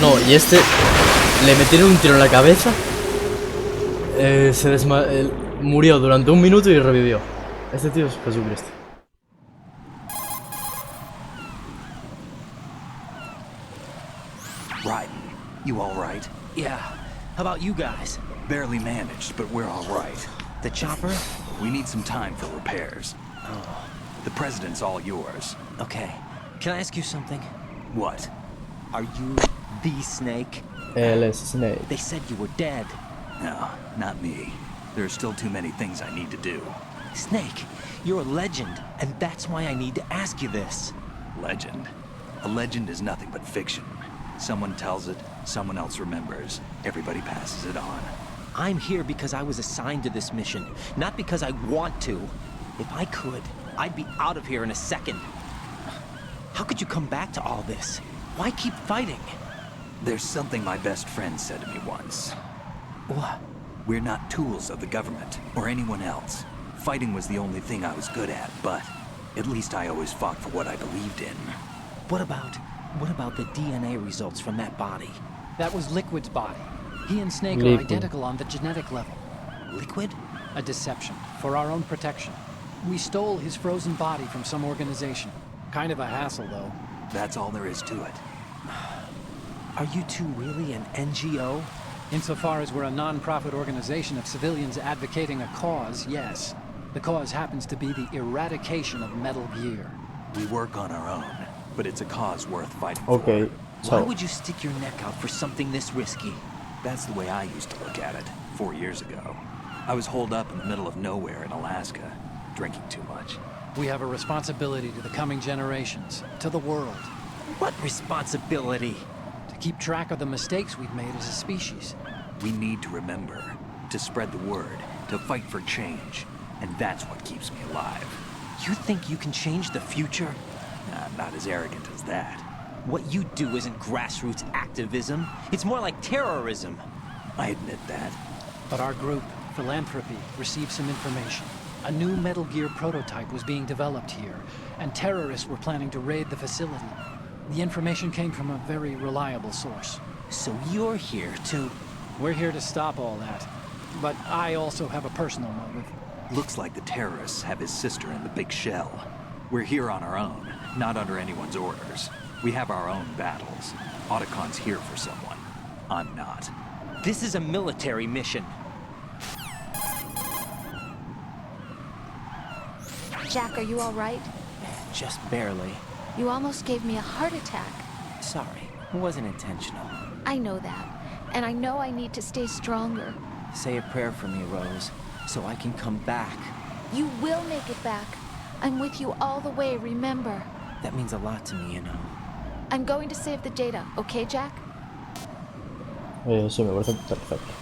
[SPEAKER 1] No, y este le metieron un tiro en la cabeza. Murió durante 1 minuto y revivió. Este tío es Jesucristo.
[SPEAKER 5] Right. You all right?
[SPEAKER 2] Yeah. How about you guys?
[SPEAKER 5] Barely managed, but we're all right.
[SPEAKER 2] The chopper?
[SPEAKER 5] We need some time for repairs.
[SPEAKER 2] Oh.
[SPEAKER 5] The president's all yours.
[SPEAKER 2] Okay. Can I ask you something?
[SPEAKER 5] What?
[SPEAKER 2] Are you the Snake?
[SPEAKER 1] Él es Snake.
[SPEAKER 2] They said you were dead.
[SPEAKER 5] No, not me. There are still too many things I need to do.
[SPEAKER 2] Snake, you're a legend, and that's why I need to ask you this.
[SPEAKER 5] Legend? A legend is nothing but fiction. Someone tells it, someone else remembers. Everybody passes it on.
[SPEAKER 2] I'm here because I was assigned to this mission, not because I want to. If I could, I'd be out of here in a second. How could you come back to all this? Why keep fighting?
[SPEAKER 5] There's something my best friend said to me once.
[SPEAKER 2] What?
[SPEAKER 5] We're not tools of the government, or anyone else. Fighting was the only thing I was good at, but at least I always fought for what I believed in.
[SPEAKER 2] What about the DNA results from that body?
[SPEAKER 14] That was Liquid's body. He and Snake
[SPEAKER 1] Liquid.
[SPEAKER 14] are identical on the genetic level.
[SPEAKER 2] Liquid?
[SPEAKER 14] A deception, for our own protection. We stole his frozen body from some organization. Kind of a hassle, though.
[SPEAKER 5] That's all there is to it.
[SPEAKER 2] Are you two really an NGO?
[SPEAKER 14] Insofar as we're a non-profit organization of civilians advocating a cause, yes. The cause happens to be the eradication of Metal Gear.
[SPEAKER 5] We work on our own, but it's a cause worth fighting
[SPEAKER 1] Okay,
[SPEAKER 5] for.
[SPEAKER 2] Why would you stick your neck out for something this risky?
[SPEAKER 5] That's the way I used to look at it, 4 years ago. I was holed up in the middle of nowhere in Alaska, drinking too much.
[SPEAKER 14] We have a responsibility to the coming generations, to the world.
[SPEAKER 2] What responsibility?
[SPEAKER 14] To keep track of the mistakes we've made as a species.
[SPEAKER 5] We need to remember, to spread the word, to fight for change, and that's what keeps me alive.
[SPEAKER 2] You think you can change the future?
[SPEAKER 5] I'm not as arrogant as that.
[SPEAKER 2] What you do isn't grassroots activism. It's more like terrorism.
[SPEAKER 5] I admit that.
[SPEAKER 14] But our group, Philanthropy, received some information. A new Metal Gear prototype was being developed here, and terrorists were planning to raid the facility. The information came from a very reliable source.
[SPEAKER 2] So you're here to...
[SPEAKER 14] We're here to stop all that. But I also have a personal motive.
[SPEAKER 5] Looks like the terrorists have his sister in the big shell. We're here on our own, not under anyone's orders. We have our own battles. Otacon's here for someone. I'm not.
[SPEAKER 2] This is a military mission.
[SPEAKER 7] Jack, are you all right?
[SPEAKER 2] Just barely.
[SPEAKER 7] You almost gave me a heart attack.
[SPEAKER 2] Sorry, it wasn't intentional.
[SPEAKER 7] I know that. And I know I need to stay stronger.
[SPEAKER 2] Say a prayer for me, Rose, so I can come back.
[SPEAKER 7] You will make it back. I'm with you all the way, remember?
[SPEAKER 2] That means a lot to me, you know.
[SPEAKER 7] I'm going to save the data, okay, Jack?
[SPEAKER 1] Sí, me parece perfecto.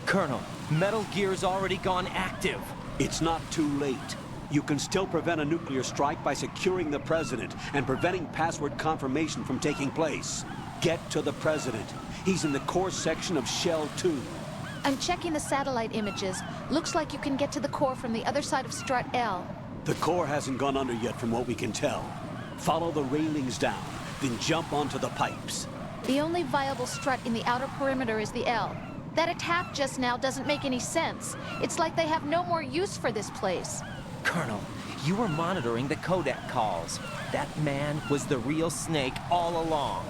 [SPEAKER 2] Colonel, Metal Gear's already gone active.
[SPEAKER 3] It's not too late. You can still prevent a nuclear strike by securing the president and preventing password confirmation from taking place. Get to the president. He's in the core section of Shell 2.
[SPEAKER 7] I'm checking the satellite images. Looks like you can get to the core from the other side of Strut L.
[SPEAKER 3] The core hasn't gone under yet from what we can tell. Follow the railings down, then jump onto the pipes.
[SPEAKER 7] The only viable strut in the outer perimeter is the L. That attack just now doesn't make any sense. It's like they have no more use for this place.
[SPEAKER 2] Colonel, you were monitoring the codec calls. That man was the real Snake all along.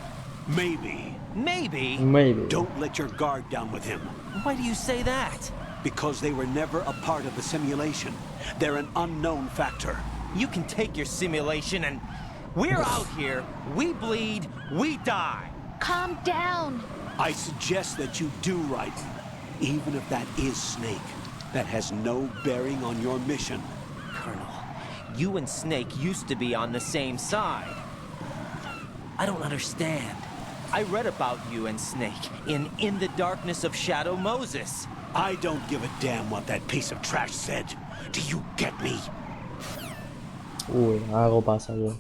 [SPEAKER 3] Maybe.
[SPEAKER 2] Maybe?
[SPEAKER 1] Maybe.
[SPEAKER 3] Don't let your guard down with him.
[SPEAKER 2] Why do you say that?
[SPEAKER 3] Because they were never a part of the simulation. They're an unknown factor.
[SPEAKER 2] You can take your simulation and... We're out here, we bleed, we die.
[SPEAKER 7] Calm down.
[SPEAKER 3] I suggest that you do right. Even if that is Snake, that has no bearing on your mission.
[SPEAKER 2] Colonel, you and Snake used to be on the same side. I don't understand. I read about you and Snake in the Darkness of Shadow Moses.
[SPEAKER 3] I don't give a damn what that piece of trash said. Do you get me?
[SPEAKER 1] Uy, algo pasa yo.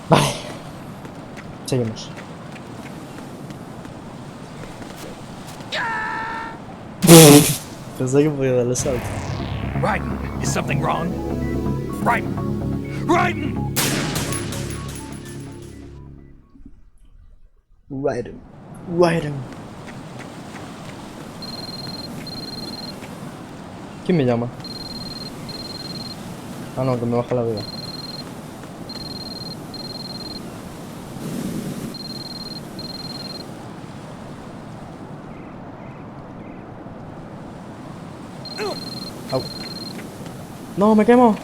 [SPEAKER 1] Vale. Seguimos. Pensé que podía darle salto.
[SPEAKER 10] Raiden, is something wrong? Raiden! Raiden!
[SPEAKER 1] Raiden. ¿Quién me llama? Ah, no, que me baja la vida. Au. No, me quemo.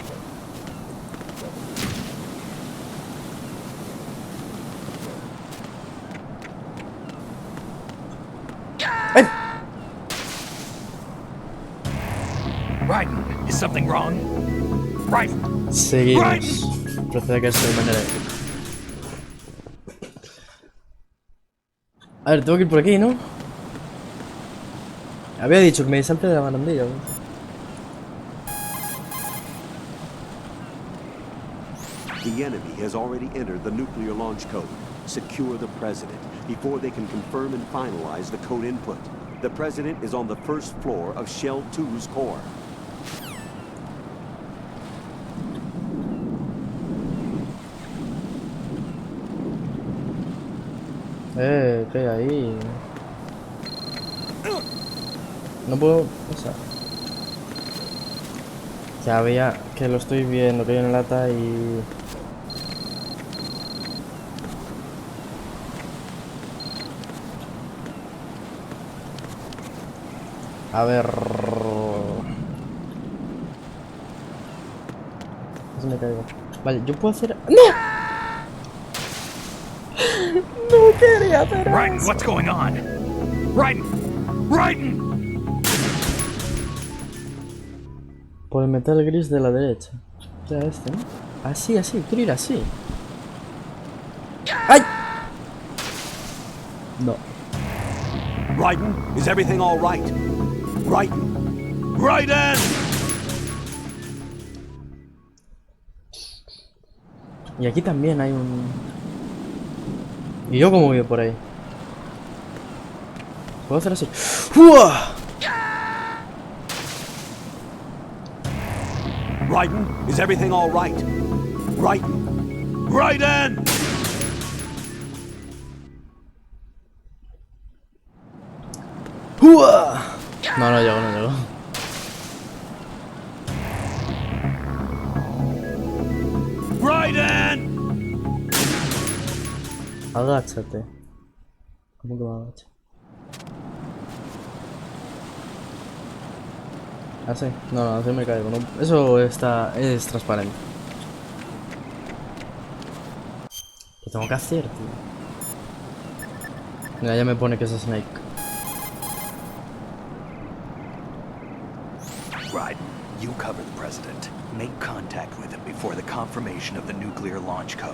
[SPEAKER 1] ¡Ay!
[SPEAKER 10] Raiden, is something wrong? Raiden!
[SPEAKER 1] Seguimos. Procede a caerse de manera épica. A ver, tengo que ir por aquí, ¿no? Había dicho que me salte de la barandilla, ¿no?
[SPEAKER 3] The enemy has already entered the nuclear launch code. Secure the president before they can confirm and finalize the code input. The president is on the first floor of Shell 2's core.
[SPEAKER 1] ¿Qué hay ahí? No puedo pasar. Ya veía que lo estoy viendo, que hay una lata y... A ver... Se me caigo. Vale, yo puedo hacer... ¡No! No quería hacer
[SPEAKER 10] Raiden,
[SPEAKER 1] eso.
[SPEAKER 10] what's going on? Raiden! Raiden!
[SPEAKER 1] Por el metal gris de la derecha. Ya este, ¿no? Así, quiero ir así. ¡Ay! No.
[SPEAKER 3] Raiden, is everything all right? Raiden! Raiden!
[SPEAKER 1] Y aquí también hay un... ¿Y yo cómo voy por ahí? ¿Puedo hacer así? ¡Uah!
[SPEAKER 3] Raiden, is everything all right? Raiden! Raiden!
[SPEAKER 1] ¡Uah! No llego.
[SPEAKER 3] Raiden!
[SPEAKER 1] Agáchate. ¿Cómo que me agacho? ¿Así? No, así me caigo. ¿No? Eso es transparente. ¿Qué tengo que hacer, tío? Mira, ya me pone que es Snake.
[SPEAKER 5] Raiden, you cover the president. Make contact with him before the confirmation of the nuclear launch code.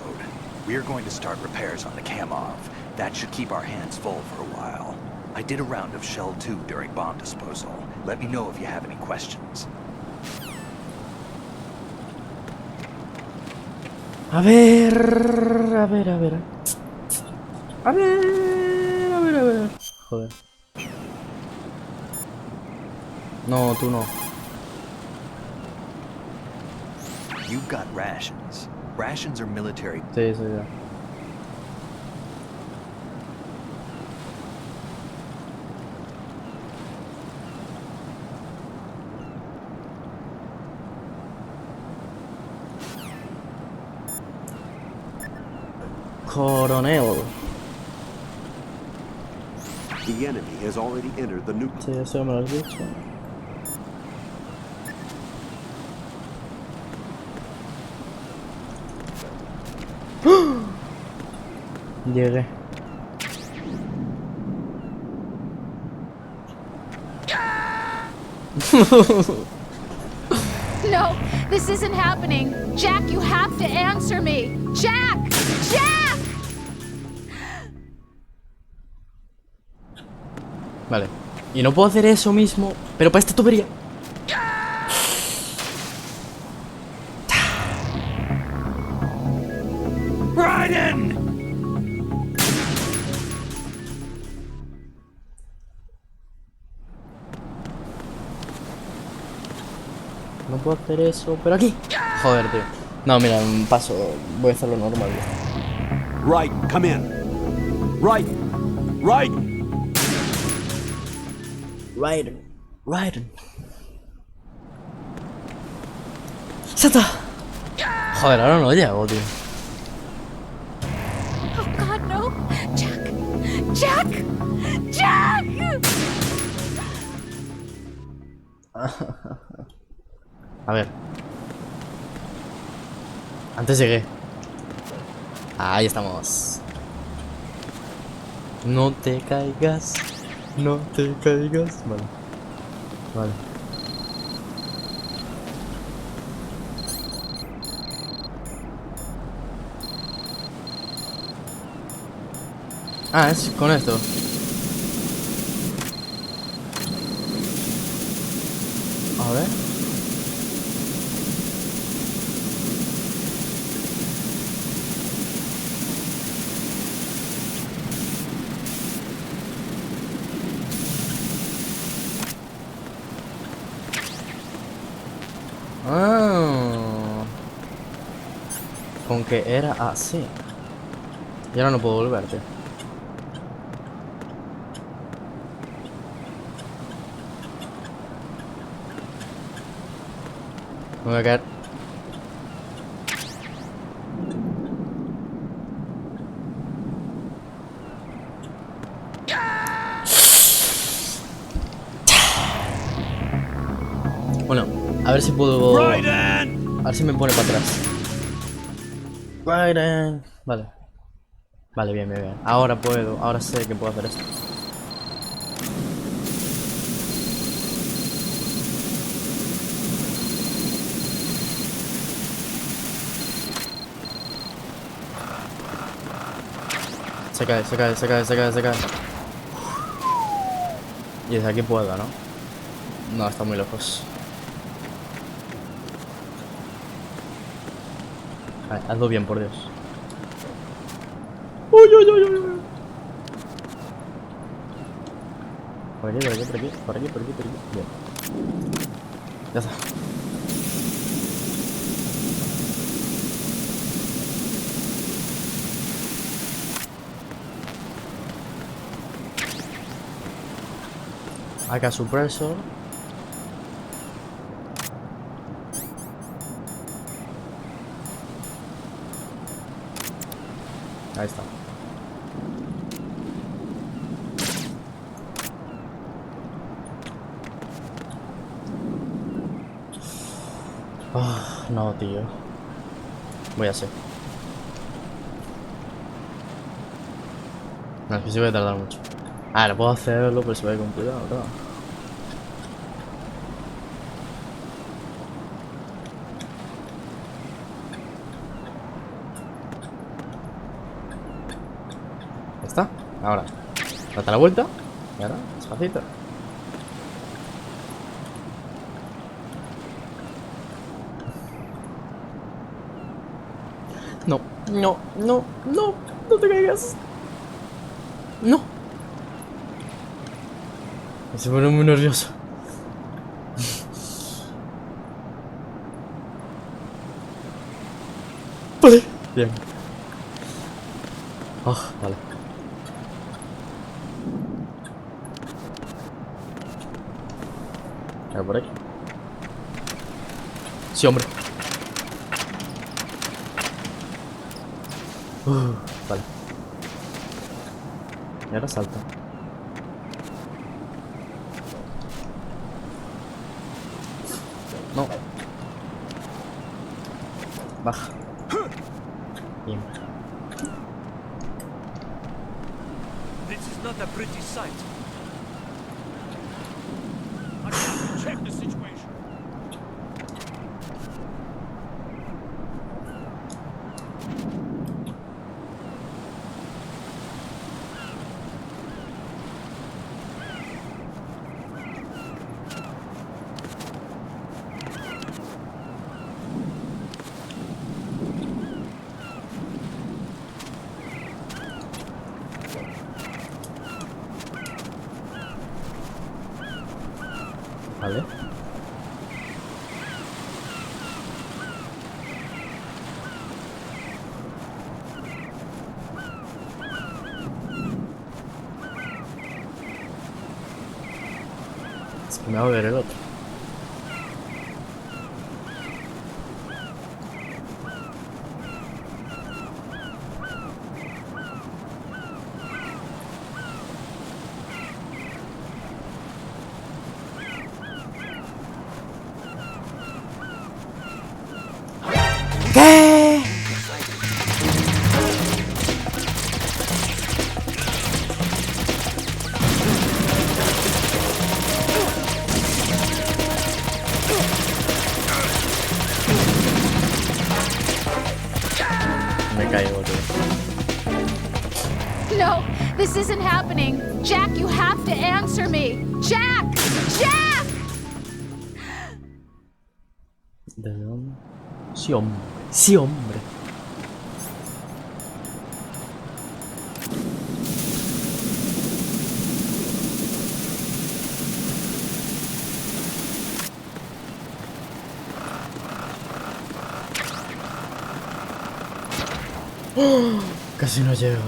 [SPEAKER 5] We're going to start repairs on the Kamov. That should keep our hands full for a while. I did a round of Shell 2 during bomb disposal. Let me know if you have any questions.
[SPEAKER 1] A ver, a ver, a ver. A ver, a ver, a ver. Joder. No, tú no.
[SPEAKER 5] You've got rations. Rations are military.
[SPEAKER 1] Sí, sí, ya. Coronel.
[SPEAKER 16] The enemy has already entered the nuclear.
[SPEAKER 1] Sí, eso me lo has dicho. Llegué.
[SPEAKER 7] No, this isn't happening. Jack, you have to answer me. Jack! Jack!
[SPEAKER 1] Vale. Y no puedo hacer eso mismo, pero para esta tubería.
[SPEAKER 10] Raiden!
[SPEAKER 1] No puedo hacer eso, pero aquí. Joder, tío. No, mira, paso. Voy a hacerlo normal.
[SPEAKER 3] Raiden, come in. Raiden! Raiden!
[SPEAKER 1] Raiden. Raiden. ¡Sata! Joder, ahora no llego, tío.
[SPEAKER 7] Oh, God, no. Jack! Jack! Jack!
[SPEAKER 1] A ver. Antes llegué. Ahí estamos. No te caigas. No te caigas. Vale. Vale. Ah, es con esto. A ver. Ah. Con que era así. Y ahora no puedo volverte. Me voy a caer. Bueno, a ver si puedo... A ver si me pone para atrás. Raiden. Vale. Vale, bien, bien, bien. Ahora puedo, ahora sé que puedo hacer esto. Se cae, se cae, se cae, se cae, se cae. Y desde aquí puedo, ¿no? No, está muy lejos. Vale, hazlo bien, por Dios. Uy, uy, uy, uy, uy. Por aquí, por aquí, por aquí, por aquí, por aquí, por aquí. Bien. Ya está. Acá suppressor. Ahí está. Oh, no, tío. Voy a hacer. No, es que sí voy a tardar mucho. Ah, no puedo hacerlo, pero se va a ir con cuidado, claro. Ya está. Ahora, date la vuelta. Y ahora, despacito. No, no, no, no, no te caigas. No. Se pone muy nervioso. Vale. Bien. Ah, vale. A ver por aquí. Sí, hombre. Vale. Y ahora salta. No. Baja. Bien.
[SPEAKER 8] This is not a pretty sight. I have to check the situation.
[SPEAKER 1] Vale. Es que me va a ver el otro. ¿Qué? Me caigo, tío.
[SPEAKER 7] No, this isn't happening. Jack, you have to answer me. Jack! Jack!
[SPEAKER 1] ¿De dónde? Sí, hombre. Sí, hombre. ¡Oh! Casi no llego.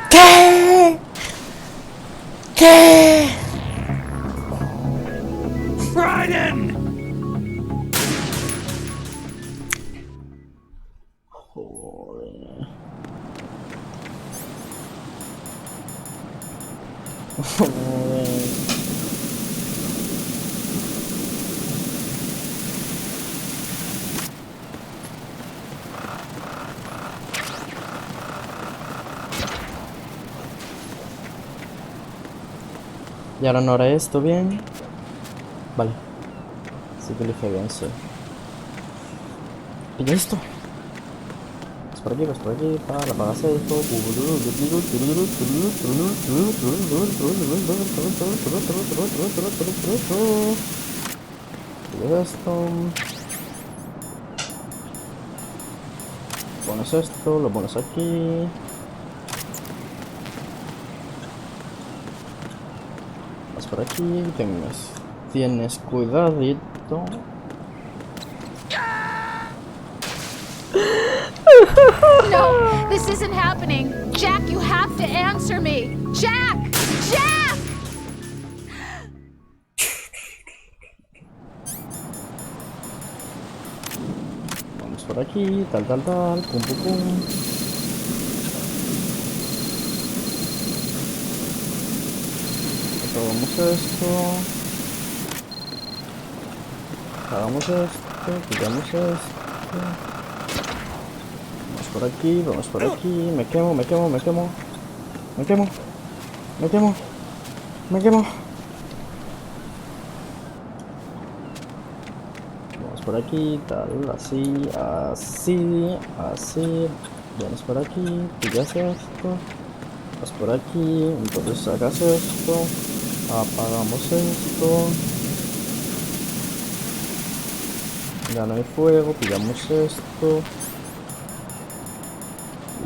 [SPEAKER 1] ¿Qué? ¿Qué?
[SPEAKER 10] Raiden!
[SPEAKER 1] Joder. Joder. Y ahora no haré esto bien. Vale. Sí que lo hice bien, sí. ¿Y esto? Vas por aquí, para, apagas esto. Y esto. Pones esto, lo pones aquí. Vamos por aquí. Tienes cuidadito.
[SPEAKER 7] No, this isn't happening. Jack, you have to answer me. Jack! Jack!
[SPEAKER 1] Vamos por aquí, tal, pum, pum, pum. Hagamos esto. Hagamos esto, quitamos esto. Vamos por aquí. Me quemo. Vamos por aquí, tal, así. Vienes por aquí, pillas esto. Vas por aquí, entonces sacas esto. Apagamos esto. Ya no hay fuego, pillamos esto.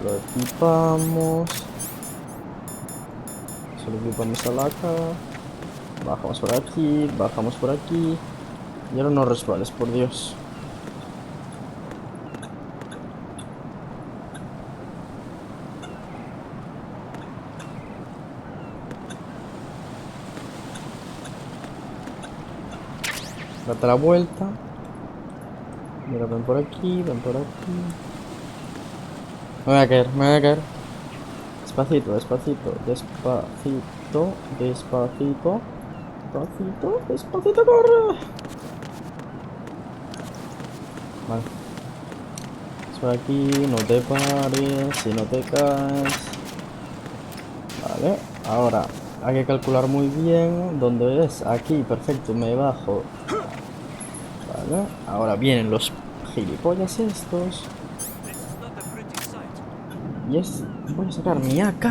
[SPEAKER 1] Lo equipamos. Solo equipamos a la cara. Bajamos por aquí. Y ahora no resbales, por Dios. Date la vuelta. Mira, ven por aquí. Me voy a caer. Despacito. Despacito, corre. Vale. Es por aquí, no te pares, si no te caes. Vale, ahora hay que calcular muy bien dónde es. Aquí, perfecto, me bajo. Vale, ahora vienen los gilipollas estos. Voy a sacar mi AK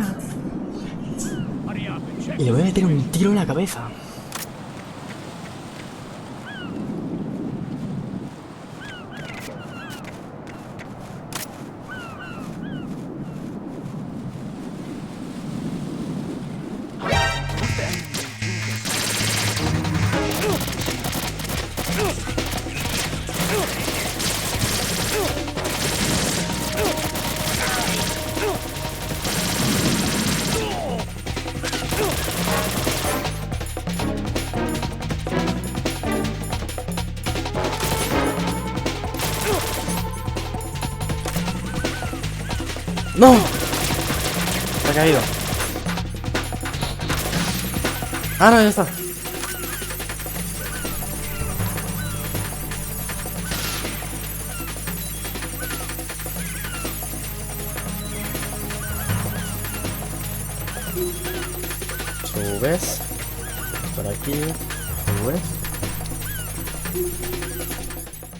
[SPEAKER 1] y le voy a meter un tiro en la cabeza. ¡No! Se ha caído. Ah, no, ya está. Subes. Por aquí. Subes.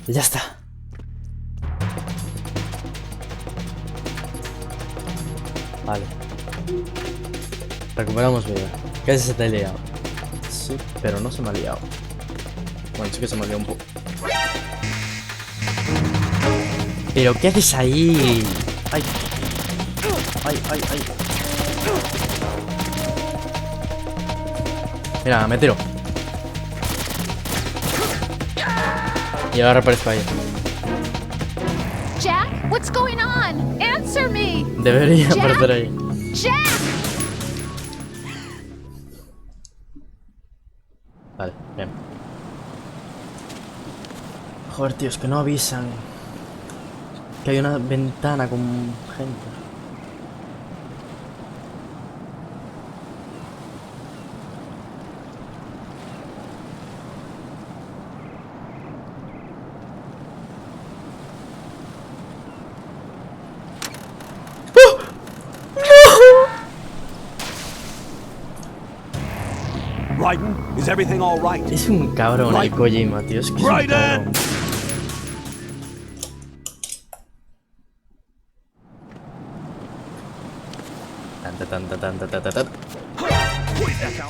[SPEAKER 1] Y ya está. Vale. Recuperamos vida. Casi se te ha liado. Sí, pero no se me ha liado. Bueno, sí que se me ha liado un poco. ¿Pero qué haces ahí? Ay. Mira, me tiro. Y ahora aparezco ahí.
[SPEAKER 7] Jack, what's going on? Answer me.
[SPEAKER 1] Debería aparecer ahí.
[SPEAKER 7] Jack.
[SPEAKER 1] Vale, bien. Joder, tío, es que no avisan que hay una ventana con gente.
[SPEAKER 3] Raiden, is everything all right?
[SPEAKER 1] Es un cabrón el Kojima, tío. Es que es un cabrón.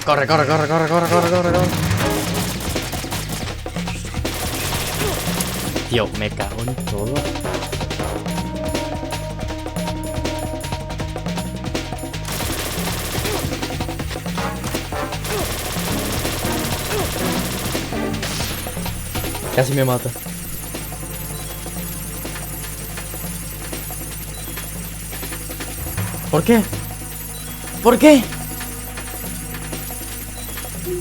[SPEAKER 1] Corre. Tío, me cago en todo. Casi me mata. ¿Por qué? ¿Por qué?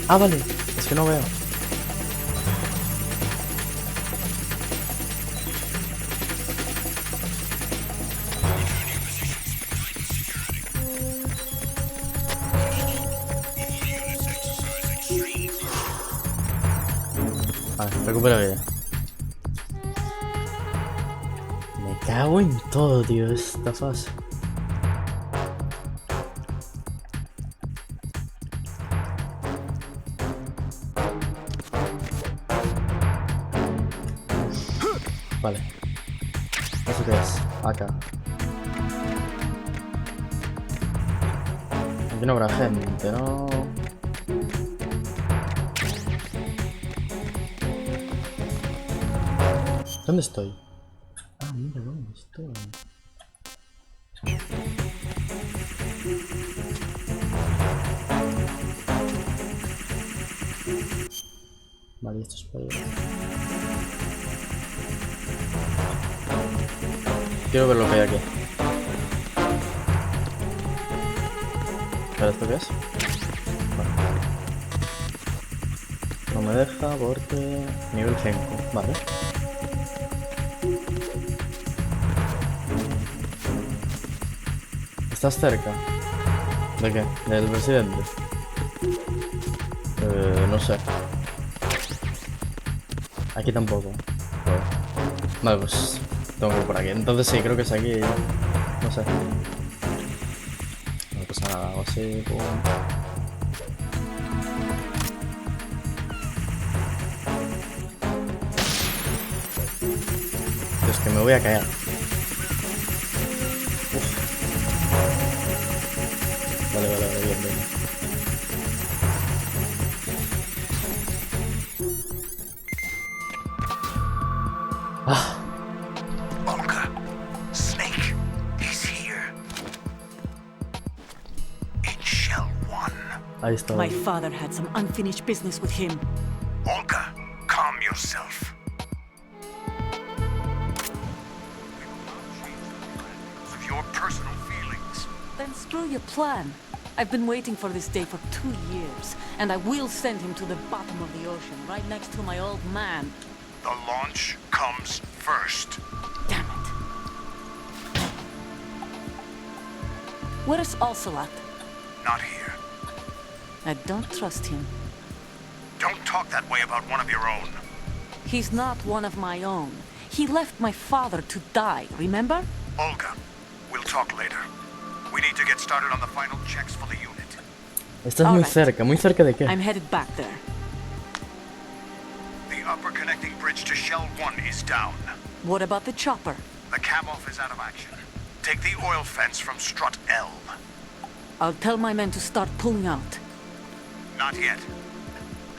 [SPEAKER 1] Ah, vale. Es que no veo. Vale, recupera vida. Me cago en todo, tío, esta fase. Vale. ¿Eso qué es? Acá. Aquí no habrá gente, ¿no? ¿Dónde estoy? Ah, mira dónde estoy. Vale, esto es para allá. Quiero ver lo que hay aquí. ¿Para esto qué es? Vale. No me deja porque... Nivel 5, vale. ¿Estás cerca? ¿De qué? ¿Del presidente? No sé. Aquí tampoco. Vale, pues tengo que ir por aquí. Entonces sí, creo que es aquí. No sé. No pasa nada, algo así. Pum. Es que me voy a caer. Vale, vale, vale, bien, bien. Ah.
[SPEAKER 10] Olga, Snake, he's here. In Shell 1.
[SPEAKER 1] Ahí está.
[SPEAKER 13] My father had some unfinished business with him.
[SPEAKER 10] Olga, calm yourself. Of your personal feelings.
[SPEAKER 13] Then screw your plan. I've been waiting for this day for 2 years, and I will send him to the bottom of the ocean, right next to my old man.
[SPEAKER 10] The launch comes first.
[SPEAKER 13] Damn it. Where's Ocelot?
[SPEAKER 10] Not here.
[SPEAKER 13] I don't trust him.
[SPEAKER 10] Don't talk that way about one of your own.
[SPEAKER 13] He's not one of my own. He left my father to die, remember?
[SPEAKER 10] Olga, we'll talk later. We need to get started on the final checks for the unit.
[SPEAKER 1] Estás muy cerca. ¿Muy cerca de qué?
[SPEAKER 13] I'm headed back there.
[SPEAKER 10] The upper connecting bridge to Shell 1 is down.
[SPEAKER 13] What about the chopper?
[SPEAKER 10] The cam-off is out of action. Take the oil fence from strut L.
[SPEAKER 13] I'll tell my men to start pulling out.
[SPEAKER 10] Not yet.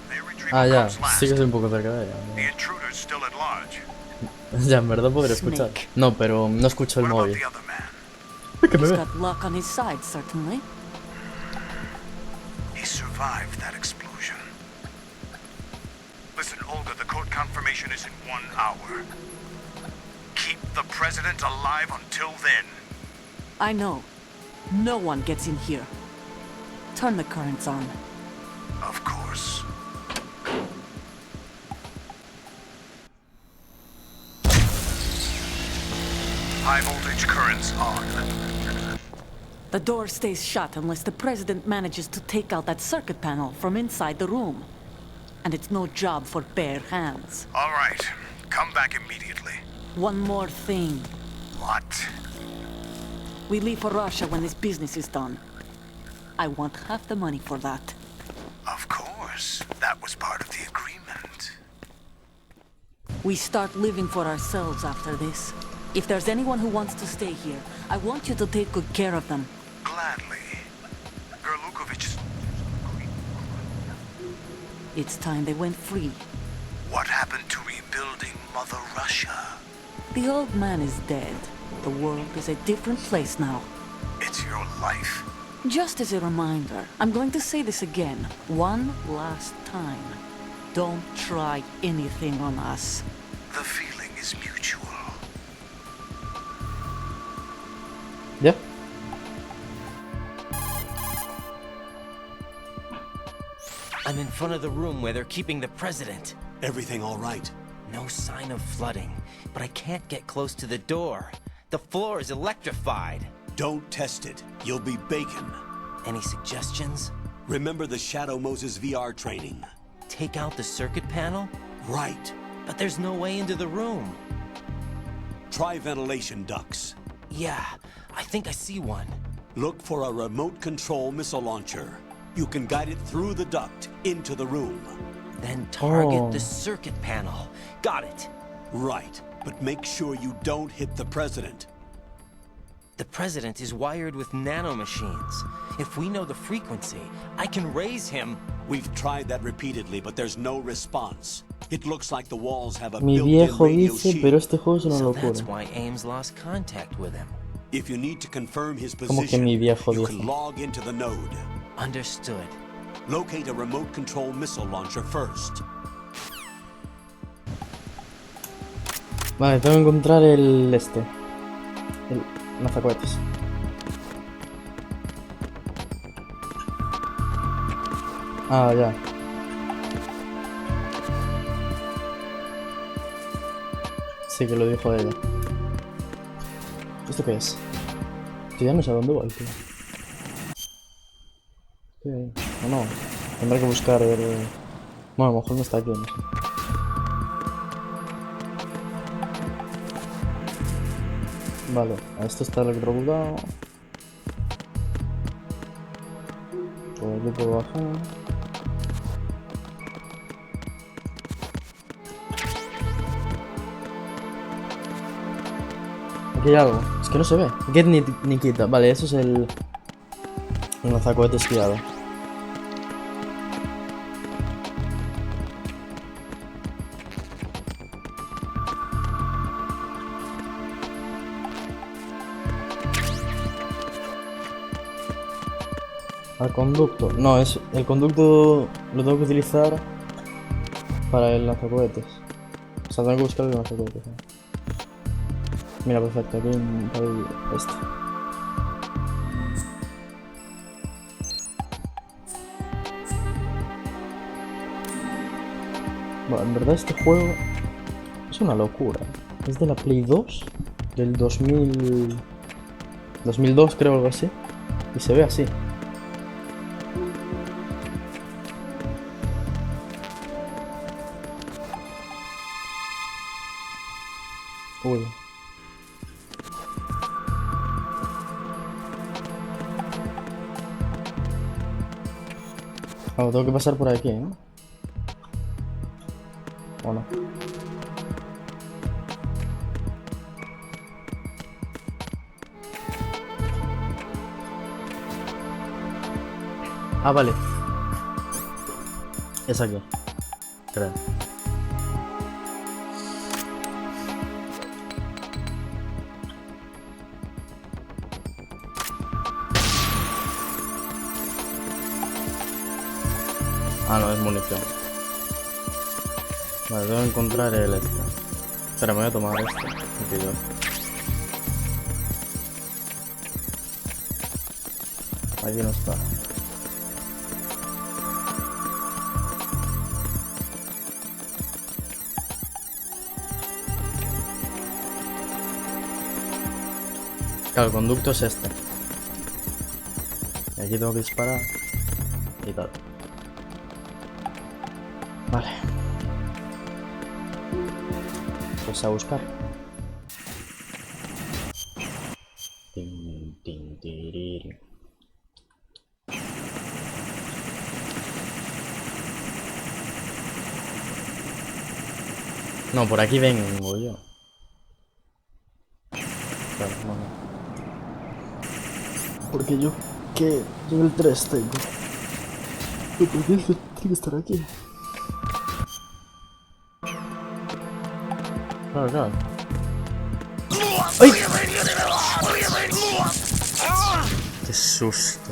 [SPEAKER 10] Their retrieval
[SPEAKER 1] Ah, ya.
[SPEAKER 10] comes last.
[SPEAKER 1] Sí que estoy un poco cerca de ella.
[SPEAKER 10] The intruder's still at large.
[SPEAKER 1] Ya, en verdad podría escuchar. No, pero no escucho el móvil.
[SPEAKER 10] He's
[SPEAKER 13] got luck on his side, certainly.
[SPEAKER 10] He survived that explosion. Listen, Olga, the code confirmation is in 1 hour. Keep the president alive until then.
[SPEAKER 13] I know. No one gets in here. Turn the currents on.
[SPEAKER 10] Of course. High voltage currents on.
[SPEAKER 13] The door stays shut unless the president manages to take out that circuit panel from inside the room. And it's no job for bare hands.
[SPEAKER 10] All right. Come back immediately.
[SPEAKER 13] One more thing.
[SPEAKER 10] What?
[SPEAKER 13] We leave for Russia when this business is done. I want half the money for that.
[SPEAKER 10] Of course. That was part of the agreement.
[SPEAKER 13] We start living for ourselves after this. If there's anyone who wants to stay here, I want you to take good care of them.
[SPEAKER 10] Gladly. Gerlukovich.
[SPEAKER 13] It's time they went free.
[SPEAKER 10] What happened to rebuilding Mother Russia?
[SPEAKER 13] The old man is dead. The world is a different place now.
[SPEAKER 10] It's your life.
[SPEAKER 13] Just as a reminder, I'm going to say this again, one last time. Don't try anything on us.
[SPEAKER 10] The feeling is mutual.
[SPEAKER 1] ¿Ya?
[SPEAKER 2] I'm in front of the room where they're keeping the president.
[SPEAKER 3] Everything all right?
[SPEAKER 2] No sign of flooding, but I can't get close to the door. The floor is electrified.
[SPEAKER 3] Don't test it. You'll be bacon.
[SPEAKER 2] Any suggestions?
[SPEAKER 3] Remember the Shadow Moses VR training.
[SPEAKER 2] Take out the circuit panel?
[SPEAKER 3] Right.
[SPEAKER 2] But there's no way into the room.
[SPEAKER 3] Try ventilation ducts.
[SPEAKER 2] Yeah, I think I see one.
[SPEAKER 3] Look for a remote control missile launcher. You can guide it through the duct into the room.
[SPEAKER 2] Then target the circuit panel. Got it.
[SPEAKER 3] Right, but make sure you don't hit the president.
[SPEAKER 2] The president is wired with nanomachines. If we know the frequency, I can raise him.
[SPEAKER 3] We've tried that repeatedly, but there's no response. It looks like the walls have a
[SPEAKER 1] Mi
[SPEAKER 3] built-in
[SPEAKER 1] viejo
[SPEAKER 3] radio
[SPEAKER 1] dice,
[SPEAKER 3] shield.
[SPEAKER 1] pero este juego es una
[SPEAKER 2] So
[SPEAKER 1] locura.
[SPEAKER 2] that's why Ames lost contact with him.
[SPEAKER 3] If you need to confirm his
[SPEAKER 1] Como que
[SPEAKER 3] position,
[SPEAKER 1] mi viejo
[SPEAKER 3] you
[SPEAKER 1] dijo.
[SPEAKER 3] can log into the node.
[SPEAKER 2] Understood.
[SPEAKER 3] Locate a remote control missile launcher first.
[SPEAKER 1] Vale, tengo que encontrar el el lanzacohetes. Ah, ya. Sí que lo dijo ella. ¿Esto qué es? Yo ya no sé a dónde voy, tío. No, tendré que buscar el... Bueno, a lo mejor no está aquí, no sé. Vale, esto está electrocutado. Por aquí puedo bajar. Aquí hay algo. Es que no se ve. Get ni quita. Vale, eso es el lanzacohetes guiado. Al conducto. No, es el conducto lo tengo que utilizar para el lanzacohetes. O sea, tengo que buscar el lanzacohetes. Mira, perfecto, aquí hay este. Bueno, en verdad este juego es una locura. Es de la Play 2 del 2002, creo, algo así. Y se ve así. Uy. Ahora tengo que pasar por aquí, ¿no? ¿O no? Ah, vale. Es aquí. Creo. Ah, no, es munición. Vale, tengo que encontrar el este. Espera, me voy a tomar este. Aquí no está. Claro, el conducto es este. Y aquí tengo que disparar. Y tal. Vale. Pues a buscar. Tin, tin, tiriri. No, por aquí vengo yo. Claro, no. Porque yo, ¿qué? Yo el 3 tengo. ¿Por qué tiene que estar aquí? Claro, claro. ¡Ay! ¡Qué susto!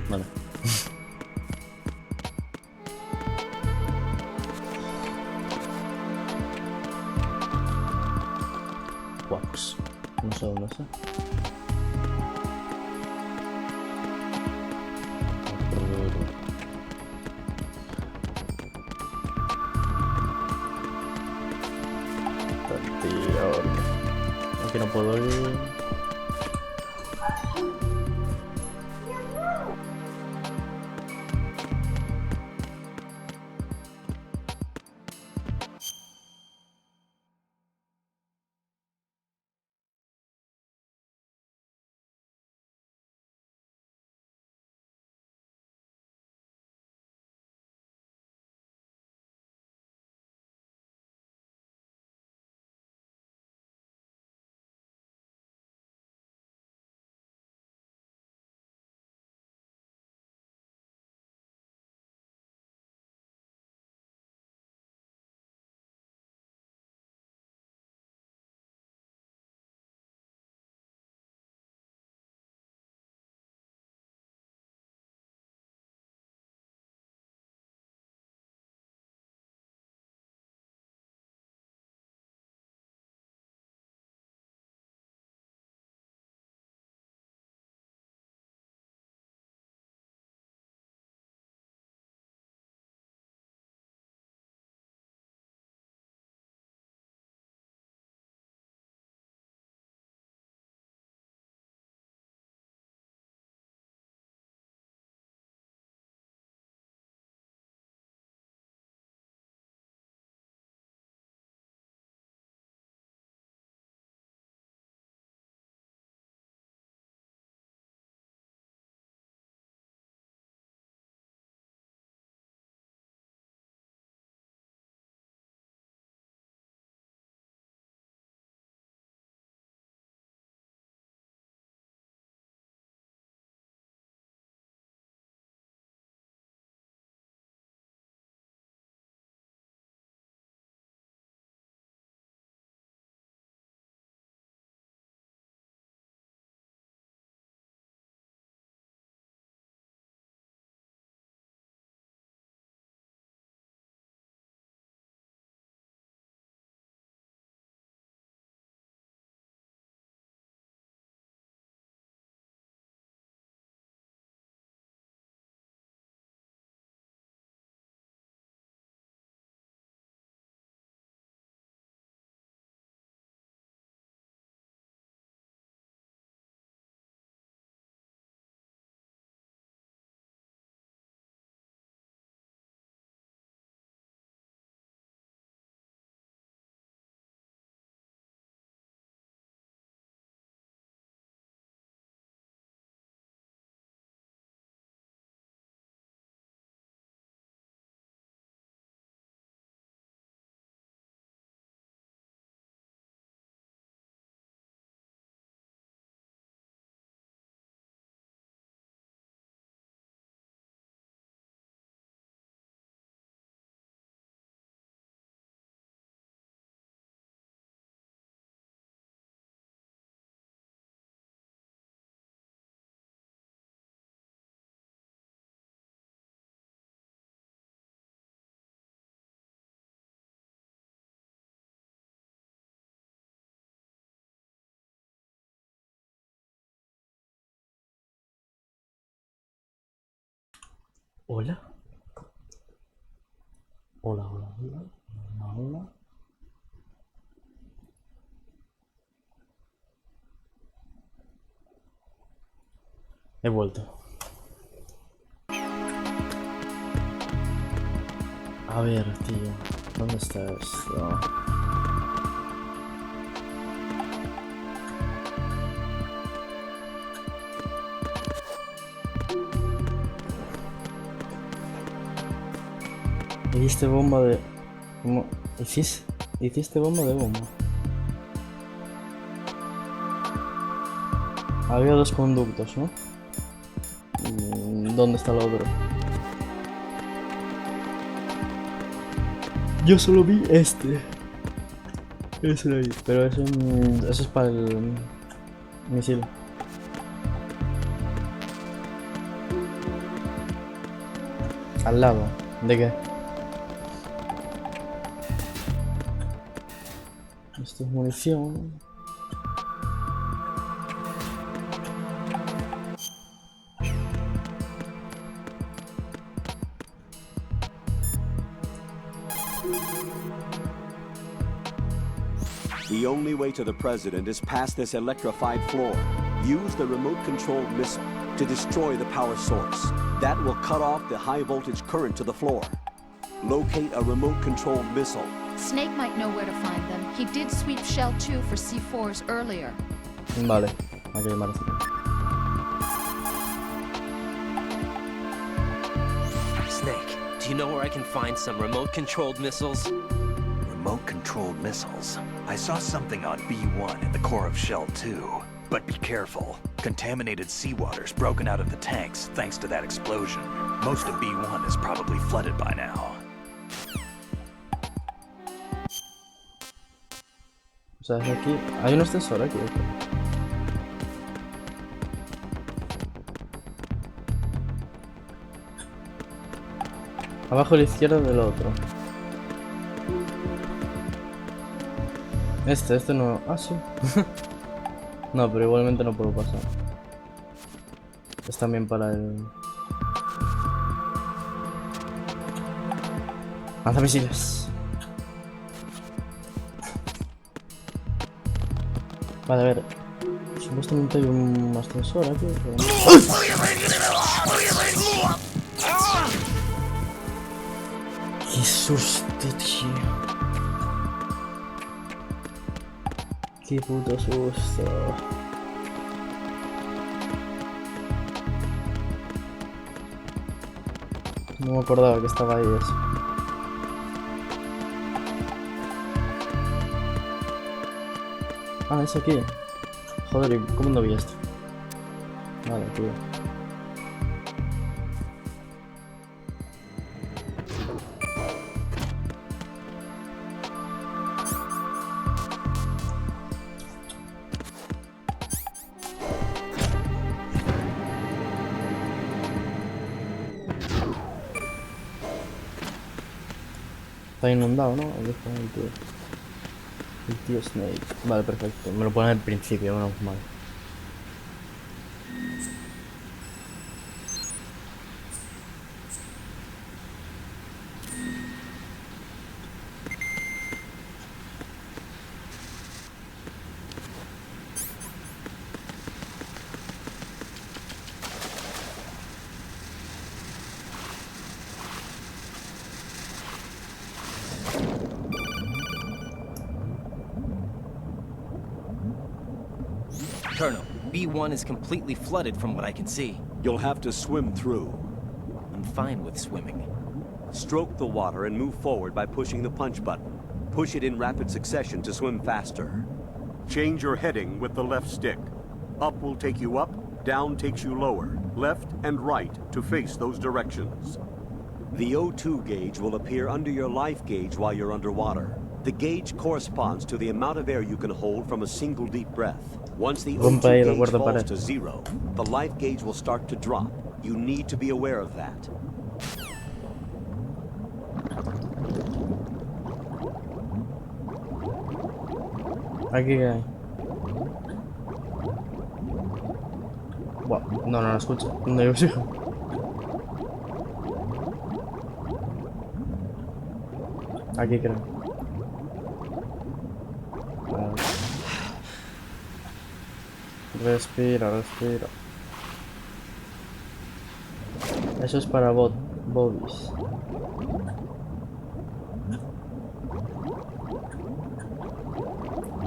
[SPEAKER 1] Vale. sé dónde está. Aquí no puedo ir. Hola. Hola, hola, hola. Hola, hola. He vuelto. A ver, tío. ¿Dónde está esto? Hiciste bomba de... ¿Cómo? Hiciste bomba de bomba. Había dos conductos, ¿no? ¿Dónde está el otro? Yo solo vi este. Ese de ahí. Pero eso es para el misil. Al lado. ¿De qué? Esto es munición.
[SPEAKER 3] The only way to the president is past this electrified floor. Use the remote-controlled missile to destroy the power source. That will cut off the high-voltage current to the floor. Locate a remote-controlled missile.
[SPEAKER 7] Snake might know where to find them. He did sweep Shell 2 for C4s earlier.
[SPEAKER 1] Vale, hay que llamar así.
[SPEAKER 15] Snake, do you know where I can find some remote-controlled missiles?
[SPEAKER 5] Remote-controlled missiles. I saw something on B1 in the core of Shell 2. But be careful. Contaminated seawater's broken out of the tanks thanks to that explosion. Most of B1 is probably flooded by now.
[SPEAKER 1] O sea, es aquí. Hay un extensor aquí. Abajo a la izquierda del otro. Este no... Ah, sí. No, pero igualmente no puedo pasar. Es también para el... Lanzamisiles. Vale, a ver. Supuestamente hay un ascensor aquí. Pero... ¡Qué susto, tío! ¡Qué puto susto! No me acordaba que estaba ahí eso. Ah, es aquí. Joder, ¿y cómo no vi esto? Vale, tío. Está inundado, ¿no? Aquí está el tío. El tío Snake. Vale, perfecto. Me lo ponen al principio, menos mal.
[SPEAKER 2] Colonel, B1 is completely flooded from what I can see.
[SPEAKER 3] You'll have to swim through.
[SPEAKER 2] I'm fine with swimming.
[SPEAKER 3] Stroke the water and move forward by pushing the punch button. Push it in rapid succession to swim faster. Change your heading with the left stick. Up will take you up, down takes you lower, left and right to face those directions. The O2 gauge will appear under your life gauge while you're underwater. The gauge corresponds to the amount of air you can hold from a single deep breath. Once the O2 gauge falls to 0, the life gauge will start to drop. You need to be aware of that.
[SPEAKER 1] Aquí que hay. Buah, no lo escucho. ¿Dónde hay oxígeno? Aquí creo. Vale. Respira, respira. Eso es para bobbies.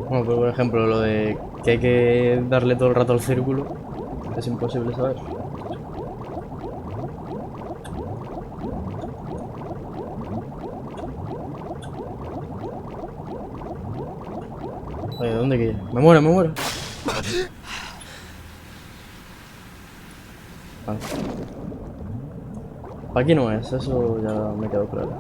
[SPEAKER 1] Bueno, pues por ejemplo, lo de que hay que darle todo el rato al círculo es imposible saber. Oye, ¿dónde quiere? ¡Me muero, me muero! Vale. Aquí no es, eso ya me quedó claro.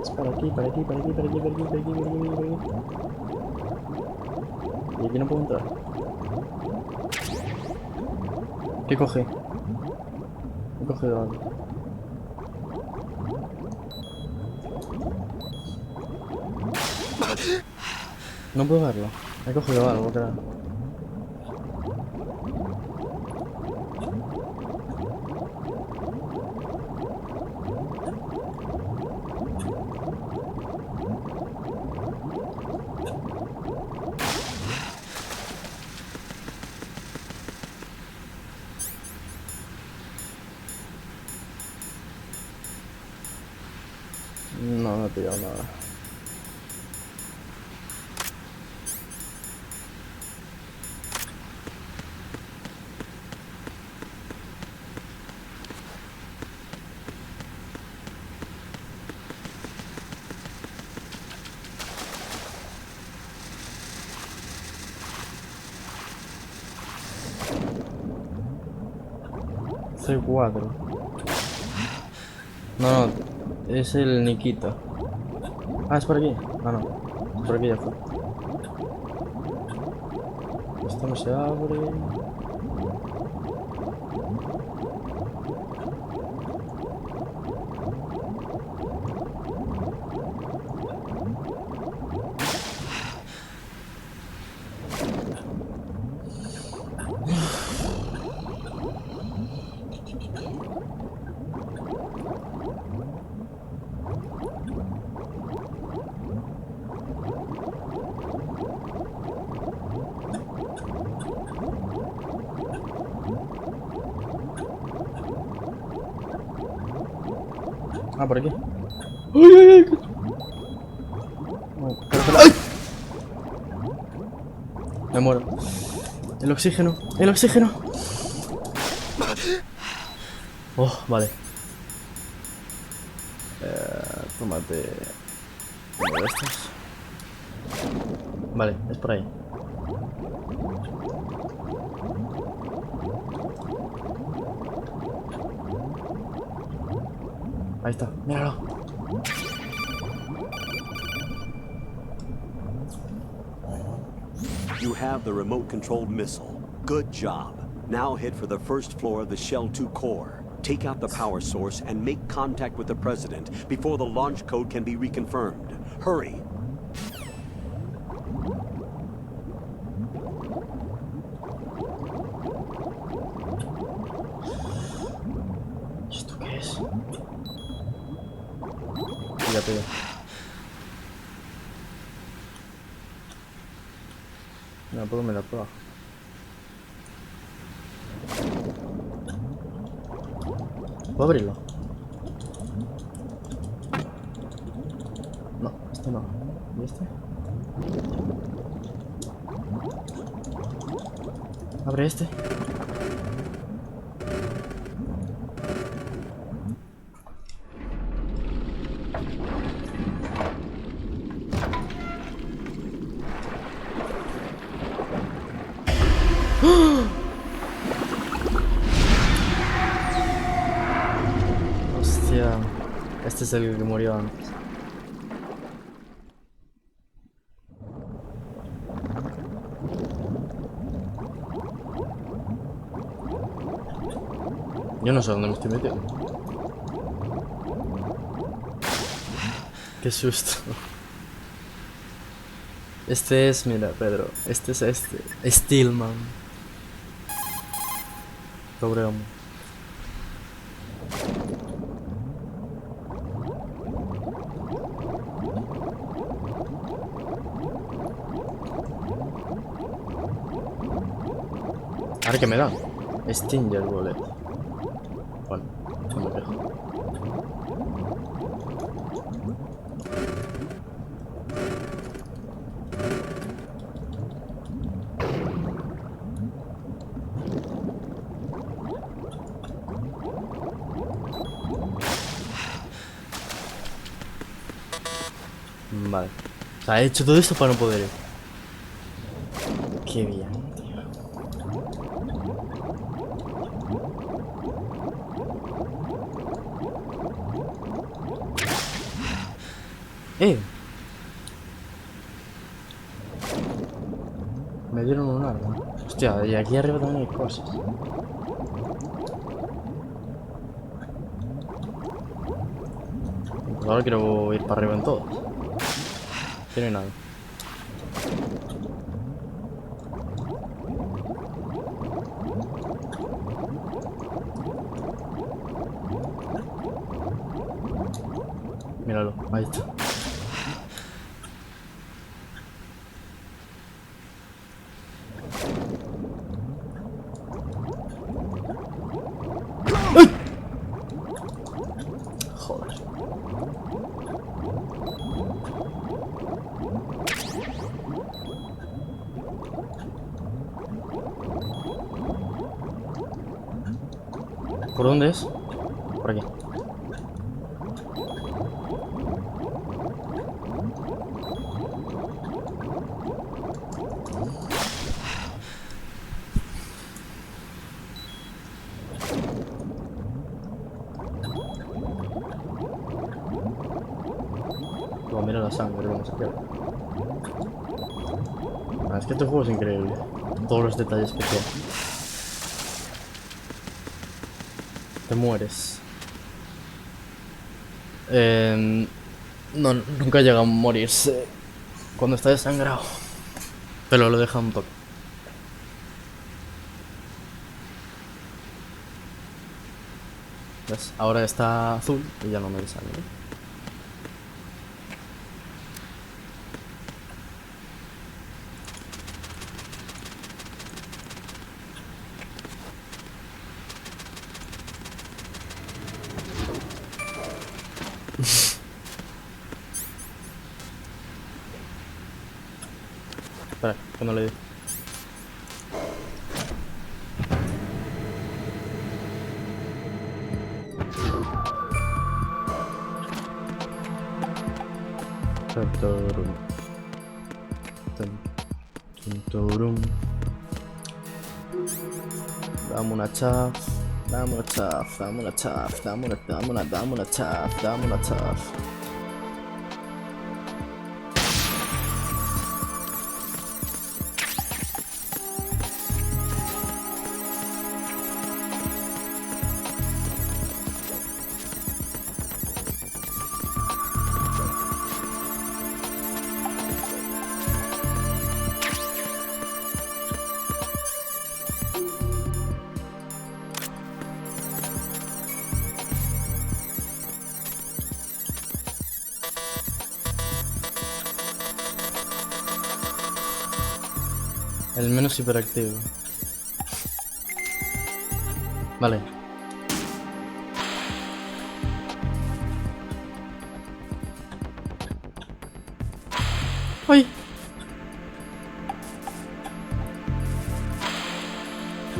[SPEAKER 1] Es para aquí, para aquí, para aquí, para aquí, para aquí, para aquí, para aquí, para aquí. Y aquí no puedo entrar. ¿Qué cogí? He cogido algo. No puedo verlo. He cogido algo, creo. he pillado nada. C4. No, no, es el Nikita. Ah, es por aquí. Ah, no, por aquí ya fue. Esto no se abre. Ah, por aquí. ¡Ay, ay, ay! No, ¡ay! Me muero. El oxígeno. El oxígeno. Oh, vale. Tómate uno de estos. Vale, es por ahí. Ahí está, míralo.
[SPEAKER 16] You have the remote-controlled missile. Good job. Now head for the first floor of the Shell 2 core. Take out the power source and make contact with the President before the launch code can be reconfirmed. Hurry.
[SPEAKER 1] ¿Esto qué es? Pilla. No, pues me la prueba. ¿Puedo abrirlo? No, este no. ¿Y este? Abre este. Hostia, este es el que murió antes. Yo no sé dónde me estoy metiendo. Qué susto. Este es, mira, Pedro. Este es este. Steelman. Pobre hombre. Ahora que me da. Stinger Bullet. Bueno, no me quejo. Vale. O sea, he hecho todo esto para no poder ir. Qué bien, tío. Me dieron un arma. Hostia, y aquí arriba también hay cosas. Pues ahora quiero ir para arriba en todo. Aquí no hay nada. Míralo, ahí está. ¡Ay! Joder. ¿Por dónde es? Por aquí. Oh, mira la sangre, cómo se queda. Ah, es que este juego es increíble. Todos los detalles que tiene. Te mueres. No, nunca llega a morirse cuando está desangrado. Pero lo deja un toque. ¿Ves? Ahora está azul y ya no me desangre. Espera, que no le di. Dame una chaf, dame una chaf, dame una chaf, dame una chaf, dame una chaf. El menos hiperactivo. Vale. ¡Ay!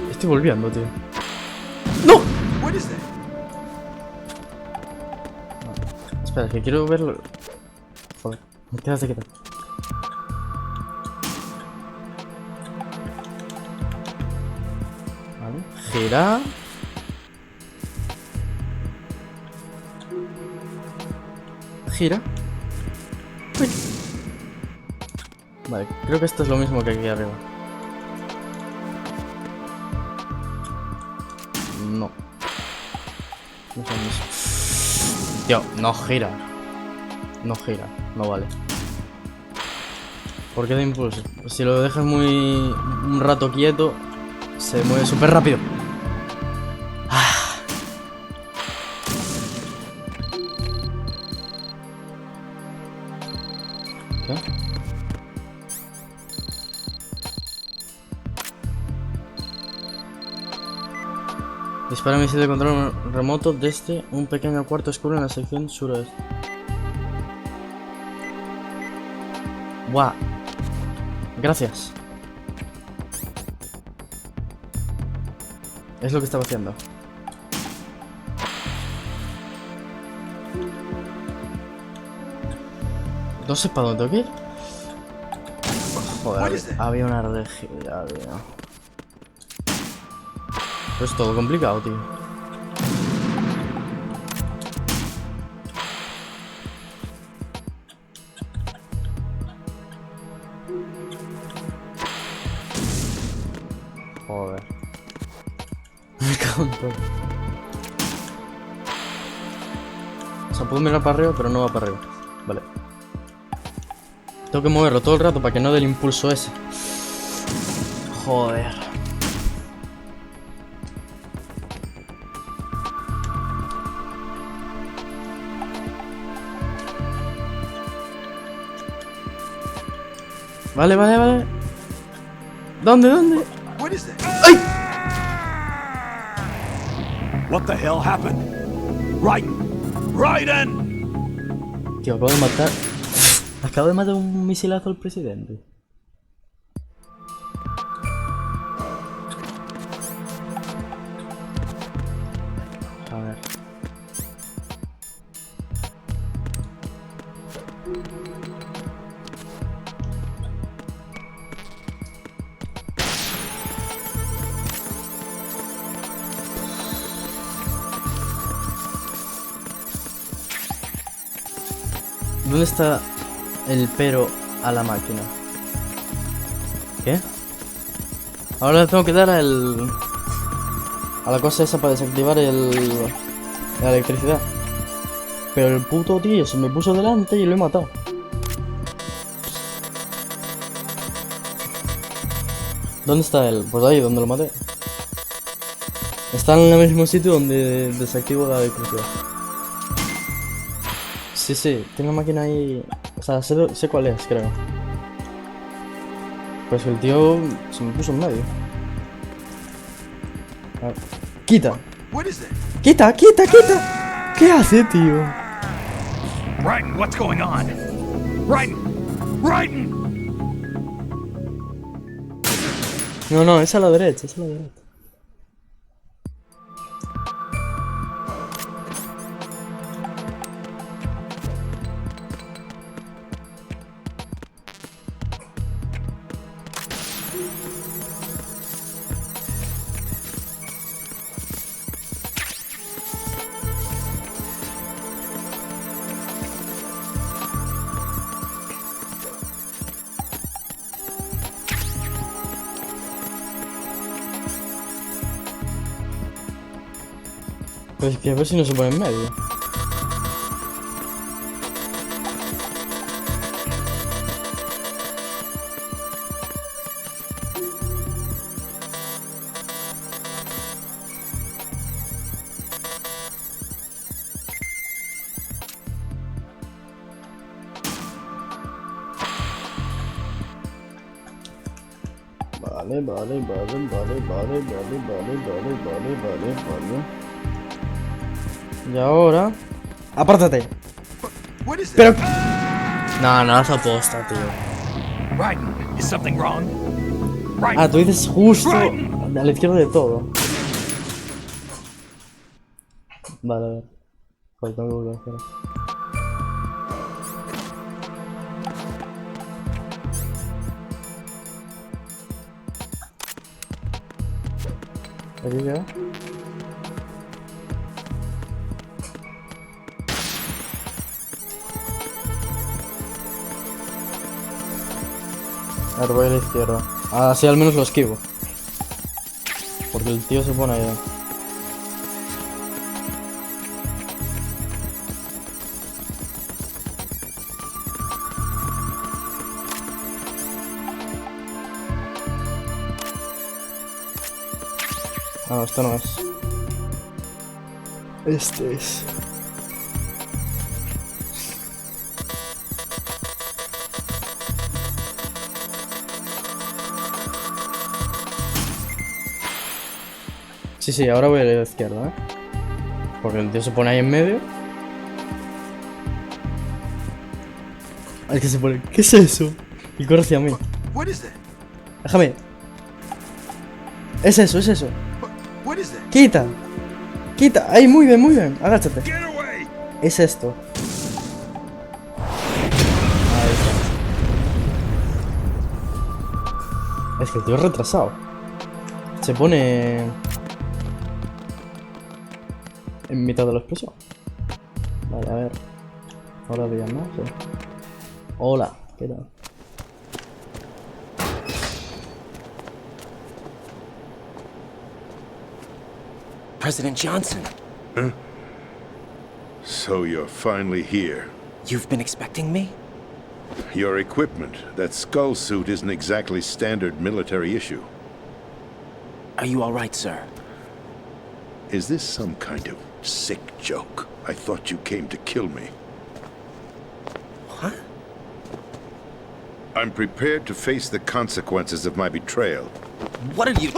[SPEAKER 1] Estoy volviendo, tío. ¡No! Espera, que quiero verlo. Joder, me quedas de quieto. Gira. Gira. Uy. Vale, creo que esto es lo mismo que aquí arriba. No. No es lo mismo. Tío, no gira. No gira, no vale. ¿Por qué da impulso? Si lo dejas un rato quieto, se mueve súper rápido. ¿Qué? Dispara misil de control remoto desde un pequeño cuarto oscuro en la sección suroeste. ¡Guau! Gracias. Es lo que estaba haciendo. No sé para dónde tengo que ir. Joder, había una rejilla, tío. Es todo complicado, tío. Joder. Me cago en todo. O sea, puedo mirar para arriba, pero no va para arriba. Vale. Tengo que moverlo todo el rato para que no dé el impulso ese. Joder. Vale, vale, vale. ¿Dónde? ¡Ay!
[SPEAKER 3] What the hell happened? Raiden!
[SPEAKER 1] Tío, acabo de matar un misilazo al presidente. ¿Dónde está el pero a la máquina? ¿Qué? Ahora le tengo que dar a la cosa esa para desactivar la electricidad. Pero el puto tío se me puso delante y lo he matado. ¿Dónde está él? Pues ahí, donde lo maté. Está en el mismo sitio donde desactivo la electricidad. Sí, sí, tiene una máquina ahí. O sea, sé cuál es, creo. Pues el tío se me puso en medio. A ver. ¡Quita! ¡Quita, quita, quita! ¿Qué hace, tío?
[SPEAKER 10] Raiden, what's going on? Raiden! Raiden!
[SPEAKER 1] No, no, es a la derecha, es a la derecha. Pues que a ver si no se pone en medio. Vale. Y ahora... ¡Apártate! Pero... No, no, es aposta, tío.
[SPEAKER 10] Raiden, is something wrong?
[SPEAKER 1] Ah, tú dices justo a la izquierda de todo. Vale, a ver. Joder, tengo que volver a hacer. ¿Aquí queda? A ver, voy a la izquierda. Así al menos lo esquivo. Porque el tío se pone ahí. No, esto no es. Este es. Sí, ahora voy a la izquierda, ¿eh? Porque el tío se pone ahí en medio. El que se pone... ¿Qué es eso? Y corre hacia mí. Déjame. Es eso, es eso. Quita. Quita. Ahí, muy bien, muy bien. Agáchate. Es esto. Ahí está. Es que el tío es retrasado. Se pone... en mitad de la explosión. Vale, a ver. Ahora bien, ¿no? Sí. Hola, ¿qué tal?
[SPEAKER 2] President Johnson.
[SPEAKER 17] Huh? So you're finally here.
[SPEAKER 2] You've been expecting me?
[SPEAKER 17] Your equipment, that skull suit isn't exactly standard military issue.
[SPEAKER 2] Are you all right, sir?
[SPEAKER 17] Is this some kind of sick joke? I thought you came to kill me.
[SPEAKER 2] What?
[SPEAKER 17] I'm prepared to face the consequences of my betrayal.
[SPEAKER 2] What are you...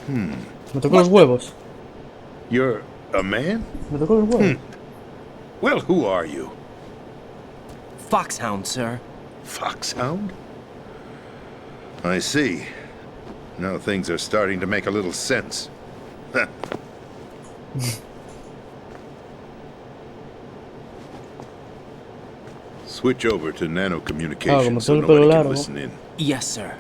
[SPEAKER 1] Me tocó los huevos.
[SPEAKER 17] You're a man?
[SPEAKER 1] Me tocó los huevos.
[SPEAKER 17] Well, who are you?
[SPEAKER 2] Foxhound, sir.
[SPEAKER 17] Foxhound? I see. Now things are starting to make a little sense. Switch over to nano-communication so nobody can listen in.
[SPEAKER 2] Yes, sir.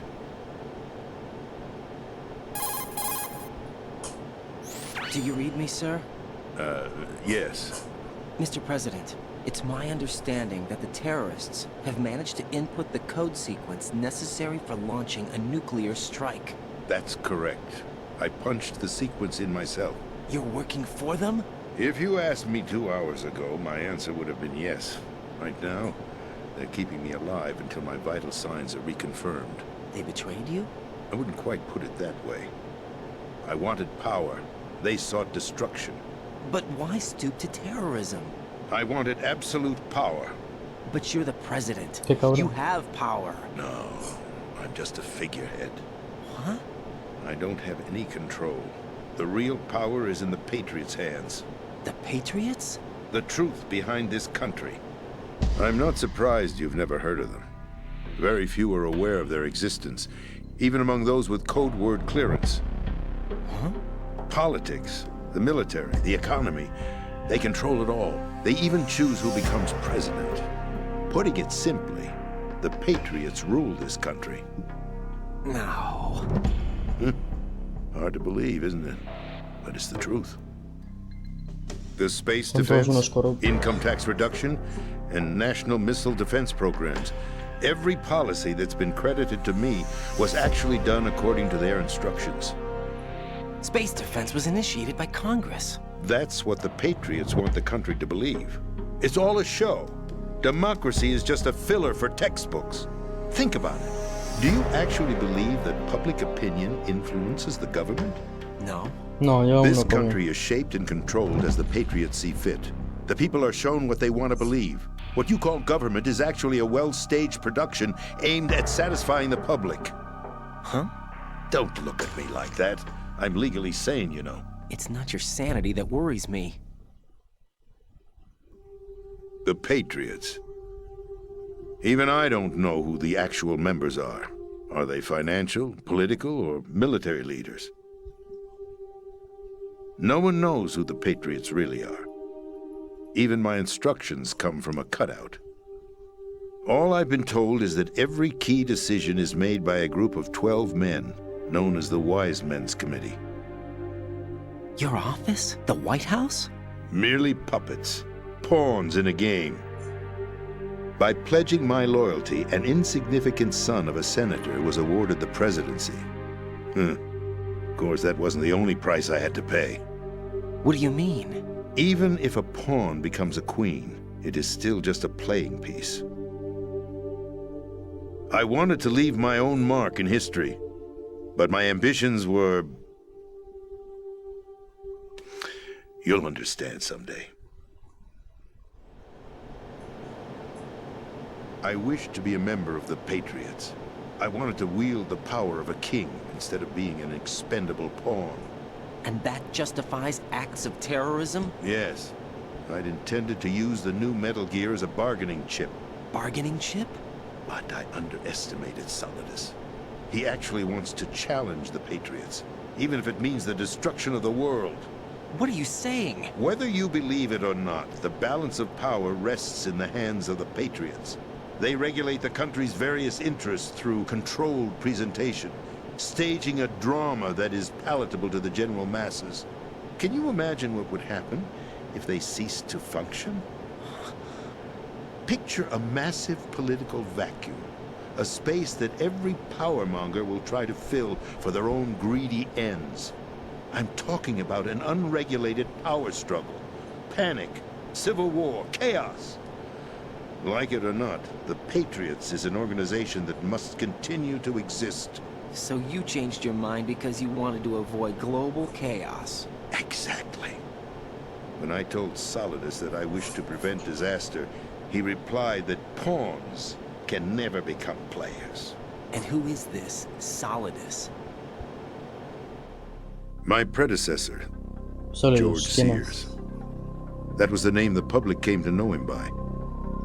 [SPEAKER 2] Do you read me, sir?
[SPEAKER 17] Yes.
[SPEAKER 2] Mr. President,
[SPEAKER 15] It's my understanding that the terrorists have managed to input the code sequence necessary for launching a nuclear strike.
[SPEAKER 17] That's correct. I punched the sequence in myself.
[SPEAKER 15] You're working for them?
[SPEAKER 17] If you asked me 2 hours ago, my answer would have been yes. Right now, they're keeping me alive until my vital signs are reconfirmed.
[SPEAKER 15] They betrayed you?
[SPEAKER 17] I wouldn't quite put it that way. I wanted power. They sought destruction.
[SPEAKER 15] But why stoop to terrorism?
[SPEAKER 17] I wanted absolute power.
[SPEAKER 15] But you're the president. You have power.
[SPEAKER 17] No, I'm just a figurehead.
[SPEAKER 15] What?
[SPEAKER 17] I don't have any control. The real power is in the Patriots' hands.
[SPEAKER 15] The Patriots?
[SPEAKER 17] The truth behind this country. I'm not surprised you've never heard of them. Very few are aware of their existence, even among those with code word clearance.
[SPEAKER 15] Huh?
[SPEAKER 17] Politics, the military, the economy, they control it all. They even choose who becomes president. Putting it simply, the Patriots rule this country.
[SPEAKER 15] No.
[SPEAKER 17] Hard to believe, isn't it? But it's the truth. The space defense, income tax reduction, and national missile defense programs. Every policy that's been credited to me was actually done according to their instructions.
[SPEAKER 15] Space defense was initiated by Congress.
[SPEAKER 17] That's what the Patriots want the country to believe. It's all a show. Democracy is just a filler for textbooks. Think about it. Do you actually believe that public opinion influences the government?
[SPEAKER 15] No.
[SPEAKER 17] This country is shaped and controlled as the Patriots see fit. The people are shown what they want to believe. What you call government is actually a well-staged production aimed at satisfying the public.
[SPEAKER 15] Huh?
[SPEAKER 17] Don't look at me like that. I'm legally sane, you know.
[SPEAKER 15] It's not your sanity that worries me.
[SPEAKER 17] The Patriots. Even I don't know who the actual members are. Are they financial, political, or military leaders? No one knows who the Patriots really are. Even my instructions come from a cutout. All I've been told is that every key decision is made by a group of 12 men, known as the Wise Men's Committee.
[SPEAKER 15] Your office? The White House?
[SPEAKER 17] Merely puppets, pawns in a game. By pledging my loyalty, an insignificant son of a senator was awarded the presidency. Of course, that wasn't the only price I had to pay.
[SPEAKER 15] What do you mean?
[SPEAKER 17] Even if a pawn becomes a queen, it is still just a playing piece. I wanted to leave my own mark in history, but my ambitions were... You'll understand someday. I wished to be a member of the Patriots. I wanted to wield the power of a king instead of being an expendable pawn.
[SPEAKER 15] And that justifies acts of terrorism?
[SPEAKER 17] Yes. I'd intended to use the new Metal Gear as a bargaining chip.
[SPEAKER 15] Bargaining chip?
[SPEAKER 17] But I underestimated Solidus. He actually wants to challenge the Patriots, even if it means the destruction of the world.
[SPEAKER 15] What are you saying?
[SPEAKER 17] Whether you believe it or not, the balance of power rests in the hands of the Patriots. They regulate the country's various interests through controlled presentation, staging a drama that is palatable to the general masses. Can you imagine what would happen if they ceased to function? Picture a massive political vacuum, a space that every powermonger will try to fill for their own greedy ends. I'm talking about an unregulated power struggle, panic, civil war, chaos. Like it or not, the Patriots is an organization that must continue to exist.
[SPEAKER 15] So you changed your mind because you wanted to avoid global chaos.
[SPEAKER 17] Exactly. When I told Solidus that I wished to prevent disaster, he replied that pawns can never become players.
[SPEAKER 15] And who is this Solidus?
[SPEAKER 17] My predecessor,
[SPEAKER 1] Solidus,
[SPEAKER 17] George Sears. That was the name the public came to know him by.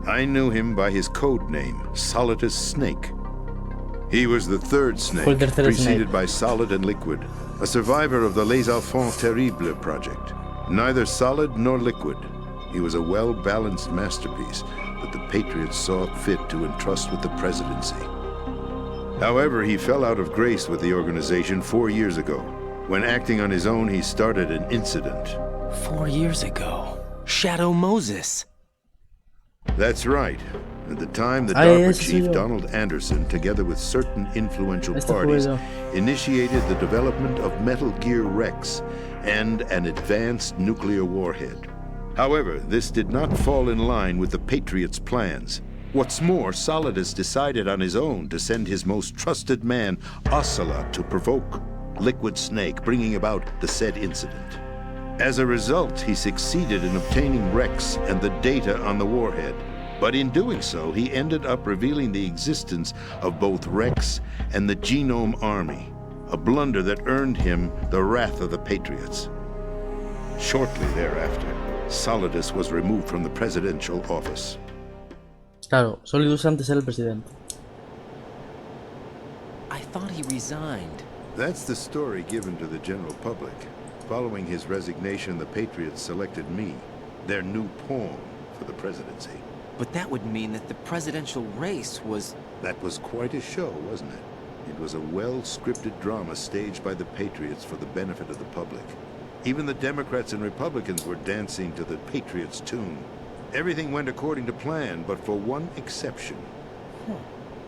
[SPEAKER 17] I knew him by his code name, Solidus Snake. He was the third snake, preceded by Solid and Liquid, a survivor of the Les Enfants Terribles project. Neither solid nor liquid. He was a well-balanced masterpiece that the Patriots saw fit to entrust with the presidency. However, he fell out of grace with the organization 4 years ago. When acting on his own, he started an incident.
[SPEAKER 15] 4 years ago? Shadow Moses.
[SPEAKER 17] That's right. At the time, the DARPA chief, Donald Anderson, together with certain influential parties, initiated the development of Metal Gear Rex and an advanced nuclear warhead. However, this did not fall in line with the Patriots' plans. What's more, Solidus decided on his own to send his most trusted man, Ocelot, to provoke Liquid Snake, bringing about the said incident. As a result, he succeeded in obtaining Rex and the data on the warhead. But in doing so, he ended up revealing the existence of both Rex and the Genome Army, a blunder that earned him the wrath of the Patriots. Shortly thereafter, Solidus was removed from the presidential office.
[SPEAKER 1] Claro, Solidus antes era el presidente.
[SPEAKER 15] I thought he resigned.
[SPEAKER 17] That's the story given to the general public. Following his resignation, the Patriots selected me, their new pawn, for the presidency.
[SPEAKER 15] But that would mean that the presidential race was...
[SPEAKER 17] That was quite a show, wasn't it? It was a well-scripted drama staged by the Patriots for the benefit of the public. Even the Democrats and Republicans were dancing to the Patriots' tune. Everything went according to plan, but for one exception.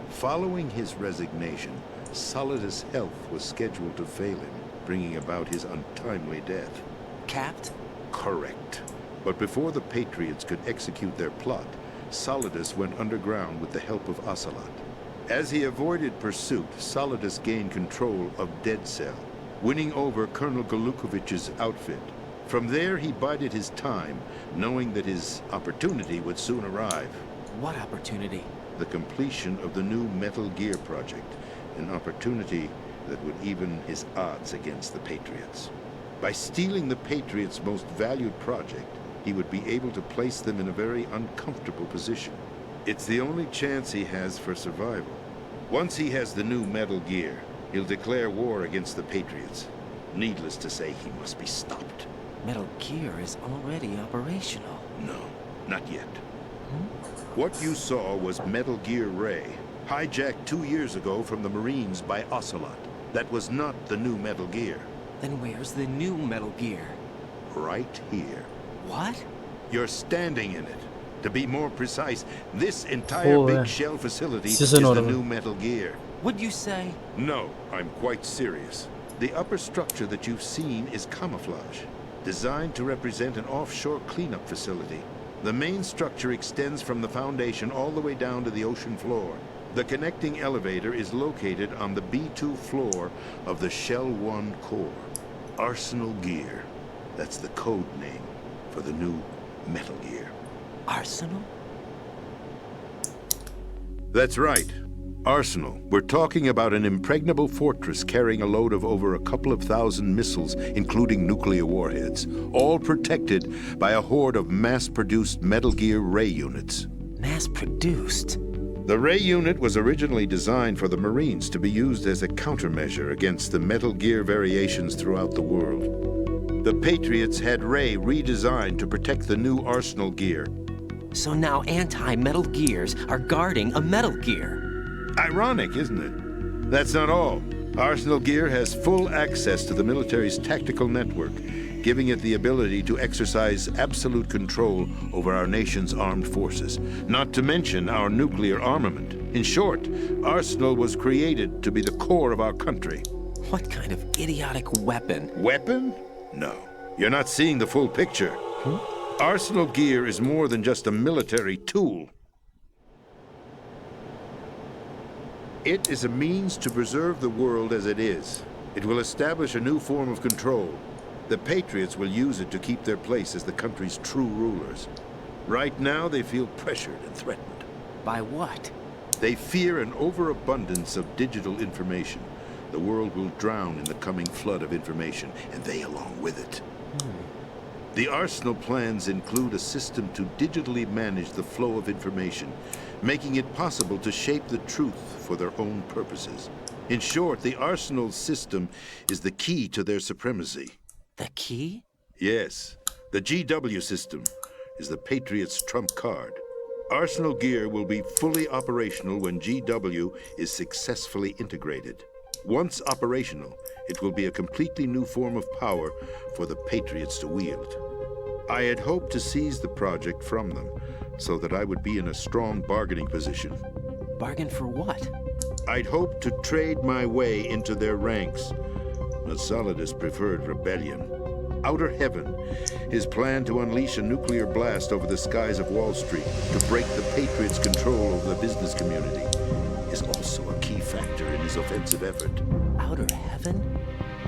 [SPEAKER 17] Following his resignation, Solidus' health was scheduled to fail him, bringing about his untimely death.
[SPEAKER 15] Capped?
[SPEAKER 17] Correct. But before the Patriots could execute their plot, Solidus went underground with the help of Ocelot. As he avoided pursuit, Solidus gained control of Dead Cell, winning over Colonel Golukovich's outfit. From there, he bided his time, knowing that his opportunity would soon arrive.
[SPEAKER 15] What opportunity?
[SPEAKER 17] The completion of the new Metal Gear project, an opportunity that would even his odds against the Patriots. By stealing the Patriots' most valued project, he would be able to place them in a very uncomfortable position. It's the only chance he has for survival. Once he has the new Metal Gear, he'll declare war against the Patriots. Needless to say, he must be stopped.
[SPEAKER 15] Metal Gear is already operational.
[SPEAKER 17] No, not yet. What you saw was Metal Gear Ray, hijacked 2 years ago from the Marines by Ocelot. That was not the new Metal Gear.
[SPEAKER 15] Then where's the new Metal Gear?
[SPEAKER 17] Right here.
[SPEAKER 15] What?
[SPEAKER 17] You're standing in it. To be more precise, this entire big shell facility is the new Metal Gear.
[SPEAKER 15] What'd you say?
[SPEAKER 17] No, I'm quite serious. The upper structure that you've seen is camouflage, designed to represent an offshore cleanup facility. The main structure extends from the foundation all the way down to the ocean floor. The connecting elevator is located on the B2 floor of the Shell 1 core. Arsenal Gear. That's the code name for the new Metal Gear.
[SPEAKER 15] Arsenal?
[SPEAKER 17] That's right. Arsenal. We're talking about an impregnable fortress carrying a load of over a couple of thousand missiles, including nuclear warheads, all protected by a horde of mass-produced Metal Gear Ray units.
[SPEAKER 15] Mass-produced?
[SPEAKER 17] The Ray unit was originally designed for the Marines to be used as a countermeasure against the Metal Gear variations throughout the world. The Patriots had Ray redesigned to protect the new Arsenal Gear.
[SPEAKER 15] So now anti-Metal Gears are guarding a Metal Gear.
[SPEAKER 17] Ironic, isn't it? That's not all. Arsenal Gear has full access to the military's tactical network, giving it the ability to exercise absolute control over our nation's armed forces, not to mention our nuclear armament. In short, Arsenal was created to be the core of our country.
[SPEAKER 15] What kind of idiotic weapon?
[SPEAKER 17] Weapon? No. You're not seeing the full picture. Arsenal Gear is more than just a military tool. It is a means to preserve the world as it is. It will establish a new form of control. The Patriots will use it to keep their place as the country's true rulers. Right now, they feel pressured and threatened.
[SPEAKER 15] By what?
[SPEAKER 17] They fear an overabundance of digital information. The world will drown in the coming flood of information, and they along with it. The Arsenal plans include a system to digitally manage the flow of information, making it possible to shape the truth for their own purposes. In short, the Arsenal system is the key to their supremacy.
[SPEAKER 15] The key?
[SPEAKER 17] Yes. The GW system is the Patriots' trump card. Arsenal Gear will be fully operational when GW is successfully integrated. Once operational, it will be a completely new form of power for the Patriots to wield. I had hoped to seize the project from them, so that I would be in a strong bargaining position.
[SPEAKER 15] Bargain for what?
[SPEAKER 17] I'd hoped to trade my way into their ranks, but Solidus preferred rebellion. Outer Heaven, his plan to unleash a nuclear blast over the skies of Wall Street to break the Patriots' control over the business community, is also a key factor in his offensive effort.
[SPEAKER 15] Outer Heaven?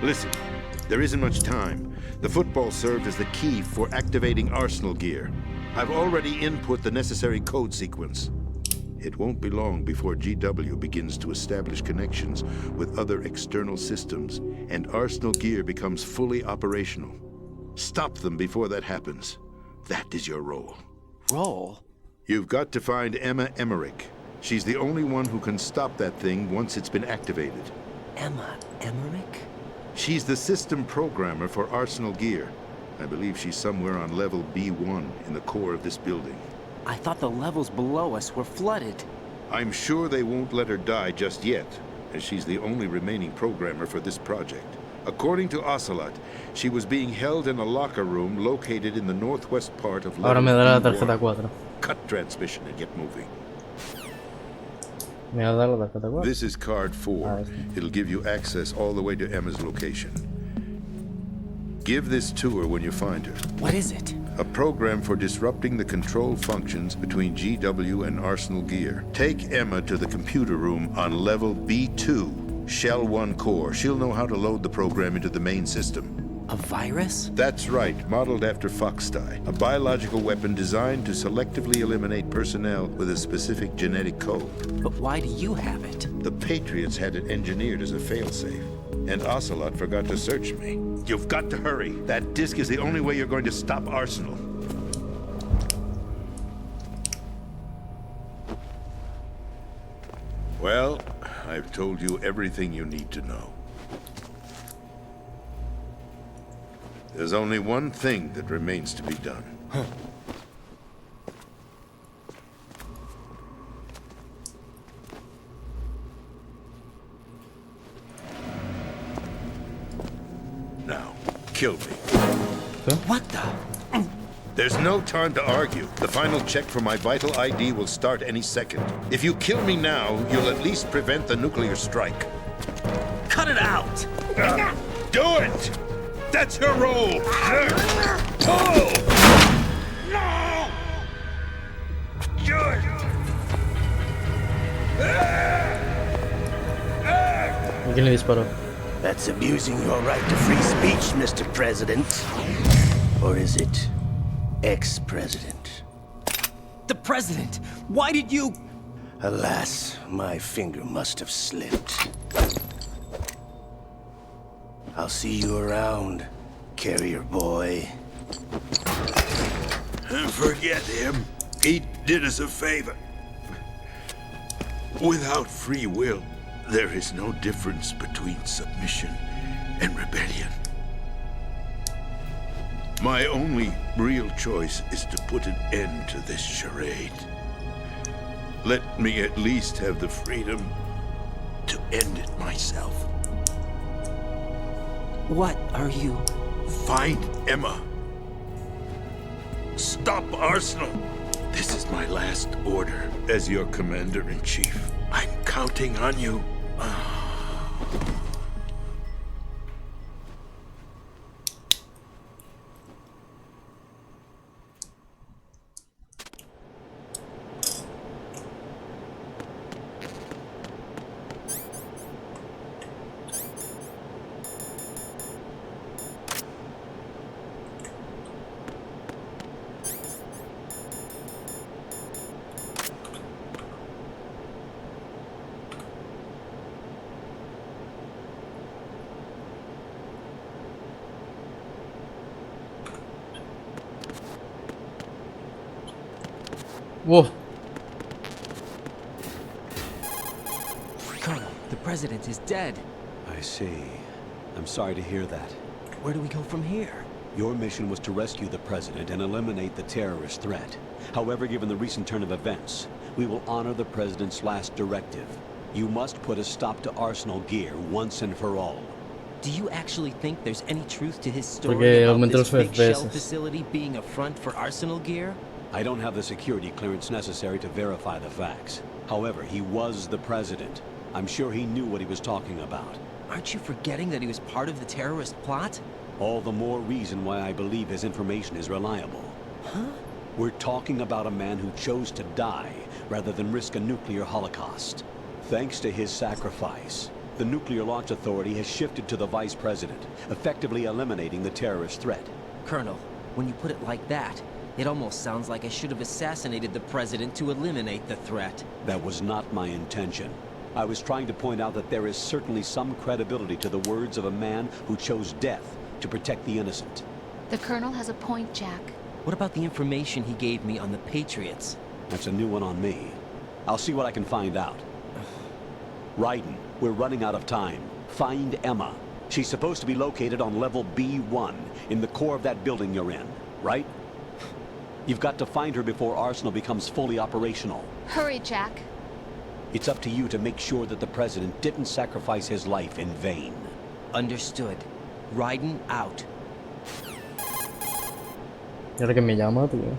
[SPEAKER 17] Listen, there isn't much time. The football served as the key for activating Arsenal gear. I've already input the necessary code sequence. It won't be long before GW begins to establish connections with other external systems, and Arsenal gear becomes fully operational. Stop them before that happens. That is your role.
[SPEAKER 15] Role?
[SPEAKER 17] You've got to find Emma Emmerich. She's the only one who can stop that thing once it's been activated.
[SPEAKER 15] Emma Emmerich?
[SPEAKER 17] She's the system programmer for Arsenal gear. I believe she's somewhere on level B1 in the core of this building.
[SPEAKER 15] I thought the levels below us were flooded.
[SPEAKER 17] I'm sure they won't let her die just yet, as she's the only remaining programmer for this project. According to Ocelot, she was being held in a locker room located in the northwest part of level B1. Cut transmission and get moving. This is card 4. It'll give you access all the way to Emma's location. Give this to her when you find her.
[SPEAKER 15] What is it?
[SPEAKER 17] A program for disrupting the control functions between GW and Arsenal gear. Take Emma to the computer room on level B2, Shell 1 core. She'll know how to load the program into the main system.
[SPEAKER 15] A virus?
[SPEAKER 17] That's right, modeled after Foxdie. A biological weapon designed to selectively eliminate personnel with a specific genetic code.
[SPEAKER 15] But why do you have it?
[SPEAKER 17] The Patriots had it engineered as a failsafe, and Ocelot forgot to search me. You've got to hurry. That disk is the only way you're going to stop Arsenal. Well, I've told you everything you need to know. There's only one thing that remains to be done. Now, kill me.
[SPEAKER 15] What the?
[SPEAKER 17] There's no time to argue. The final check for my vital ID will start any second. If you kill me now, you'll at least prevent the nuclear strike.
[SPEAKER 15] Cut it out!
[SPEAKER 17] Do it! That's your role! Pull! No! Good!
[SPEAKER 1] ¿Quién le disparó?
[SPEAKER 12] That's abusing your right to free speech, Mr. President. Or is it ex-president?
[SPEAKER 15] The president! Why did you...
[SPEAKER 12] Alas, my finger must have slipped. I'll see you around, carrier boy.
[SPEAKER 17] Forget him. He did us a favor. Without free will, there is no difference between submission and rebellion. My only real choice is to put an end to this charade. Let me at least have the freedom to end it myself.
[SPEAKER 15] What are you...
[SPEAKER 17] Find Emma. Stop Arsenal. This is my last order as your commander-in-chief. I'm counting on you.
[SPEAKER 1] Whoa.
[SPEAKER 15] Colonel, the president is dead.
[SPEAKER 16] I see. I'm sorry to hear that.
[SPEAKER 15] Where do we go from here?
[SPEAKER 16] Your mission was to rescue the president and eliminate the terrorist threat. However, given the recent turn of events, we will honor the president's last directive. You must put a stop to Arsenal gear once and for all.
[SPEAKER 15] Do you actually think there's any truth to his story
[SPEAKER 1] Porque
[SPEAKER 15] about
[SPEAKER 1] aumentó
[SPEAKER 15] this
[SPEAKER 1] los
[SPEAKER 15] big shell
[SPEAKER 1] FPS.
[SPEAKER 15] facility being a front for Arsenal gear?
[SPEAKER 16] I don't have the security clearance necessary to verify the facts. However, he was the president. I'm sure he knew what he was talking about.
[SPEAKER 15] Aren't you forgetting that he was part of the terrorist plot?
[SPEAKER 16] All the more reason why I believe his information is reliable.
[SPEAKER 15] Huh?
[SPEAKER 16] We're talking about a man who chose to die rather than risk a nuclear holocaust. Thanks to his sacrifice, the Nuclear Launch Authority has shifted to the vice president, effectively eliminating the terrorist threat.
[SPEAKER 15] Colonel, when you put it like that, it almost sounds like I should have assassinated the president to eliminate the threat.
[SPEAKER 16] That was not my intention. I was trying to point out that there is certainly some credibility to the words of a man who chose death to protect the innocent.
[SPEAKER 7] The Colonel has a point, Jack.
[SPEAKER 15] What about the information he gave me on the Patriots?
[SPEAKER 16] That's a new one on me. I'll see what I can find out. Raiden, we're running out of time. Find Emma. She's supposed to be located on level B1, in the core of that building you're in, right? You've got to find her before Arsenal becomes fully operational.
[SPEAKER 7] Hurry, Jack.
[SPEAKER 16] It's up to you to make sure that the president didn't sacrifice his life in vain.
[SPEAKER 15] Understood. Raiden out.
[SPEAKER 1] Y ahora que me llama, tío.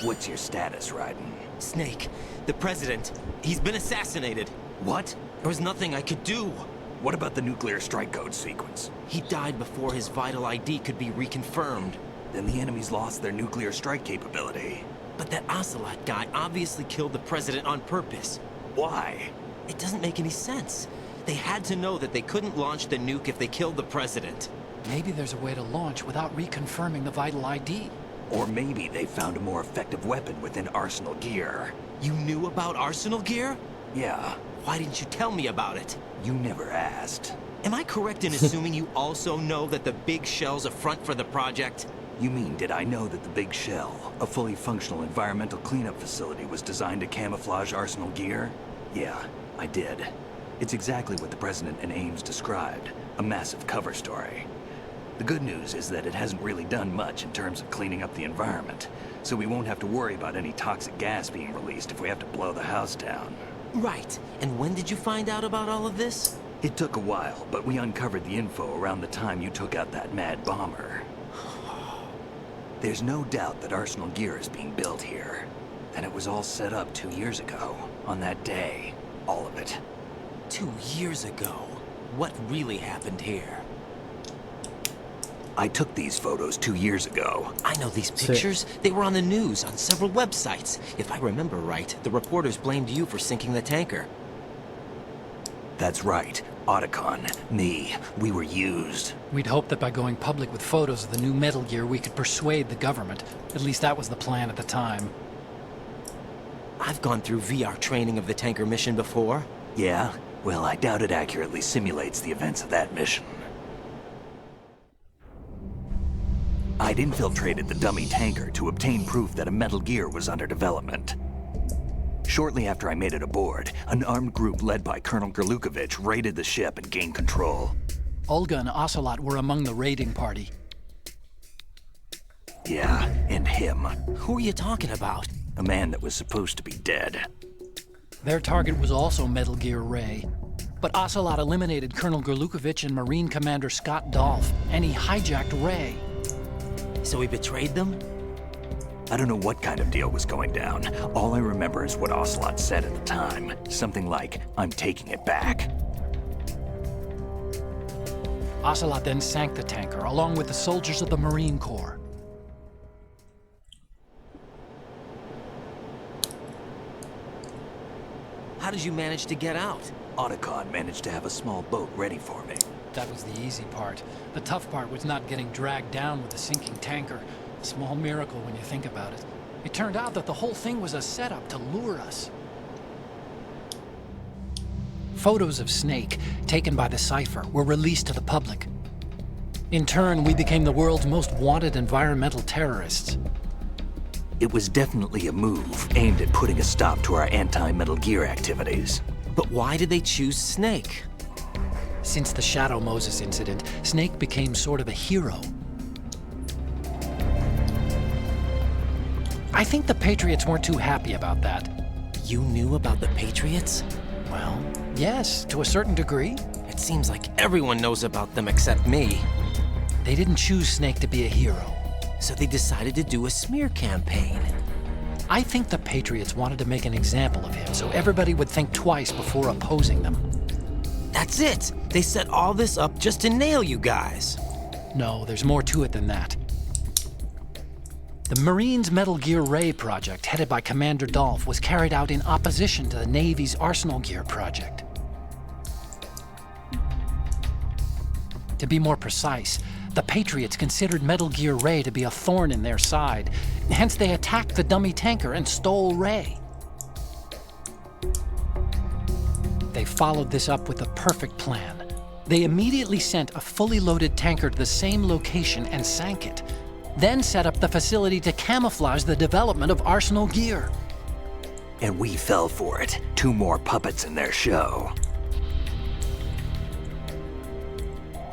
[SPEAKER 5] What's your status, Raiden?
[SPEAKER 15] Snake, the president, he's been assassinated.
[SPEAKER 5] What?
[SPEAKER 15] There was nothing I could do.
[SPEAKER 5] What about the nuclear strike code sequence?
[SPEAKER 15] He died before his vital ID could be reconfirmed.
[SPEAKER 5] Then the enemy's lost their nuclear strike capability.
[SPEAKER 15] But that Ocelot guy obviously killed the president on purpose.
[SPEAKER 5] Why?
[SPEAKER 15] It doesn't make any sense. They had to know that they couldn't launch the nuke if they killed the president.
[SPEAKER 14] Maybe there's a way to launch without reconfirming the vital ID.
[SPEAKER 5] Or maybe they found a more effective weapon within Arsenal gear.
[SPEAKER 15] You knew about Arsenal gear?
[SPEAKER 5] Yeah.
[SPEAKER 15] Why didn't you tell me about it?
[SPEAKER 5] You never asked.
[SPEAKER 15] Am I correct in assuming you also know that the Big Shell's a front for the project?
[SPEAKER 5] You mean, did I know that the Big Shell, a fully functional environmental cleanup facility, was designed to camouflage Arsenal gear? Yeah, I did. It's exactly what the President and Ames described, a massive cover story. The good news is that it hasn't really done much in terms of cleaning up the environment, so we won't have to worry about any toxic gas being released if we have to blow the house down.
[SPEAKER 15] Right. And when did you find out about all of this?
[SPEAKER 5] It took a while, but we uncovered the info around the time you took out that mad bomber. There's no doubt that Arsenal gear is being built here. And it was all set up 2 years ago, on that day. All of it.
[SPEAKER 15] 2 years ago? What really happened here?
[SPEAKER 5] I took these photos 2 years ago.
[SPEAKER 15] I know these pictures. They were on the news, on several websites. If I remember right, the reporters blamed you for sinking the tanker.
[SPEAKER 5] That's right. Otacon, me, we were used.
[SPEAKER 14] We'd hoped that by going public with photos of the new Metal Gear, we could persuade the government. At least that was the plan at the time.
[SPEAKER 15] I've gone through VR training of the tanker mission before.
[SPEAKER 5] Yeah? Well, I doubt it accurately simulates the events of that mission. I'd infiltrated the dummy tanker to obtain proof that a Metal Gear was under development. Shortly after I made it aboard, an armed group led by Colonel Gerlukovich raided the ship and gained control.
[SPEAKER 14] Olga and Ocelot were among the raiding party.
[SPEAKER 5] Yeah, and him.
[SPEAKER 15] Who are you talking about?
[SPEAKER 5] A man that was supposed to be dead.
[SPEAKER 14] Their target was also Metal Gear Ray. But Ocelot eliminated Colonel Gerlukovich and Marine Commander Scott Dolph, and he hijacked Ray.
[SPEAKER 15] So he betrayed them?
[SPEAKER 5] I don't know what kind of deal was going down. All I remember is what Ocelot said at the time. Something like, "I'm taking it back."
[SPEAKER 14] Ocelot then sank the tanker, along with the soldiers of the Marine Corps.
[SPEAKER 15] How did you manage to get out?
[SPEAKER 5] Otacon managed to have a small boat ready for me.
[SPEAKER 14] That was the easy part. The tough part was not getting dragged down with the sinking tanker. A small miracle when you think about it. It turned out that the whole thing was a setup to lure us. Photos of Snake, taken by the Cypher, were released to the public. In turn, we became the world's most wanted environmental terrorists.
[SPEAKER 5] It was definitely a move aimed at putting a stop to our anti-Metal Gear activities.
[SPEAKER 15] But why did they choose Snake?
[SPEAKER 14] Since the Shadow Moses incident, Snake became sort of a hero. I think the Patriots weren't too happy about that.
[SPEAKER 15] You knew about the Patriots?
[SPEAKER 14] Well, yes, to a certain degree.
[SPEAKER 15] It seems like everyone knows about them except me.
[SPEAKER 14] They didn't choose Snake to be a hero.
[SPEAKER 15] So they decided to do a smear campaign.
[SPEAKER 14] I think the Patriots wanted to make an example of him so everybody would think twice before opposing them.
[SPEAKER 15] That's it! They set all this up just to nail you guys.
[SPEAKER 14] No, there's more to it than that. The Marines' Metal Gear Ray project, headed by Commander Dolph, was carried out in opposition to the Navy's Arsenal Gear project. To be more precise, the Patriots considered Metal Gear Ray to be a thorn in their side. Hence, they attacked the dummy tanker and stole Ray. They followed this up with a perfect plan. They immediately sent a fully loaded tanker to the same location and sank it, then set up the facility to camouflage the development of Arsenal Gear.
[SPEAKER 5] And we fell for it. 2 more puppets in their show.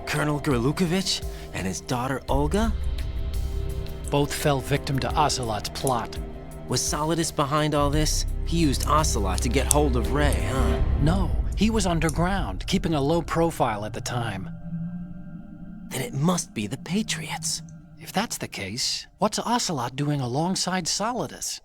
[SPEAKER 15] Colonel Gerlukovich and his daughter Olga?
[SPEAKER 14] Both fell victim to Ocelot's plot.
[SPEAKER 15] Was Solidus behind all this? He used Ocelot to get hold of Ray, huh?
[SPEAKER 14] No, he was underground, keeping a low profile at the time.
[SPEAKER 15] Then it must be the Patriots.
[SPEAKER 14] If that's the case, what's Ocelot doing alongside Solidus?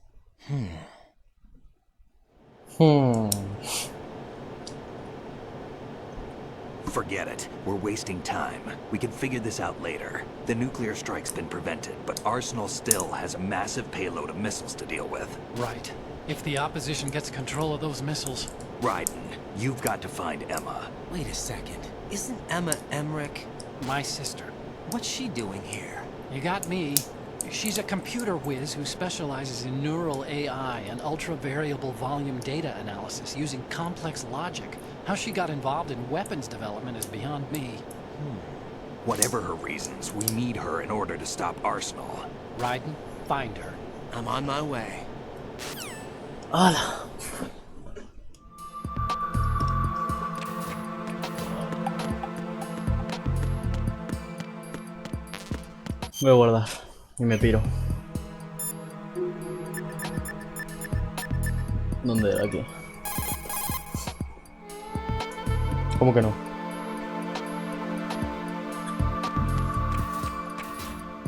[SPEAKER 5] Forget it. We're wasting time. We can figure this out later. The nuclear strike's been prevented, but Arsenal still has a massive payload of missiles to deal with.
[SPEAKER 14] Right. If the opposition gets control of those missiles...
[SPEAKER 5] Raiden, you've got to find Emma.
[SPEAKER 15] Wait a second. Isn't Emma Emmerich
[SPEAKER 14] my sister?
[SPEAKER 15] What's she doing here?
[SPEAKER 14] You got me. She's a computer whiz who specializes in neural AI and ultra-variable volume data analysis using complex logic. How she got involved in weapons development is beyond me.
[SPEAKER 5] Whatever her reasons, we need her in order to stop Arsenal.
[SPEAKER 14] Raiden, find her.
[SPEAKER 15] I'm on my way.
[SPEAKER 1] ¡Hala! Voy a guardar y me piro. ¿Dónde era aquí? ¿Cómo que no?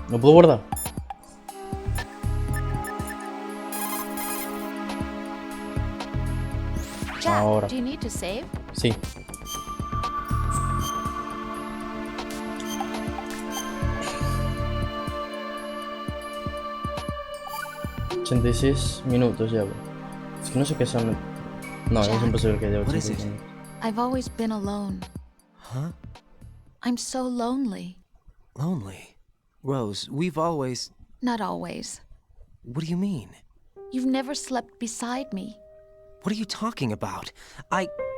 [SPEAKER 1] ¿No puedo guardar? Ahora.
[SPEAKER 7] Do you need to save?
[SPEAKER 1] Sí. $86 llevo. Es que no sé qué son. No, es imposible que lleve 86 minutos.
[SPEAKER 7] I've always been alone.
[SPEAKER 15] Huh?
[SPEAKER 7] I'm so lonely.
[SPEAKER 15] Lonely? Rose, we've always...
[SPEAKER 7] Not always.
[SPEAKER 15] What do you mean?
[SPEAKER 7] You've never slept beside me.
[SPEAKER 15] What are you talking about?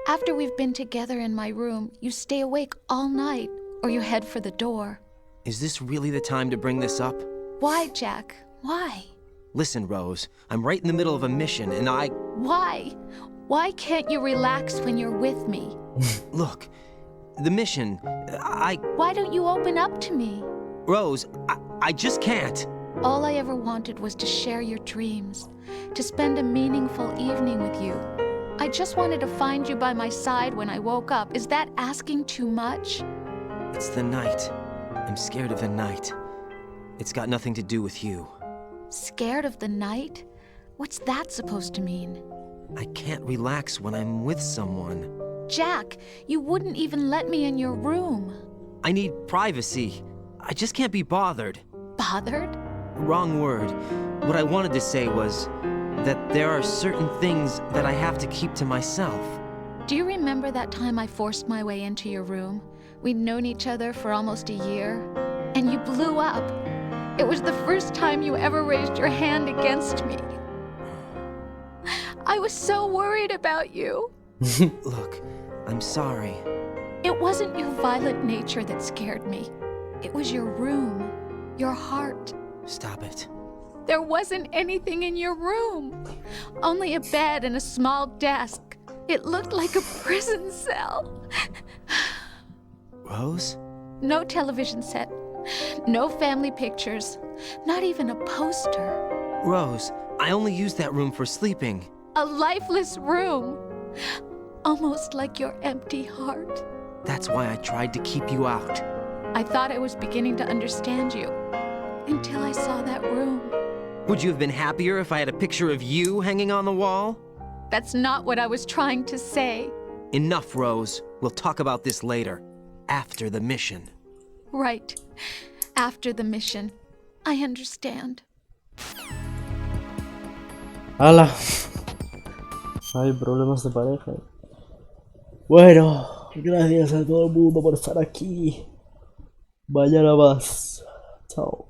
[SPEAKER 7] After we've been together in my room, you stay awake all night, or you head for the door.
[SPEAKER 15] Is this really the time to bring this up?
[SPEAKER 7] Why, Jack? Why?
[SPEAKER 15] Listen, Rose, I'm right in the middle of a mission, and
[SPEAKER 7] Why? Why can't you relax when you're with me?
[SPEAKER 15] Look, the mission,
[SPEAKER 7] Why don't you open up to me?
[SPEAKER 15] Rose, I just can't.
[SPEAKER 7] All I ever wanted was to share your dreams, to spend a meaningful evening with you. I just wanted to find you by my side when I woke up. Is that asking too much?
[SPEAKER 15] It's the night. I'm scared of the night. It's got nothing to do with you.
[SPEAKER 7] Scared of the night? What's that supposed to mean?
[SPEAKER 15] I can't relax when I'm with someone.
[SPEAKER 7] Jack, you wouldn't even let me in your room.
[SPEAKER 15] I need privacy. I just can't be bothered.
[SPEAKER 7] Bothered?
[SPEAKER 15] Wrong word. What I wanted to say was that there are certain things that I have to keep to myself.
[SPEAKER 7] Do you remember that time I forced my way into your room? We'd known each other for almost a year, and you blew up. It was the first time you ever raised your hand against me. I was so worried about you.
[SPEAKER 15] Look, I'm sorry.
[SPEAKER 7] It wasn't your violent nature that scared me. It was your room, your heart.
[SPEAKER 15] Stop it.
[SPEAKER 7] There wasn't anything in your room. Only a bed and a small desk. It looked like a prison cell.
[SPEAKER 15] Rose?
[SPEAKER 7] No television set. No family pictures. Not even a poster.
[SPEAKER 15] Rose, I only use that room for sleeping.
[SPEAKER 7] A lifeless room. Almost like your empty heart.
[SPEAKER 15] That's why I tried to keep you out.
[SPEAKER 7] I thought I was beginning to understand you. until I saw that room.
[SPEAKER 15] Would you have been happier if I had a picture of you hanging on the wall?
[SPEAKER 7] That's not what I was trying to say.
[SPEAKER 15] Enough, Rose. We'll talk about this later. After the mission.
[SPEAKER 7] Right. After the mission. I understand.
[SPEAKER 1] ¡Hala! Hay problemas de pareja. Bueno, gracias a todo el mundo por estar aquí. Mañana más. Chao.